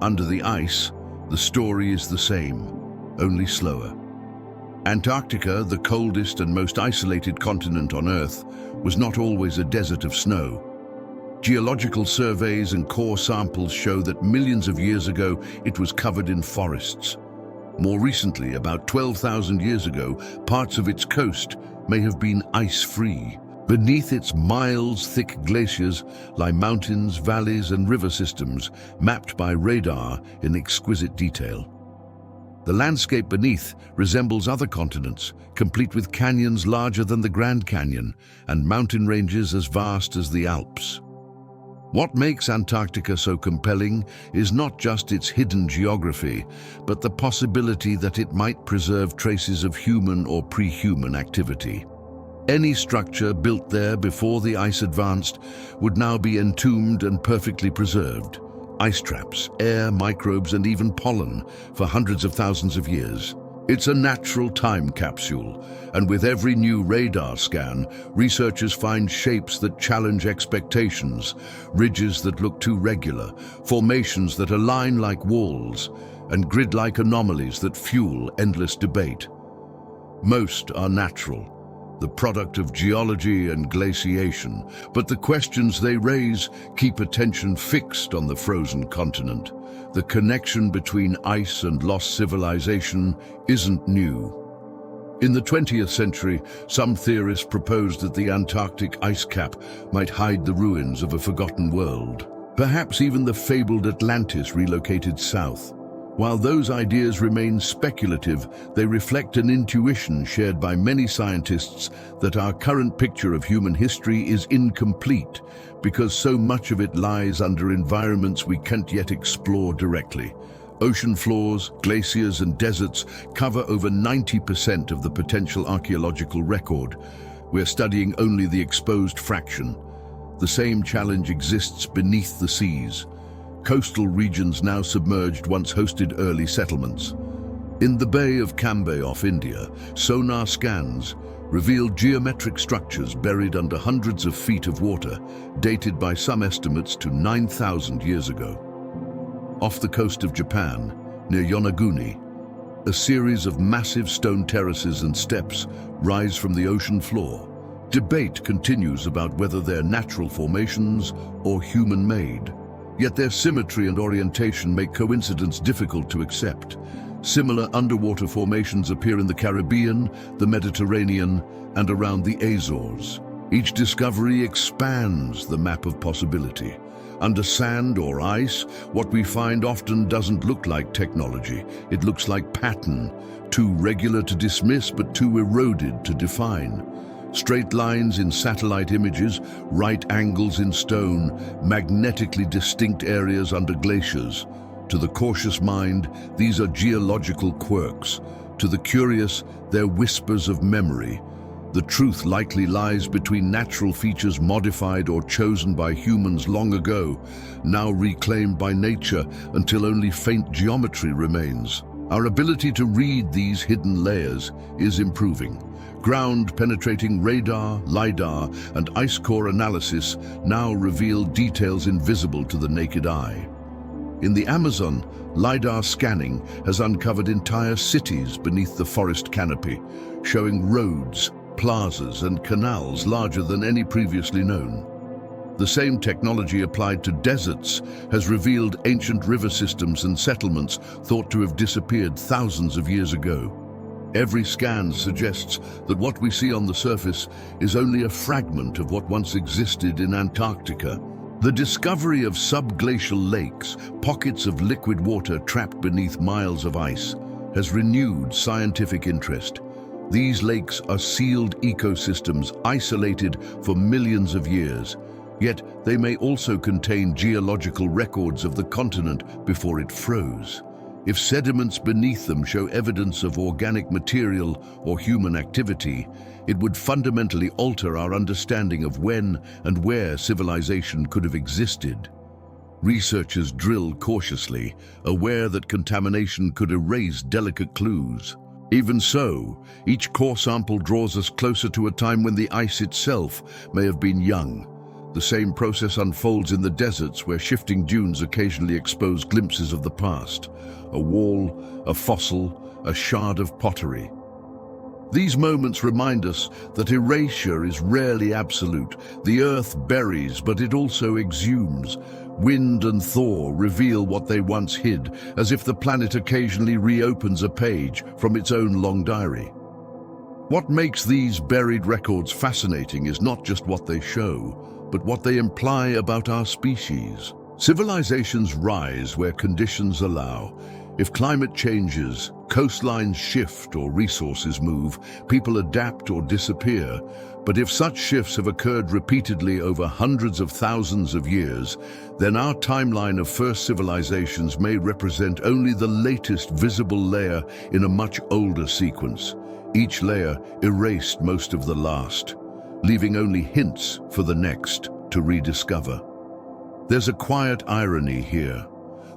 Under the ice, the story is the same, only slower. Antarctica, the coldest and most isolated continent on Earth, was not always a desert of snow. Geological surveys and core samples show that millions of years ago it was covered in forests. More recently, about 12,000 years ago, parts of its coast may have been ice-free. Beneath its miles-thick glaciers lie mountains, valleys, and river systems mapped by radar in exquisite detail. The landscape beneath resembles other continents, complete with canyons larger than the Grand Canyon and mountain ranges as vast as the Alps. What makes Antarctica so compelling is not just its hidden geography, but the possibility that it might preserve traces of human or pre-human activity. Any structure built there before the ice advanced would now be entombed and perfectly preserved. Ice traps, air, microbes, and even pollen for hundreds of thousands of years. It's a natural time capsule, and with every new radar scan, researchers find shapes that challenge expectations, ridges that look too regular, formations that align like walls, and grid-like anomalies that fuel endless debate. Most are natural, the product of geology and glaciation, but the questions they raise keep attention fixed on the frozen continent. The connection between ice and lost civilization isn't new. In the 20th century, some theorists proposed that the Antarctic ice cap might hide the ruins of a forgotten world. Perhaps even the fabled Atlantis relocated south. While those ideas remain speculative, they reflect an intuition shared by many scientists that our current picture of human history is incomplete because so much of it lies under environments we can't yet explore directly. Ocean floors, glaciers, and deserts cover over 90% of the potential archaeological record. We're studying only the exposed fraction. The same challenge exists beneath the seas. Coastal regions now submerged once hosted early settlements. In the Bay of Cambay off India, sonar scans revealed geometric structures buried under hundreds of feet of water, dated by some estimates to 9,000 years ago. Off the coast of Japan, near Yonaguni, a series of massive stone terraces and steps rise from the ocean floor. Debate continues about whether they're natural formations or human-made. Yet their symmetry and orientation make coincidence difficult to accept. Similar underwater formations appear in the Caribbean, the Mediterranean, and around the Azores. Each discovery expands the map of possibility. Under sand or ice, what we find often doesn't look like technology. It looks like pattern, too regular to dismiss but too eroded to define. Straight lines in satellite images, right angles in stone, magnetically distinct areas under glaciers. To the cautious mind, these are geological quirks. To the curious, they're whispers of memory. The truth likely lies between natural features modified or chosen by humans long ago, now reclaimed by nature until only faint geometry remains. Our ability to read these hidden layers is improving. Ground-penetrating radar, LiDAR, and ice core analysis now reveal details invisible to the naked eye. In the Amazon, LiDAR scanning has uncovered entire cities beneath the forest canopy, showing roads, plazas, and canals larger than any previously known. The same technology applied to deserts has revealed ancient river systems and settlements thought to have disappeared thousands of years ago. Every scan suggests that what we see on the surface is only a fragment of what once existed in Antarctica. The discovery of subglacial lakes, pockets of liquid water trapped beneath miles of ice, has renewed scientific interest. These lakes are sealed ecosystems isolated for millions of years, yet they may also contain geological records of the continent before it froze. If sediments beneath them show evidence of organic material or human activity, it would fundamentally alter our understanding of when and where civilization could have existed. Researchers drill cautiously, aware that contamination could erase delicate clues. Even so, each core sample draws us closer to a time when the ice itself may have been young. The same process unfolds in the deserts where shifting dunes occasionally expose glimpses of the past. A wall, a fossil, a shard of pottery. These moments remind us that erasure is rarely absolute. The earth buries, but it also exhumes. Wind and thaw reveal what they once hid, as if the planet occasionally reopens a page from its own long diary. What makes these buried records fascinating is not just what they show, but what they imply about our species. Civilizations rise where conditions allow. If climate changes, coastlines shift or resources move, people adapt or disappear. But if such shifts have occurred repeatedly over hundreds of thousands of years, then our timeline of first civilizations may represent only the latest visible layer in a much older sequence. Each layer erased most of the last, leaving only hints for the next to rediscover. There's a quiet irony here.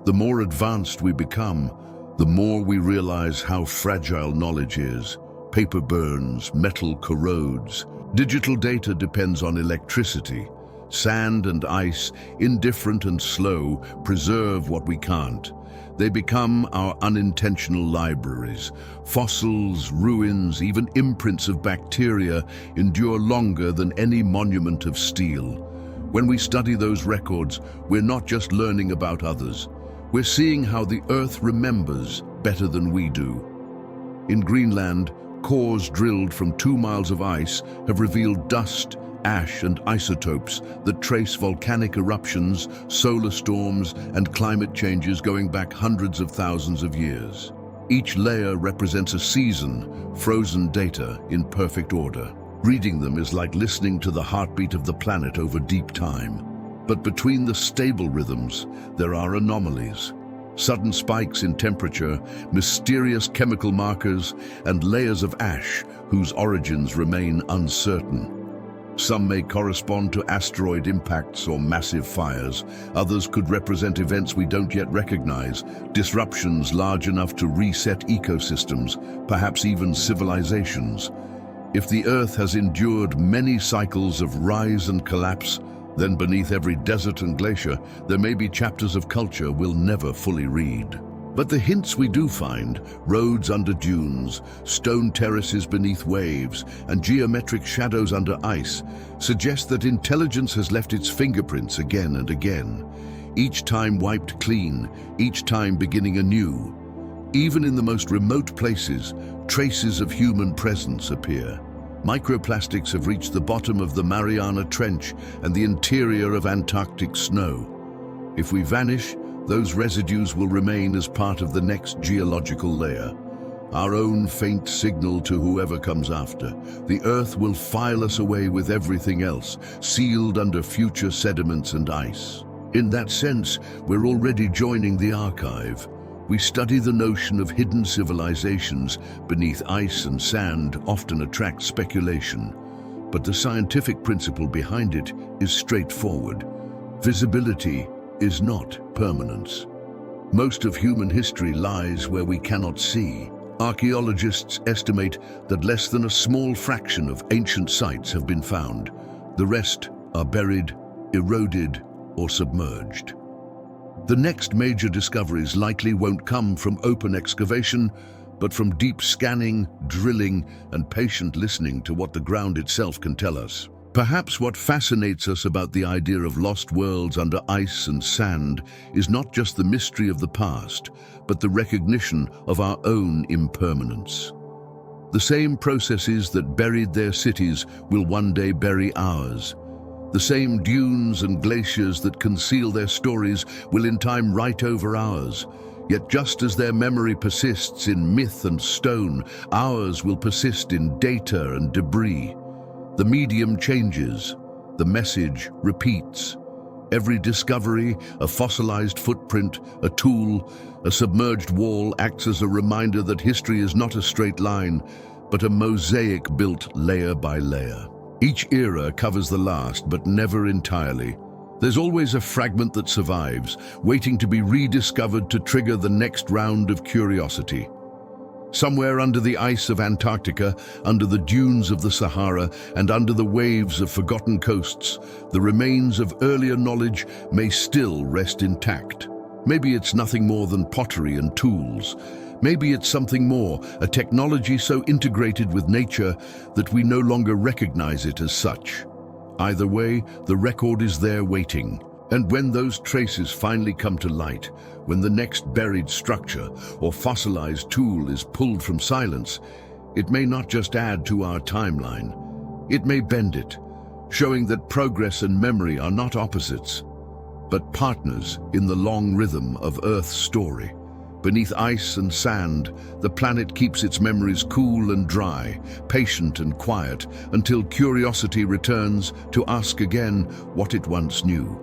The more advanced we become, the more we realize how fragile knowledge is. Paper burns, metal corrodes. Digital data depends on electricity. Sand and ice, indifferent and slow, preserve what we can't. They become our unintentional libraries. Fossils, ruins, even imprints of bacteria endure longer than any monument of steel. When we study those records, we're not just learning about others. We're seeing how the Earth remembers better than we do. In Greenland, cores drilled from 2 miles of ice have revealed dust, ash, and isotopes that trace volcanic eruptions, solar storms, and climate changes going back hundreds of thousands of years. Each layer represents a season, frozen data in perfect order. Reading them is like listening to the heartbeat of the planet over deep time. But between the stable rhythms, there are anomalies. Sudden spikes in temperature, mysterious chemical markers, and layers of ash whose origins remain uncertain. Some may correspond to asteroid impacts or massive fires. Others could represent events we don't yet recognize, disruptions large enough to reset ecosystems, perhaps even civilizations. If the Earth has endured many cycles of rise and collapse, then beneath every desert and glacier, there may be chapters of culture we'll never fully read. But the hints we do find, roads under dunes, stone terraces beneath waves, and geometric shadows under ice, suggest that intelligence has left its fingerprints again and again, each time wiped clean, each time beginning anew. Even in the most remote places, traces of human presence appear. Microplastics have reached the bottom of the Mariana Trench and the interior of Antarctic snow. If we vanish, those residues will remain as part of the next geological layer. Our own faint signal to whoever comes after. The Earth will file us away with everything else, sealed under future sediments and ice. In that sense, we're already joining the archive. We study the notion of hidden civilizations beneath ice and sand often attracts speculation, but the scientific principle behind it is straightforward. Visibility is not permanence. Most of human history lies where we cannot see. Archaeologists estimate that less than a small fraction of ancient sites have been found. The rest are buried, eroded, or submerged. The next major discoveries likely won't come from open excavation, but from deep scanning, drilling, and patient listening to what the ground itself can tell us. Perhaps what fascinates us about the idea of lost worlds under ice and sand is not just the mystery of the past, but the recognition of our own impermanence. The same processes that buried their cities will one day bury ours. The same dunes and glaciers that conceal their stories will in time write over ours, Yet just as their memory persists in myth and stone, ours will persist in data and debris. The medium changes, the message repeats. Every discovery, a fossilized footprint, a tool, a submerged wall acts as a reminder that history is not a straight line, but a mosaic built layer by layer. Each era covers the last, but never entirely. There's always a fragment that survives, waiting to be rediscovered to trigger the next round of curiosity. Somewhere under the ice of Antarctica, under the dunes of the Sahara, and under the waves of forgotten coasts, the remains of earlier knowledge may still rest intact. Maybe it's nothing more than pottery and tools. Maybe it's something more, a technology so integrated with nature that we no longer recognize it as such. Either way, the record is there waiting. And when those traces finally come to light, when the next buried structure or fossilized tool is pulled from silence, it may not just add to our timeline. It may bend it, showing that progress and memory are not opposites, but partners in the long rhythm of Earth's story. Beneath ice and sand, the planet keeps its memories cool and dry, patient and quiet, until curiosity returns to ask again what it once knew.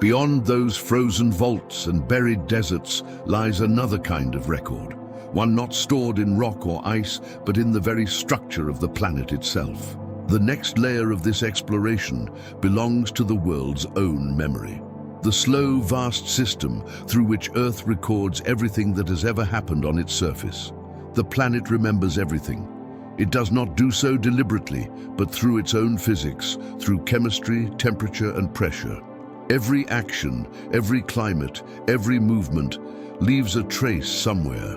Beyond those frozen vaults and buried deserts lies another kind of record, one not stored in rock or ice, but in the very structure of the planet itself. The next layer of this exploration belongs to the world's own memory. The slow, vast system through which Earth records everything that has ever happened on its surface. The planet remembers everything. It does not do so deliberately, but through its own physics, through chemistry, temperature, and pressure. Every action, every climate, every movement leaves a trace somewhere.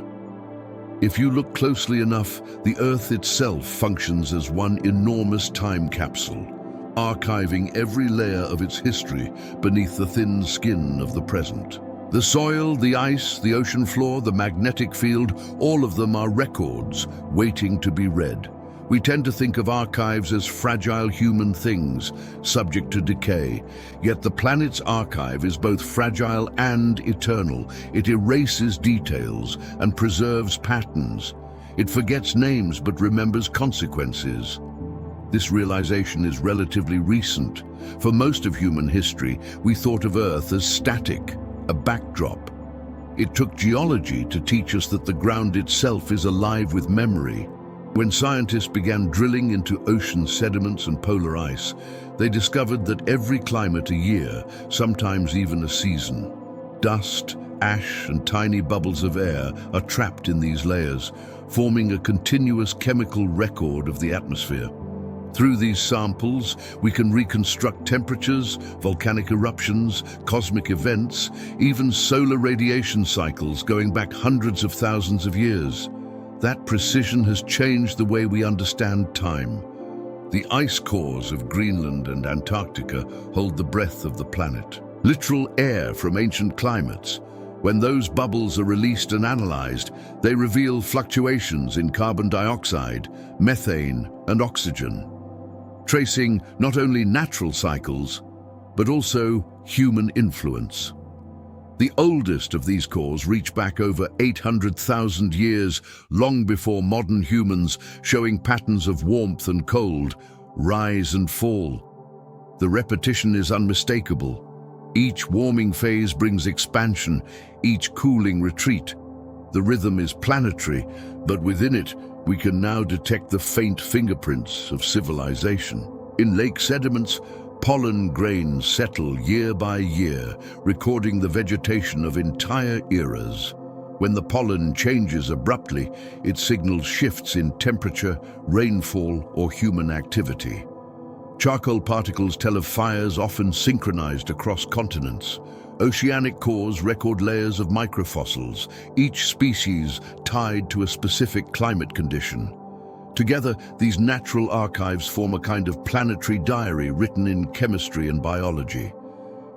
If you look closely enough, the Earth itself functions as one enormous time capsule, archiving every layer of its history beneath the thin skin of the present. The soil, the ice, the ocean floor, the magnetic field, all of them are records waiting to be read. We tend to think of archives as fragile human things, subject to decay. Yet the planet's archive is both fragile and eternal. It erases details and preserves patterns. It forgets names but remembers consequences. This realization is relatively recent. For most of human history, we thought of Earth as static, a backdrop. It took geology to teach us that the ground itself is alive with memory. When scientists began drilling into ocean sediments and polar ice, they discovered that every climate a year, sometimes even a season. Dust, ash, and tiny bubbles of air are trapped in these layers, forming a continuous chemical record of the atmosphere. Through these samples, we can reconstruct temperatures, volcanic eruptions, cosmic events, even solar radiation cycles going back hundreds of thousands of years. That precision has changed the way we understand time. The ice cores of Greenland and Antarctica hold the breath of the planet, literal air from ancient climates. When those bubbles are released and analyzed, they reveal fluctuations in carbon dioxide, methane, and oxygen, tracing not only natural cycles, but also human influence. The oldest of these cores reach back over 800,000 years, long before modern humans, showing patterns of warmth and cold, rise and fall. The repetition is unmistakable. Each warming phase brings expansion, each cooling retreat. The rhythm is planetary, but within it, we can now detect the faint fingerprints of civilization. In lake sediments, pollen grains settle year by year, recording the vegetation of entire eras. When the pollen changes abruptly, it signals shifts in temperature, rainfall, or human activity. Charcoal particles tell of fires often synchronized across continents. Oceanic cores record layers of microfossils, each species tied to a specific climate condition. Together, these natural archives form a kind of planetary diary written in chemistry and biology.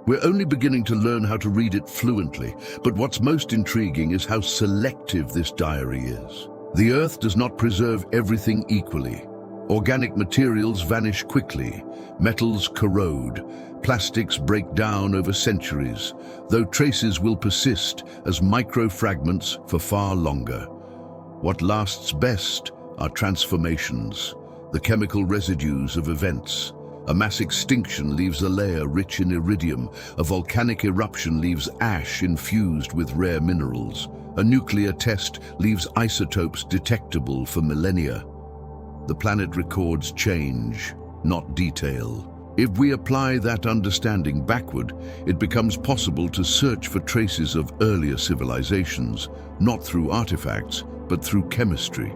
We're only beginning to learn how to read it fluently, but what's most intriguing is how selective this diary is. The Earth does not preserve everything equally. Organic materials vanish quickly, metals corrode, plastics break down over centuries, though traces will persist as microfragments for far longer. What lasts best are transformations, the chemical residues of events. A mass extinction leaves a layer rich in iridium, a volcanic eruption leaves ash infused with rare minerals, a nuclear test leaves isotopes detectable for millennia. The planet records change, not detail. If we apply that understanding backward, it becomes possible to search for traces of earlier civilizations, not through artifacts, but through chemistry.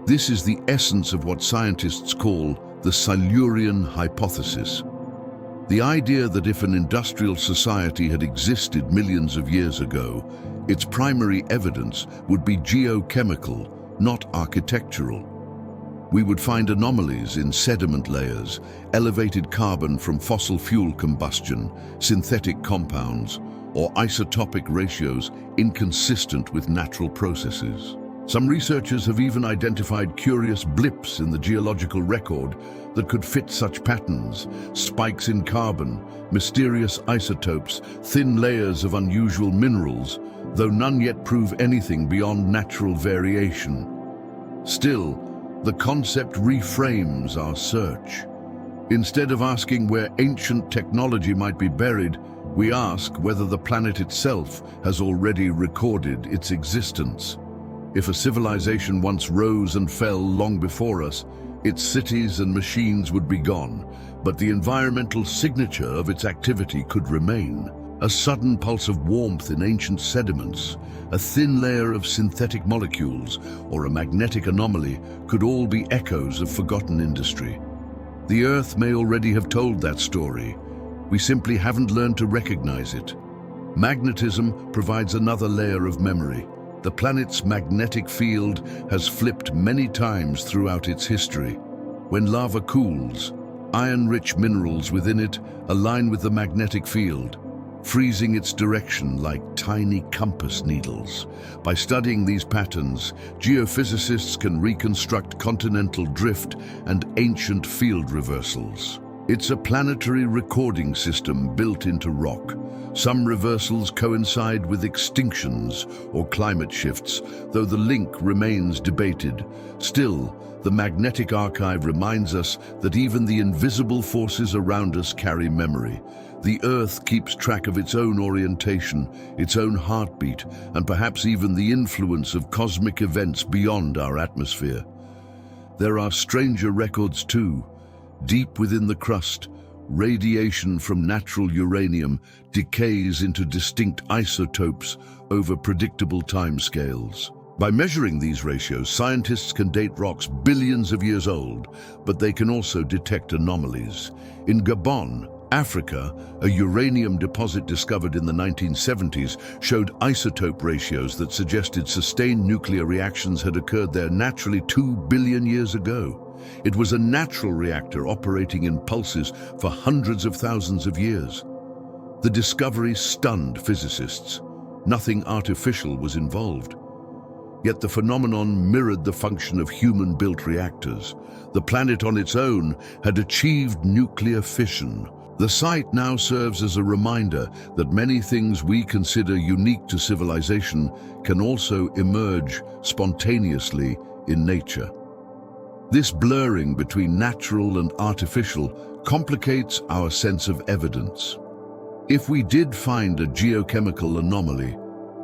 This is the essence of what scientists call the Silurian hypothesis. The idea that if an industrial society had existed millions of years ago, its primary evidence would be geochemical, not architectural. We would find anomalies in sediment layers, elevated carbon from fossil fuel combustion, synthetic compounds, or isotopic ratios inconsistent with natural processes. Some researchers have even identified curious blips in the geological record that could fit such patterns: spikes in carbon, mysterious isotopes, thin layers of unusual minerals, though none yet prove anything beyond natural variation. Still, the concept reframes our search. Instead of asking where ancient technology might be buried, we ask whether the planet itself has already recorded its existence. If a civilization once rose and fell long before us, its cities and machines would be gone, but the environmental signature of its activity could remain. A sudden pulse of warmth in ancient sediments, a thin layer of synthetic molecules, or a magnetic anomaly could all be echoes of forgotten industry. The Earth may already have told that story. We simply haven't learned to recognize it. Magnetism provides another layer of memory. The planet's magnetic field has flipped many times throughout its history. When lava cools, iron-rich minerals within it align with the magnetic field, freezing its direction like tiny compass needles. By studying these patterns, geophysicists can reconstruct continental drift and ancient field reversals. It's a planetary recording system built into rock. Some reversals coincide with extinctions or climate shifts, though the link remains debated. Still, the magnetic archive reminds us that even the invisible forces around us carry memory. The Earth keeps track of its own orientation, its own heartbeat, and perhaps even the influence of cosmic events beyond our atmosphere. There are stranger records too. Deep within the crust, radiation from natural uranium decays into distinct isotopes over predictable timescales. By measuring these ratios, scientists can date rocks billions of years old, but they can also detect anomalies. In Gabon, Africa, a uranium deposit discovered in the 1970s showed isotope ratios that suggested sustained nuclear reactions had occurred there naturally 2 billion years ago. It was a natural reactor operating in pulses for hundreds of thousands of years. The discovery stunned physicists. Nothing artificial was involved. Yet the phenomenon mirrored the function of human-built reactors. The planet on its own had achieved nuclear fission. The site now serves as a reminder that many things we consider unique to civilization can also emerge spontaneously in nature. This blurring between natural and artificial complicates our sense of evidence. If we did find a geochemical anomaly,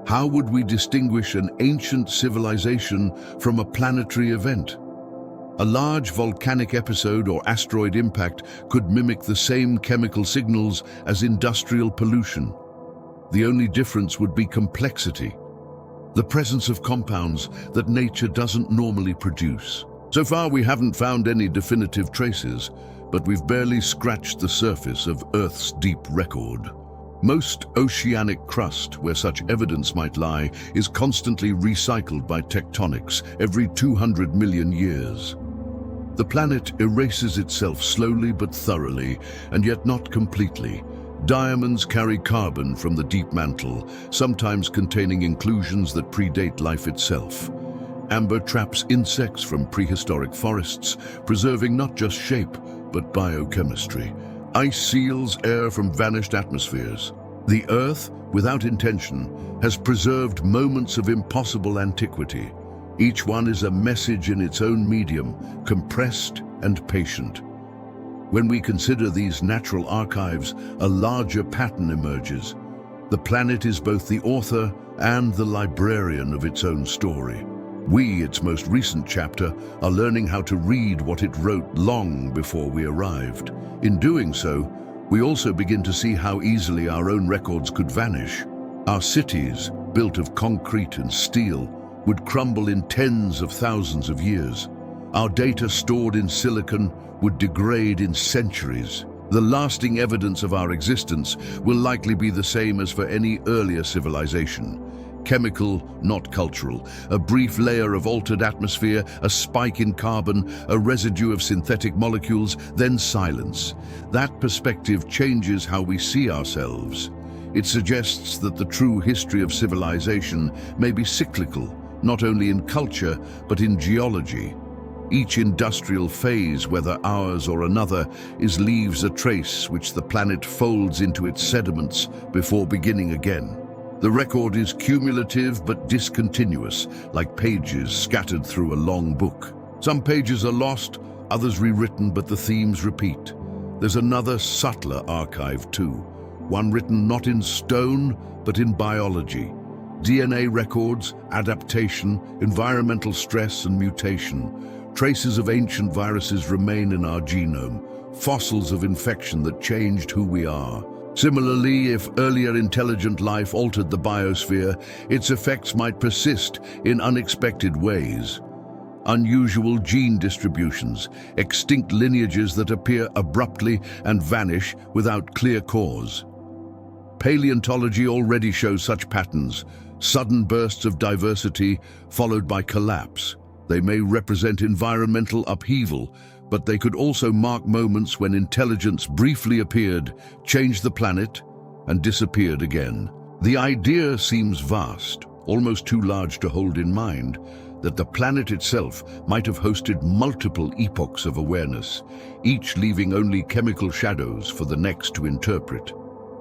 how would we distinguish an ancient civilization from a planetary event? A large volcanic episode or asteroid impact could mimic the same chemical signals as industrial pollution. The only difference would be complexity, the presence of compounds that nature doesn't normally produce. So far, we haven't found any definitive traces, but we've barely scratched the surface of Earth's deep record. Most oceanic crust, where such evidence might lie, is constantly recycled by tectonics every 200 million years. The planet erases itself slowly but thoroughly, and yet not completely. Diamonds carry carbon from the deep mantle, sometimes containing inclusions that predate life itself. Amber traps insects from prehistoric forests, preserving not just shape, but biochemistry. Ice seals air from vanished atmospheres. The Earth, without intention, has preserved moments of impossible antiquity. Each one is a message in its own medium, compressed and patient. When we consider these natural archives, a larger pattern emerges. The planet is both the author and the librarian of its own story. We, its most recent chapter, are learning how to read what it wrote long before we arrived. In doing so, we also begin to see how easily our own records could vanish. Our cities, built of concrete and steel, would crumble in tens of thousands of years. Our data stored in silicon would degrade in centuries. The lasting evidence of our existence will likely be the same as for any earlier civilization. Chemical, not cultural. A brief layer of altered atmosphere, a spike in carbon, a residue of synthetic molecules, then silence. That perspective changes how we see ourselves. It suggests that the true history of civilization may be cyclical, not only in culture, but in geology. Each industrial phase, whether ours or another, leaves a trace which the planet folds into its sediments before beginning again. The record is cumulative but discontinuous, like pages scattered through a long book. Some pages are lost, others rewritten, but the themes repeat. There's another subtler archive too, one written not in stone, but in biology. DNA records, adaptation, environmental stress and mutation. Traces of ancient viruses remain in our genome, fossils of infection that changed who we are. Similarly, if earlier intelligent life altered the biosphere, its effects might persist in unexpected ways. Unusual gene distributions, extinct lineages that appear abruptly and vanish without clear cause. Paleontology already shows such patterns, sudden bursts of diversity followed by collapse. They may represent environmental upheaval, but they could also mark moments when intelligence briefly appeared, changed the planet, and disappeared again. The idea seems vast, almost too large to hold in mind, that the planet itself might have hosted multiple epochs of awareness, each leaving only chemical shadows for the next to interpret.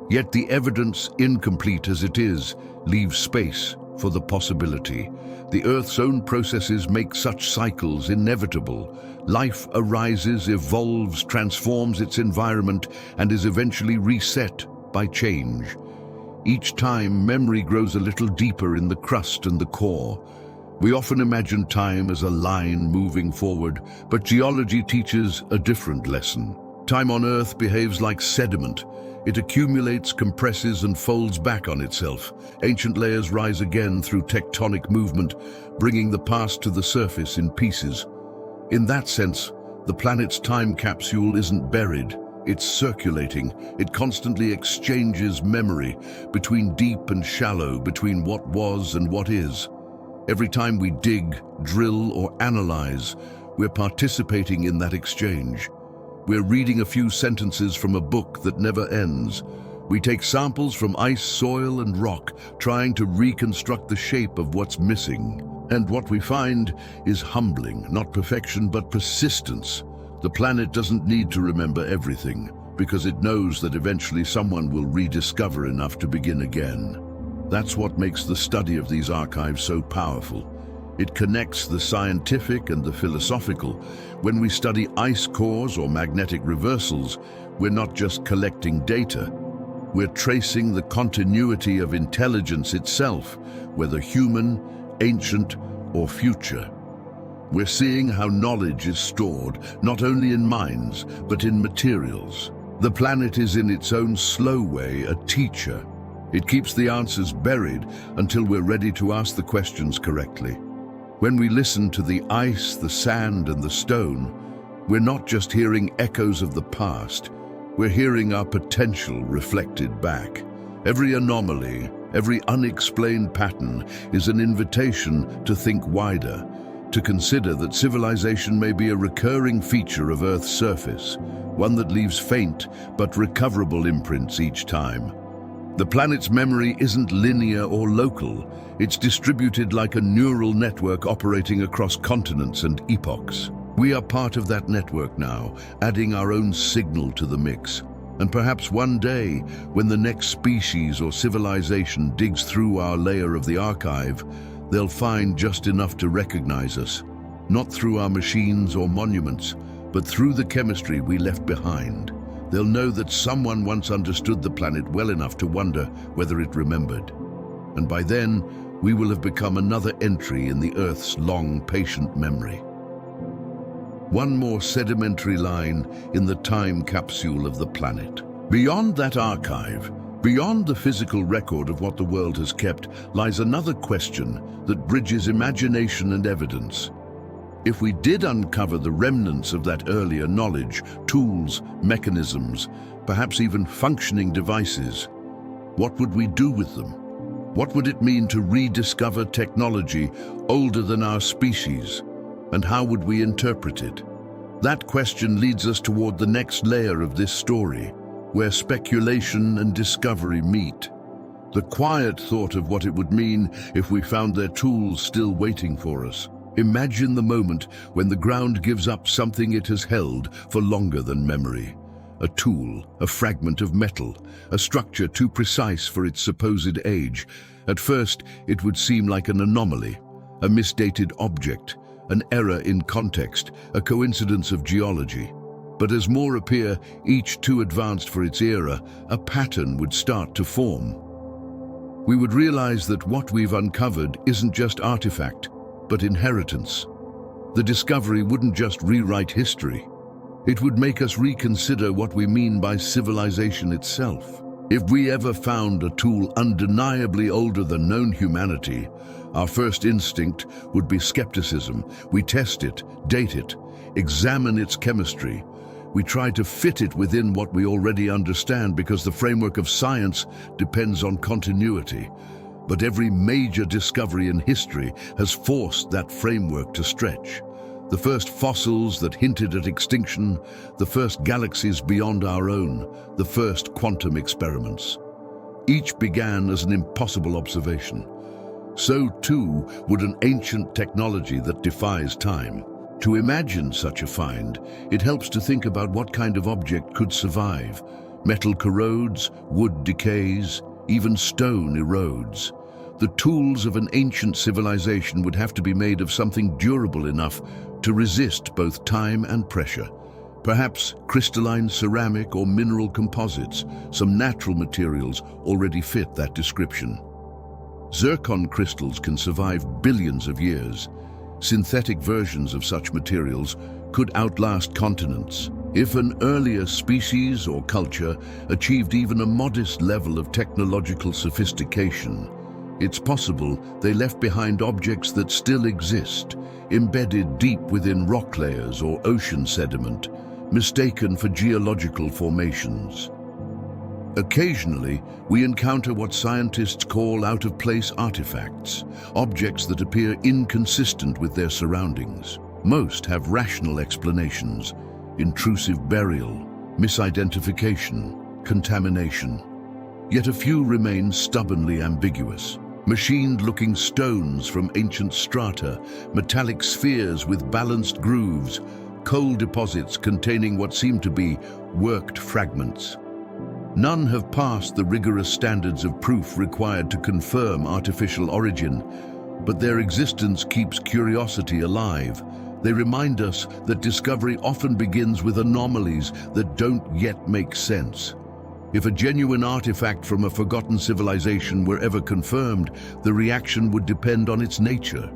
Yet the evidence, incomplete as it is, leaves space for the possibility. The Earth's own processes make such cycles inevitable. Life arises, evolves, transforms its environment, and is eventually reset by change. Each time, memory grows a little deeper in the crust and the core. We often imagine time as a line moving forward, but geology teaches a different lesson. Time on Earth behaves like sediment. It accumulates, compresses, and folds back on itself. Ancient layers rise again through tectonic movement, bringing the past to the surface in pieces. In that sense, the planet's time capsule isn't buried, it's circulating. It constantly exchanges memory between deep and shallow, between what was and what is. Every time we dig, drill, or analyze, we're participating in that exchange. We're reading a few sentences from a book that never ends. We take samples from ice, soil, and rock, trying to reconstruct the shape of what's missing. And what we find is humbling, not perfection, but persistence. The planet doesn't need to remember everything, because it knows that eventually someone will rediscover enough to begin again. That's what makes the study of these archives so powerful. It connects the scientific and the philosophical. When we study ice cores or magnetic reversals, we're not just collecting data. We're tracing the continuity of intelligence itself, whether human, ancient, or future. We're seeing how knowledge is stored, not only in minds, but in materials. The planet is in its own slow way a teacher. It keeps the answers buried until we're ready to ask the questions correctly. When we listen to the ice, the sand, and the stone, we're not just hearing echoes of the past, we're hearing our potential reflected back. Every anomaly, every unexplained pattern is an invitation to think wider, to consider that civilization may be a recurring feature of Earth's surface, one that leaves faint but recoverable imprints each time. The planet's memory isn't linear or local. It's distributed like a neural network operating across continents and epochs. We are part of that network now, adding our own signal to the mix. And perhaps one day, when the next species or civilization digs through our layer of the archive, they'll find just enough to recognize us, not through our machines or monuments, but through the chemistry we left behind. They'll know that someone once understood the planet well enough to wonder whether it remembered. And by then, we will have become another entry in the Earth's long, patient memory. One more sedimentary line in the time capsule of the planet. Beyond that archive, beyond the physical record of what the world has kept, lies another question that bridges imagination and evidence. If we did uncover the remnants of that earlier knowledge, tools, mechanisms, perhaps even functioning devices, what would we do with them? What would it mean to rediscover technology older than our species? And how would we interpret it? That question leads us toward the next layer of this story, where speculation and discovery meet. The quiet thought of what it would mean if we found their tools still waiting for us. Imagine the moment when the ground gives up something it has held for longer than memory. A tool, a fragment of metal, a structure too precise for its supposed age. At first, it would seem like an anomaly, a misdated object, an error in context, a coincidence of geology. But as more appear, each too advanced for its era, a pattern would start to form. We would realize that what we've uncovered isn't just artifact, but inheritance. The discovery wouldn't just rewrite history. It would make us reconsider what we mean by civilization itself. If we ever found a tool undeniably older than known humanity, our first instinct would be skepticism. We test it, date it, examine its chemistry. We try to fit it within what we already understand because the framework of science depends on continuity. But every major discovery in history has forced that framework to stretch. The first fossils that hinted at extinction, the first galaxies beyond our own, the first quantum experiments. Each began as an impossible observation. So too would an ancient technology that defies time. To imagine such a find, it helps to think about what kind of object could survive. Metal corrodes, wood decays, even stone erodes. The tools of an ancient civilization would have to be made of something durable enough to resist both time and pressure. Perhaps crystalline ceramic or mineral composites, some natural materials already fit that description. Zircon crystals can survive billions of years. Synthetic versions of such materials could outlast continents. If an earlier species or culture achieved even a modest level of technological sophistication, it's possible they left behind objects that still exist, embedded deep within rock layers or ocean sediment, mistaken for geological formations. Occasionally, we encounter what scientists call out-of-place artifacts, objects that appear inconsistent with their surroundings. Most have rational explanations: intrusive burial, misidentification, contamination. Yet a few remain stubbornly ambiguous. Machined-looking stones from ancient strata, metallic spheres with balanced grooves, coal deposits containing what seem to be worked fragments. None have passed the rigorous standards of proof required to confirm artificial origin, but their existence keeps curiosity alive. They remind us that discovery often begins with anomalies that don't yet make sense. If a genuine artifact from a forgotten civilization were ever confirmed, the reaction would depend on its nature.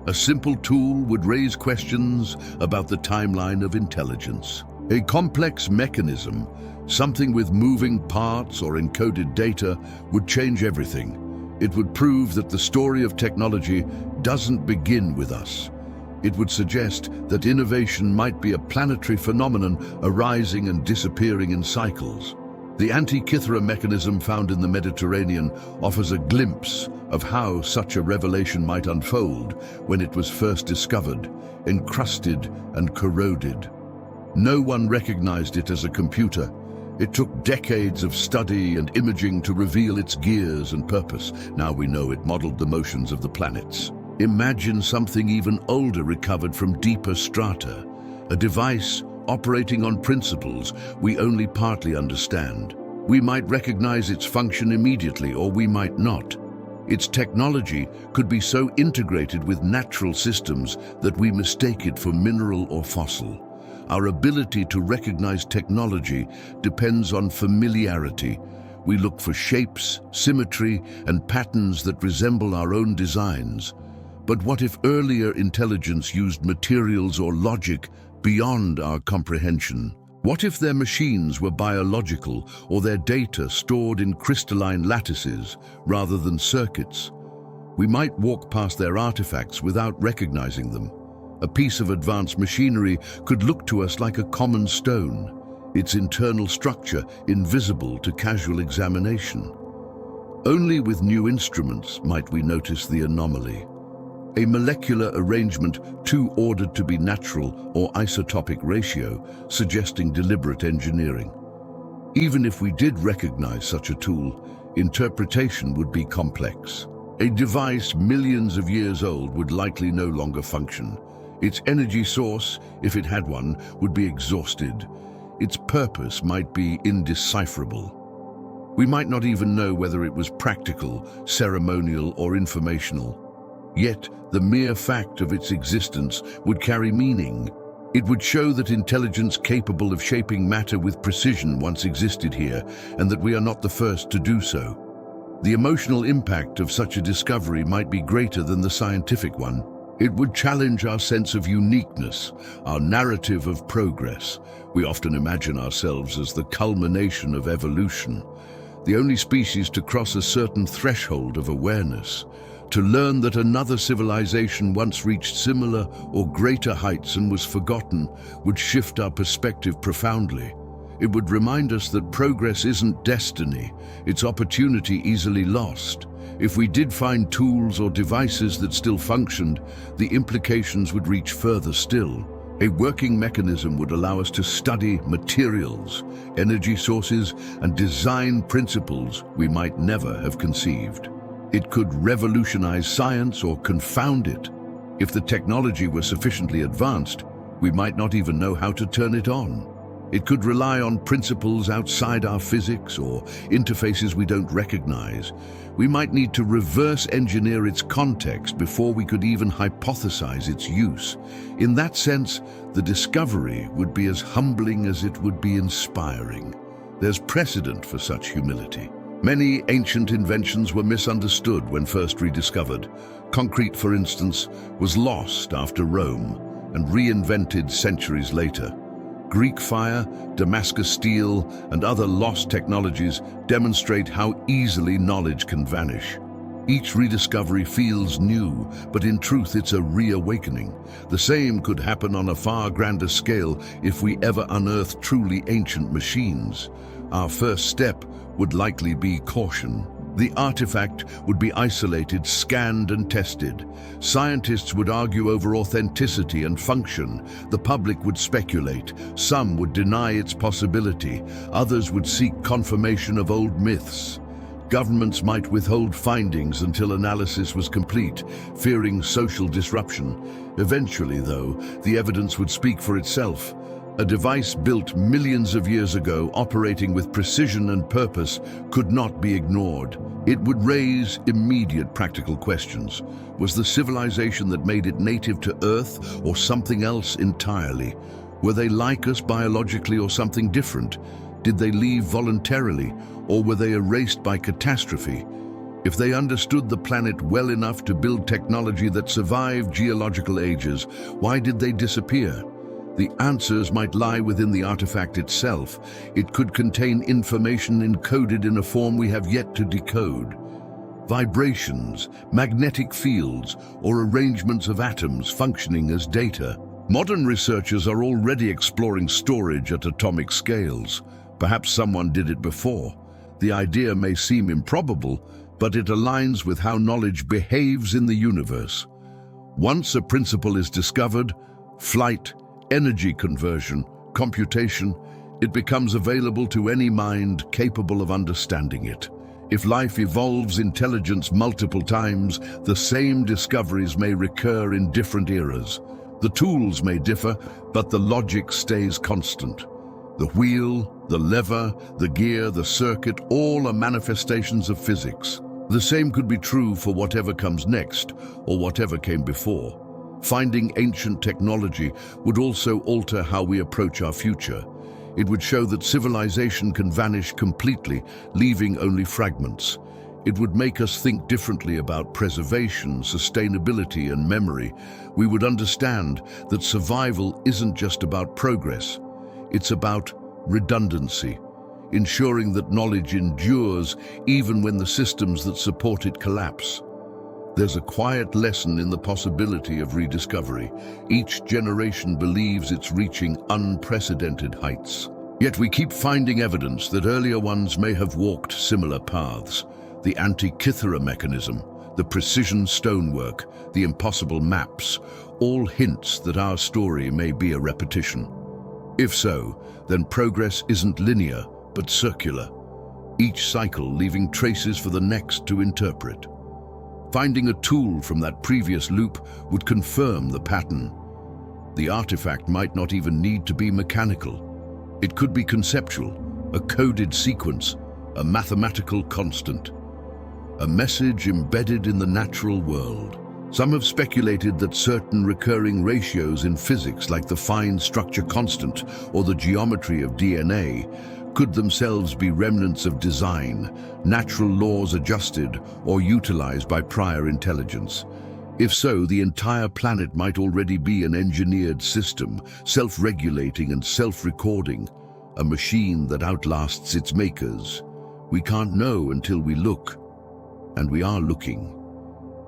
A simple tool would raise questions about the timeline of intelligence. A complex mechanism, something with moving parts or encoded data, would change everything. It would prove that the story of technology doesn't begin with us. It would suggest that innovation might be a planetary phenomenon arising and disappearing in cycles. The Antikythera mechanism found in the Mediterranean offers a glimpse of how such a revelation might unfold when it was first discovered, encrusted and corroded. No one recognized it as a computer. It took decades of study and imaging to reveal its gears and purpose. Now we know it modeled the motions of the planets. Imagine something even older recovered from deeper strata, a device operating on principles we only partly understand. We might recognize its function immediately, or we might not. Its technology could be so integrated with natural systems that we mistake it for mineral or fossil. Our ability to recognize technology depends on familiarity. We look for shapes, symmetry, and patterns that resemble our own designs. But what if earlier intelligence used materials or logic beyond our comprehension? What if their machines were biological, or their data stored in crystalline lattices rather than circuits? We might walk past their artifacts without recognizing them. A piece of advanced machinery could look to us like a common stone, its internal structure invisible to casual examination. Only with new instruments might we notice the anomaly. A molecular arrangement too ordered to be natural, or isotopic ratio, suggesting deliberate engineering. Even if we did recognize such a tool, interpretation would be complex. A device millions of years old would likely no longer function. Its energy source, if it had one, would be exhausted. Its purpose might be indecipherable. We might not even know whether it was practical, ceremonial, or informational. Yet, the mere fact of its existence would carry meaning. It would show that intelligence capable of shaping matter with precision once existed here, and that we are not the first to do so. The emotional impact of such a discovery might be greater than the scientific one. It would challenge our sense of uniqueness, our narrative of progress. We often imagine ourselves as the culmination of evolution, the only species to cross a certain threshold of awareness. To learn that another civilization once reached similar or greater heights and was forgotten would shift our perspective profoundly. It would remind us that progress isn't destiny, it's opportunity easily lost. If we did find tools or devices that still functioned, the implications would reach further still. A working mechanism would allow us to study materials, energy sources, and design principles we might never have conceived. It could revolutionize science or confound it. If the technology were sufficiently advanced, we might not even know how to turn it on. It could rely on principles outside our physics or interfaces we don't recognize. We might need to reverse engineer its context before we could even hypothesize its use. In that sense, the discovery would be as humbling as it would be inspiring. There's precedent for such humility. Many ancient inventions were misunderstood when first rediscovered. Concrete, for instance, was lost after Rome and reinvented centuries later. Greek fire, Damascus steel, and other lost technologies demonstrate how easily knowledge can vanish. Each rediscovery feels new, but in truth it's a reawakening. The same could happen on a far grander scale if we ever unearthed truly ancient machines. Our first step would likely be caution. The artifact would be isolated, scanned, and tested. Scientists would argue over authenticity and function. The public would speculate. Some would deny its possibility. Others would seek confirmation of old myths. Governments might withhold findings until analysis was complete, fearing social disruption. Eventually, though, the evidence would speak for itself. A device built millions of years ago, operating with precision and purpose, could not be ignored. It would raise immediate practical questions. Was the civilization that made it native to Earth or something else entirely? Were they like us biologically or something different? Did they leave voluntarily, or were they erased by catastrophe? If they understood the planet well enough to build technology that survived geological ages, why did they disappear? The answers might lie within the artifact itself. It could contain information encoded in a form we have yet to decode. Vibrations, magnetic fields, or arrangements of atoms functioning as data. Modern researchers are already exploring storage at atomic scales. Perhaps someone did it before. The idea may seem improbable, but it aligns with how knowledge behaves in the universe. Once a principle is discovered, flight, energy conversion, computation, it becomes available to any mind capable of understanding it. If life evolves intelligence multiple times, the same discoveries may recur in different eras. The tools may differ, but the logic stays constant. The wheel, the lever, the gear, the circuit, all are manifestations of physics. The same could be true for whatever comes next, or whatever came before. Finding ancient technology would also alter how we approach our future. It would show that civilization can vanish completely, leaving only fragments. It would make us think differently about preservation, sustainability, and memory. We would understand that survival isn't just about progress. It's about redundancy, ensuring that knowledge endures even when the systems that support it collapse. There's a quiet lesson in the possibility of rediscovery. Each generation believes it's reaching unprecedented heights. Yet we keep finding evidence that earlier ones may have walked similar paths. The Antikythera mechanism, the precision stonework, the impossible maps, all hints that our story may be a repetition. If so, then progress isn't linear, but circular, each cycle leaving traces for the next to interpret. Finding a tool from that previous loop would confirm the pattern. The artifact might not even need to be mechanical. It could be conceptual, a coded sequence, a mathematical constant, a message embedded in the natural world. Some have speculated that certain recurring ratios in physics, like the fine structure constant or the geometry of DNA, could themselves be remnants of design, natural laws adjusted or utilized by prior intelligence. If so, the entire planet might already be an engineered system, self-regulating and self-recording, a machine that outlasts its makers. We can't know until we look, and we are looking.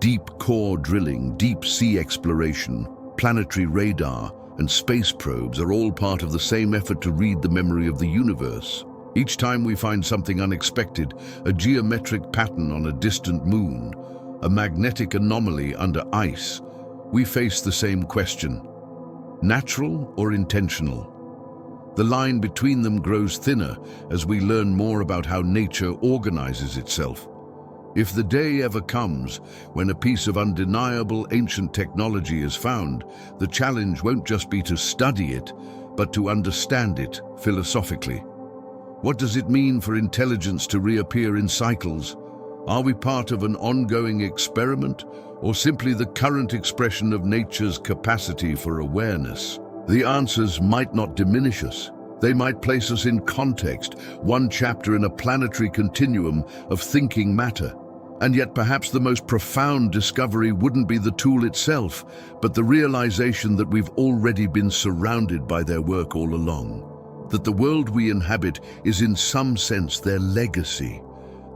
Deep core drilling, deep sea exploration, planetary radar, and space probes are all part of the same effort to read the memory of the universe. Each time we find something unexpected, a geometric pattern on a distant moon, a magnetic anomaly under ice, we face the same question: natural or intentional? The line between them grows thinner as we learn more about how nature organizes itself. If the day ever comes when a piece of undeniable ancient technology is found, the challenge won't just be to study it, but to understand it philosophically. What does it mean for intelligence to reappear in cycles? Are we part of an ongoing experiment, or simply the current expression of nature's capacity for awareness? The answers might not diminish us. They might place us in context, one chapter in a planetary continuum of thinking matter. And yet perhaps the most profound discovery wouldn't be the tool itself, but the realization that we've already been surrounded by their work all along. That the world we inhabit is in some sense their legacy.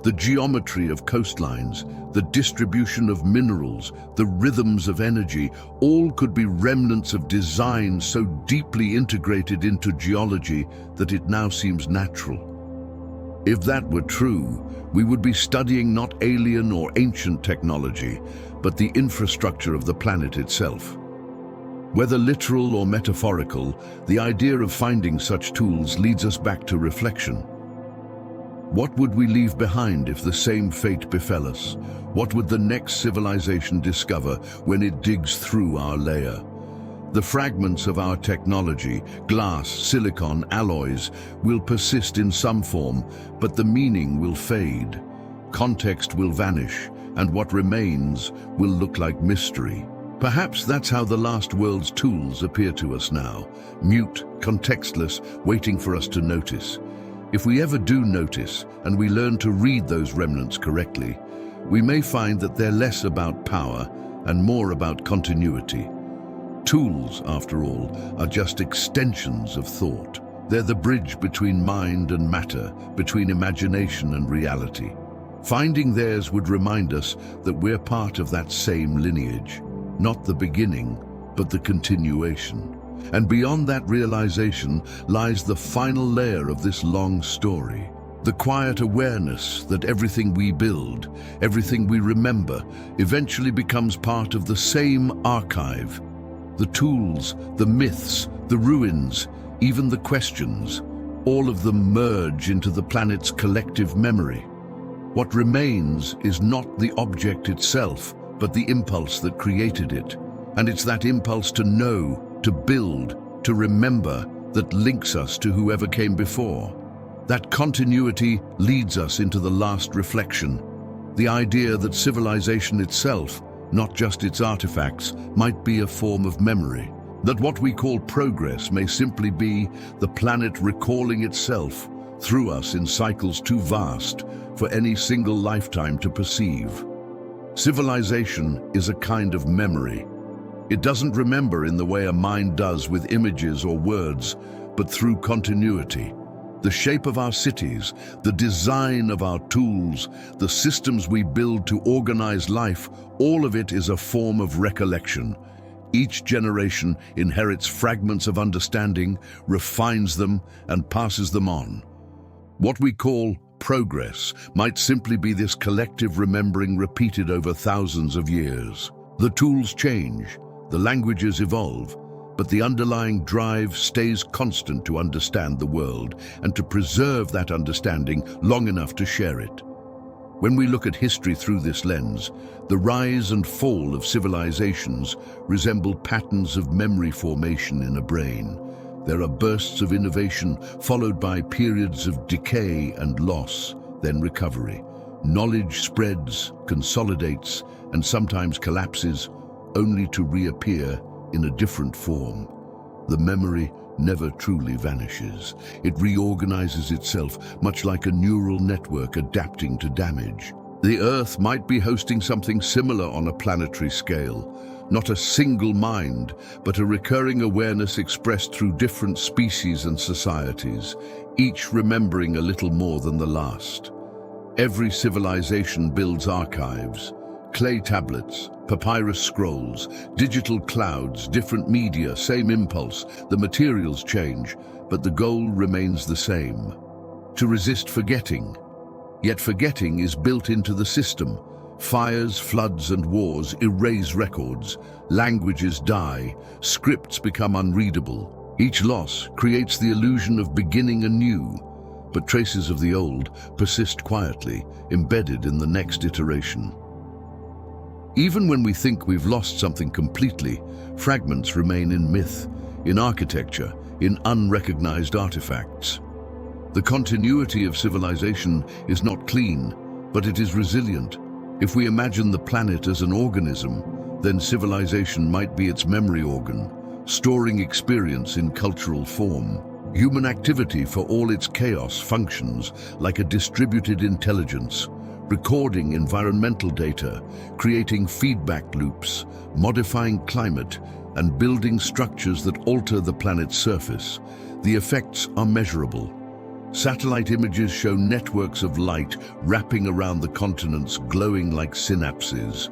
The geometry of coastlines, the distribution of minerals, the rhythms of energy, all could be remnants of design so deeply integrated into geology that it now seems natural. If that were true, we would be studying not alien or ancient technology, but the infrastructure of the planet itself. Whether literal or metaphorical, the idea of finding such tools leads us back to reflection. What would we leave behind if the same fate befell us? What would the next civilization discover when it digs through our layer? The fragments of our technology, glass, silicon, alloys, will persist in some form, but the meaning will fade. Context will vanish, and what remains will look like mystery. Perhaps that's how the last world's tools appear to us now, mute, contextless, waiting for us to notice. If we ever do notice, and we learn to read those remnants correctly, we may find that they're less about power and more about continuity. Tools, after all, are just extensions of thought. They're the bridge between mind and matter, between imagination and reality. Finding theirs would remind us that we're part of that same lineage, not the beginning, but the continuation. And beyond that realization lies the final layer of this long story. The quiet awareness that everything we build, everything we remember, eventually becomes part of the same archive. The tools, the myths, the ruins, even the questions, all of them merge into the planet's collective memory. What remains is not the object itself, but the impulse that created it. And it's that impulse to know, to build, to remember that links us to whoever came before. That continuity leads us into the last reflection, the idea that civilization itself, not just its artifacts, might be a form of memory. That what we call progress may simply be the planet recalling itself through us in cycles too vast for any single lifetime to perceive. Civilization is a kind of memory. It doesn't remember in the way a mind does with images or words, but through continuity. The shape of our cities, the design of our tools, the systems we build to organize life, all of it is a form of recollection. Each generation inherits fragments of understanding, refines them, and passes them on. What we call progress might simply be this collective remembering repeated over thousands of years. The tools change, the languages evolve, but the underlying drive stays constant to understand the world and to preserve that understanding long enough to share it. When we look at history through this lens, the rise and fall of civilizations resemble patterns of memory formation in a brain. There are bursts of innovation followed by periods of decay and loss, then recovery. Knowledge spreads, consolidates, and sometimes collapses, only to reappear in a different form. The memory never truly vanishes. It reorganizes itself, much like a neural network adapting to damage. The Earth might be hosting something similar on a planetary scale. Not a single mind, but a recurring awareness expressed through different species and societies, each remembering a little more than the last. Every civilization builds archives, clay tablets, papyrus scrolls, digital clouds, different media, same impulse. The materials change, but the goal remains the same: to resist forgetting. Yet forgetting is built into the system. Fires, floods, and wars erase records. Languages die. Scripts become unreadable. Each loss creates the illusion of beginning anew, but traces of the old persist quietly, embedded in the next iteration. Even when we think we've lost something completely, fragments remain in myth, in architecture, in unrecognized artifacts. The continuity of civilization is not clean, but it is resilient. If we imagine the planet as an organism, then civilization might be its memory organ, storing experience in cultural form. Human activity, for all its chaos, functions like a distributed intelligence, recording environmental data, creating feedback loops, modifying climate, and building structures that alter the planet's surface. The effects are measurable. Satellite images show networks of light wrapping around the continents, glowing like synapses.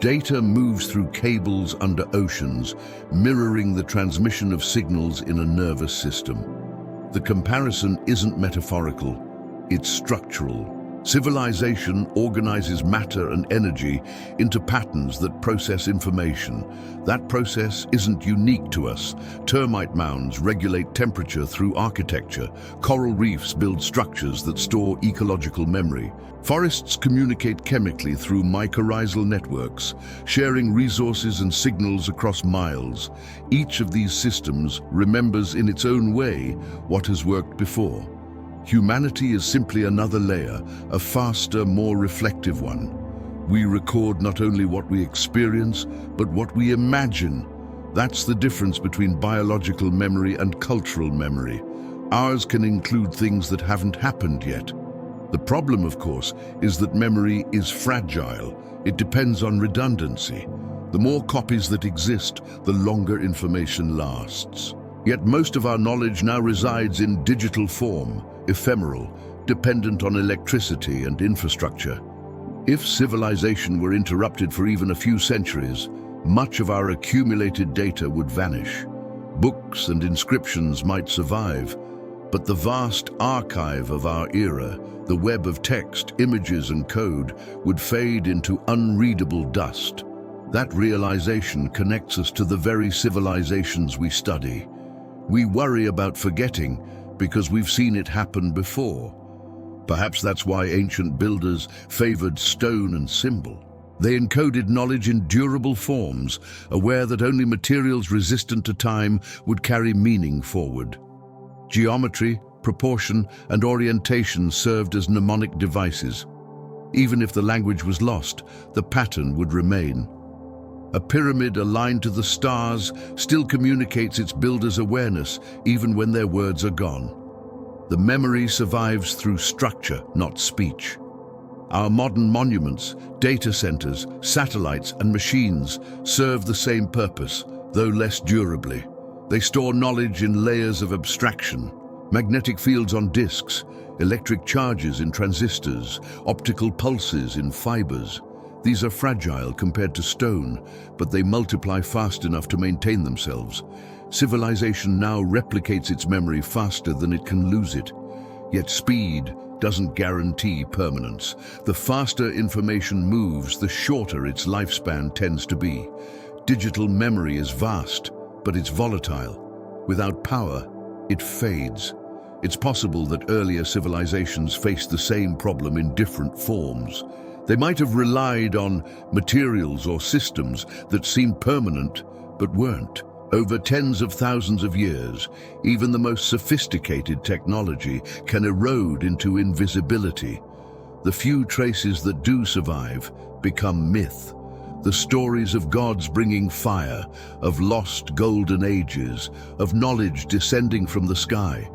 Data moves through cables under oceans, mirroring the transmission of signals in a nervous system. The comparison isn't metaphorical, it's structural. Civilization organizes matter and energy into patterns that process information. That process isn't unique to us. Termite mounds regulate temperature through architecture. Coral reefs build structures that store ecological memory. Forests communicate chemically through mycorrhizal networks, sharing resources and signals across miles. Each of these systems remembers in its own way what has worked before. Humanity is simply another layer, a faster, more reflective one. We record not only what we experience, but what we imagine. That's the difference between biological memory and cultural memory. Ours can include things that haven't happened yet. The problem, of course, is that memory is fragile. It depends on redundancy. The more copies that exist, the longer information lasts. Yet most of our knowledge now resides in digital form, ephemeral, dependent on electricity and infrastructure. If civilization were interrupted for even a few centuries, much of our accumulated data would vanish. Books and inscriptions might survive, but the vast archive of our era, the web of text, images, and code, would fade into unreadable dust. That realization connects us to the very civilizations we study. We worry about forgetting, because we've seen it happen before. Perhaps that's why ancient builders favored stone and symbol. They encoded knowledge in durable forms, aware that only materials resistant to time would carry meaning forward. Geometry, proportion, and orientation served as mnemonic devices. Even if the language was lost, the pattern would remain. A pyramid aligned to the stars still communicates its builder's awareness, even when their words are gone. The memory survives through structure, not speech. Our modern monuments, data centers, satellites, and machines serve the same purpose, though less durably. They store knowledge in layers of abstraction, magnetic fields on disks, electric charges in transistors, optical pulses in fibers. These are fragile compared to stone, but they multiply fast enough to maintain themselves. Civilization now replicates its memory faster than it can lose it. Yet speed doesn't guarantee permanence. The faster information moves, the shorter its lifespan tends to be. Digital memory is vast, but it's volatile. Without power, it fades. It's possible that earlier civilizations faced the same problem in different forms. They might have relied on materials or systems that seemed permanent, but weren't. Over tens of thousands of years, even the most sophisticated technology can erode into invisibility. The few traces that do survive become myth. The stories of gods bringing fire, of lost golden ages, of knowledge descending from the sky.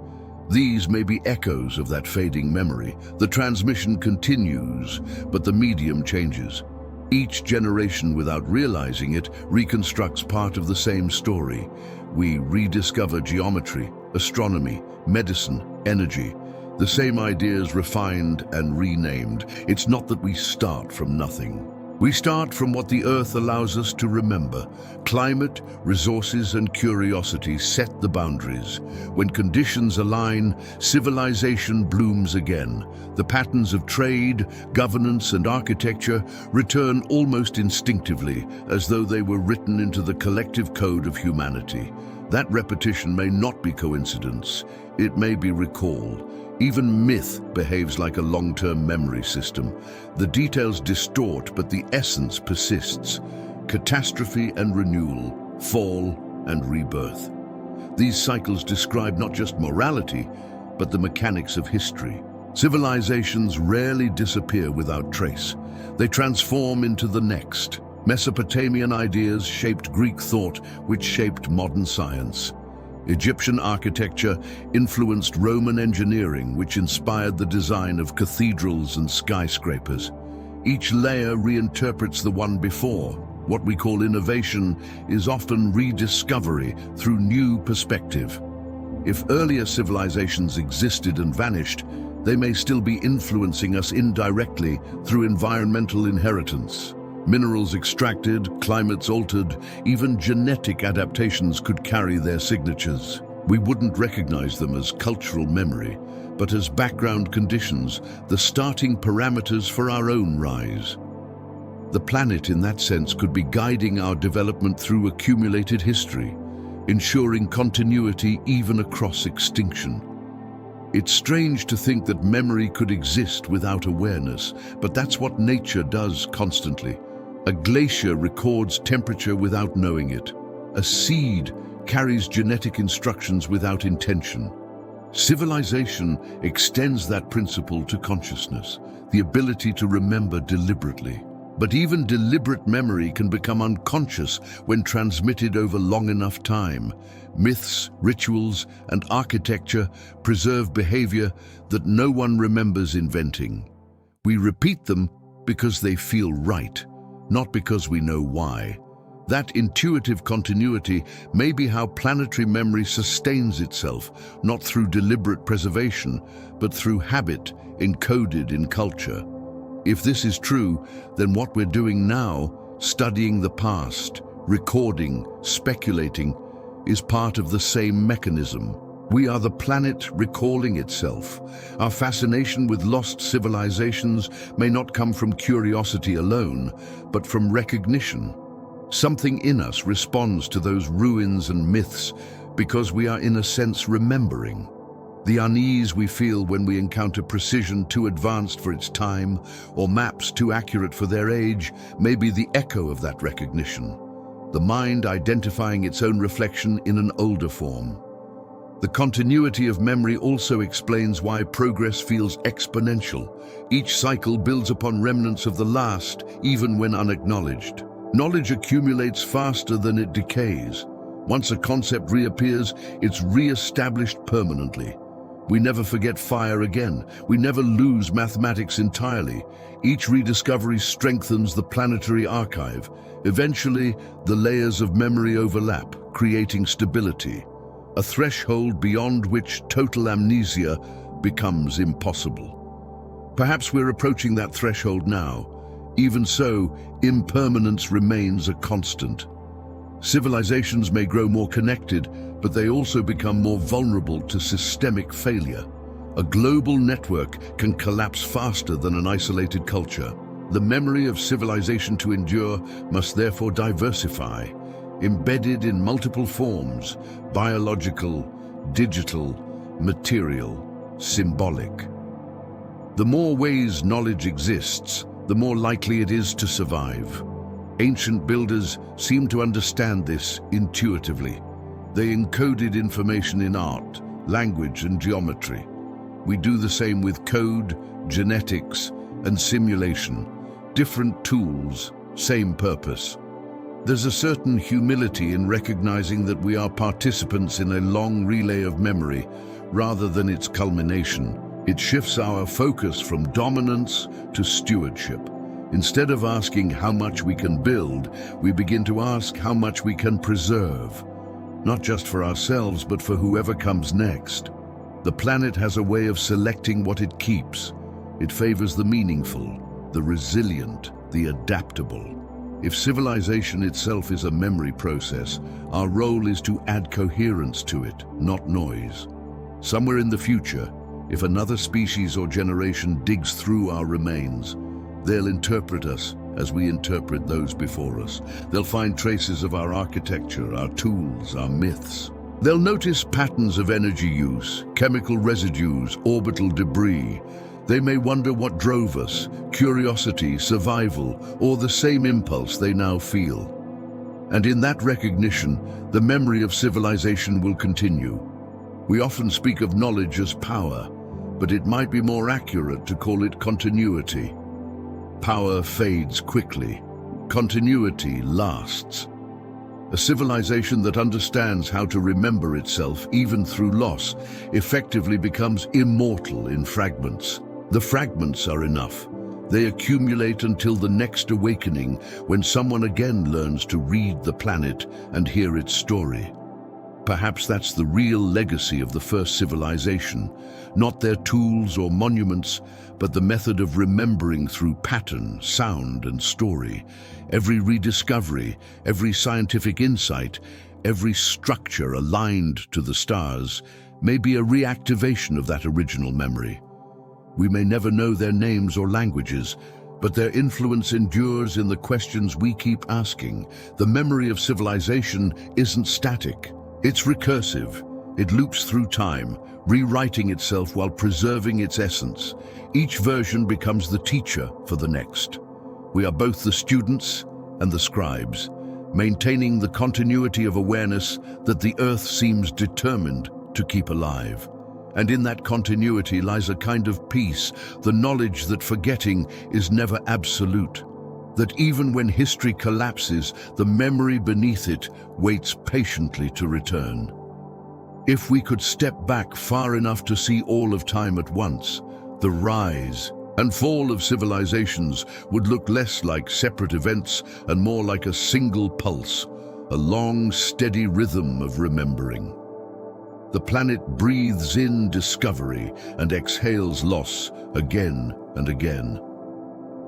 These may be echoes of that fading memory. The transmission continues, but the medium changes. Each generation, without realizing it, reconstructs part of the same story. We rediscover geometry, astronomy, medicine, energy. The same ideas refined and renamed. It's not that we start from nothing. We start from what the Earth allows us to remember. Climate, resources, and curiosity set the boundaries. When conditions align, civilization blooms again. The patterns of trade, governance, and architecture return almost instinctively, as though they were written into the collective code of humanity. That repetition may not be coincidence. It may be recall. Even myth behaves like a long-term memory system. The details distort, but the essence persists. Catastrophe and renewal, fall and rebirth. These cycles describe not just morality, but the mechanics of history. Civilizations rarely disappear without trace. They transform into the next. Mesopotamian ideas shaped Greek thought, which shaped modern science. Egyptian architecture influenced Roman engineering, which inspired the design of cathedrals and skyscrapers. Each layer reinterprets the one before. What we call innovation is often rediscovery through new perspective. If earlier civilizations existed and vanished, they may still be influencing us indirectly through environmental inheritance. Minerals extracted, climates altered, even genetic adaptations could carry their signatures. We wouldn't recognize them as cultural memory, but as background conditions, the starting parameters for our own rise. The planet, in that sense, could be guiding our development through accumulated history, ensuring continuity even across extinction. It's strange to think that memory could exist without awareness, but that's what nature does constantly. A glacier records temperature without knowing it. A seed carries genetic instructions without intention. Civilization extends that principle to consciousness, the ability to remember deliberately. But even deliberate memory can become unconscious when transmitted over long enough time. Myths, rituals, and architecture preserve behavior that no one remembers inventing. We repeat them because they feel right, not because we know why. That intuitive continuity may be how planetary memory sustains itself, not through deliberate preservation, but through habit encoded in culture. If this is true, then what we're doing now, studying the past, recording, speculating, is part of the same mechanism. We are the planet recalling itself. Our fascination with lost civilizations may not come from curiosity alone, but from recognition. Something in us responds to those ruins and myths because we are, in a sense, remembering. The unease we feel when we encounter precision too advanced for its time or maps too accurate for their age may be the echo of that recognition, the mind identifying its own reflection in an older form. The continuity of memory also explains why progress feels exponential. Each cycle builds upon remnants of the last, even when unacknowledged. Knowledge accumulates faster than it decays. Once a concept reappears, it's re-established permanently. We never forget fire again. We never lose mathematics entirely. Each rediscovery strengthens the planetary archive. Eventually, the layers of memory overlap, creating stability, a threshold beyond which total amnesia becomes impossible. Perhaps we're approaching that threshold now. Even so, impermanence remains a constant. Civilizations may grow more connected, but they also become more vulnerable to systemic failure. A global network can collapse faster than an isolated culture. The memory of civilization to endure must therefore diversify, embedded in multiple forms: biological, digital, material, symbolic. The more ways knowledge exists, the more likely it is to survive. Ancient builders seem to understand this intuitively. They encoded information in art, language, and geometry. We do the same with code, genetics, and simulation. Different tools, same purpose. There's a certain humility in recognizing that we are participants in a long relay of memory, rather than its culmination. It shifts our focus from dominance to stewardship. Instead of asking how much we can build, we begin to ask how much we can preserve. Not just for ourselves, but for whoever comes next. The planet has a way of selecting what it keeps. It favors the meaningful, the resilient, the adaptable. If civilization itself is a memory process, our role is to add coherence to it, not noise. Somewhere in the future, if another species or generation digs through our remains, they'll interpret us as we interpret those before us. They'll find traces of our architecture, our tools, our myths. They'll notice patterns of energy use, chemical residues, orbital debris. They may wonder what drove us: curiosity, survival, or the same impulse they now feel. And in that recognition, the memory of civilization will continue. We often speak of knowledge as power, but it might be more accurate to call it continuity. Power fades quickly. Continuity lasts. A civilization that understands how to remember itself, even through loss, effectively becomes immortal in fragments. The fragments are enough. They accumulate until the next awakening, when someone again learns to read the planet and hear its story. Perhaps that's the real legacy of the first civilization, not their tools or monuments, but the method of remembering through pattern, sound, and story. Every rediscovery, every scientific insight, every structure aligned to the stars may be a reactivation of that original memory. We may never know their names or languages, but their influence endures in the questions we keep asking. The memory of civilization isn't static. It's recursive. It loops through time, rewriting itself while preserving its essence. Each version becomes the teacher for the next. We are both the students and the scribes, maintaining the continuity of awareness that the Earth seems determined to keep alive. And in that continuity lies a kind of peace, the knowledge that forgetting is never absolute, that even when history collapses, the memory beneath it waits patiently to return. If we could step back far enough to see all of time at once, the rise and fall of civilizations would look less like separate events and more like a single pulse, a long, steady rhythm of remembering. The planet breathes in discovery and exhales loss again and again.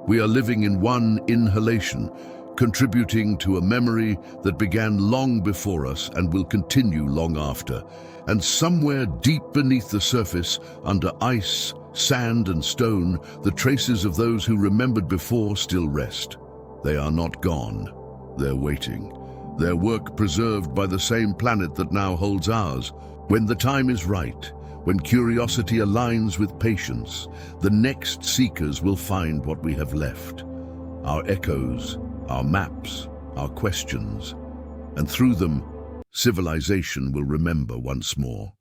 We are living in one inhalation, contributing to a memory that began long before us and will continue long after. And somewhere deep beneath the surface, under ice, sand, and stone, the traces of those who remembered before still rest. They are not gone. They're waiting. Their work preserved by the same planet that now holds ours. When the time is right, When curiosity aligns with patience, the next seekers will find what we have left. Our echoes, our maps, our questions, and through them, civilization will remember once more.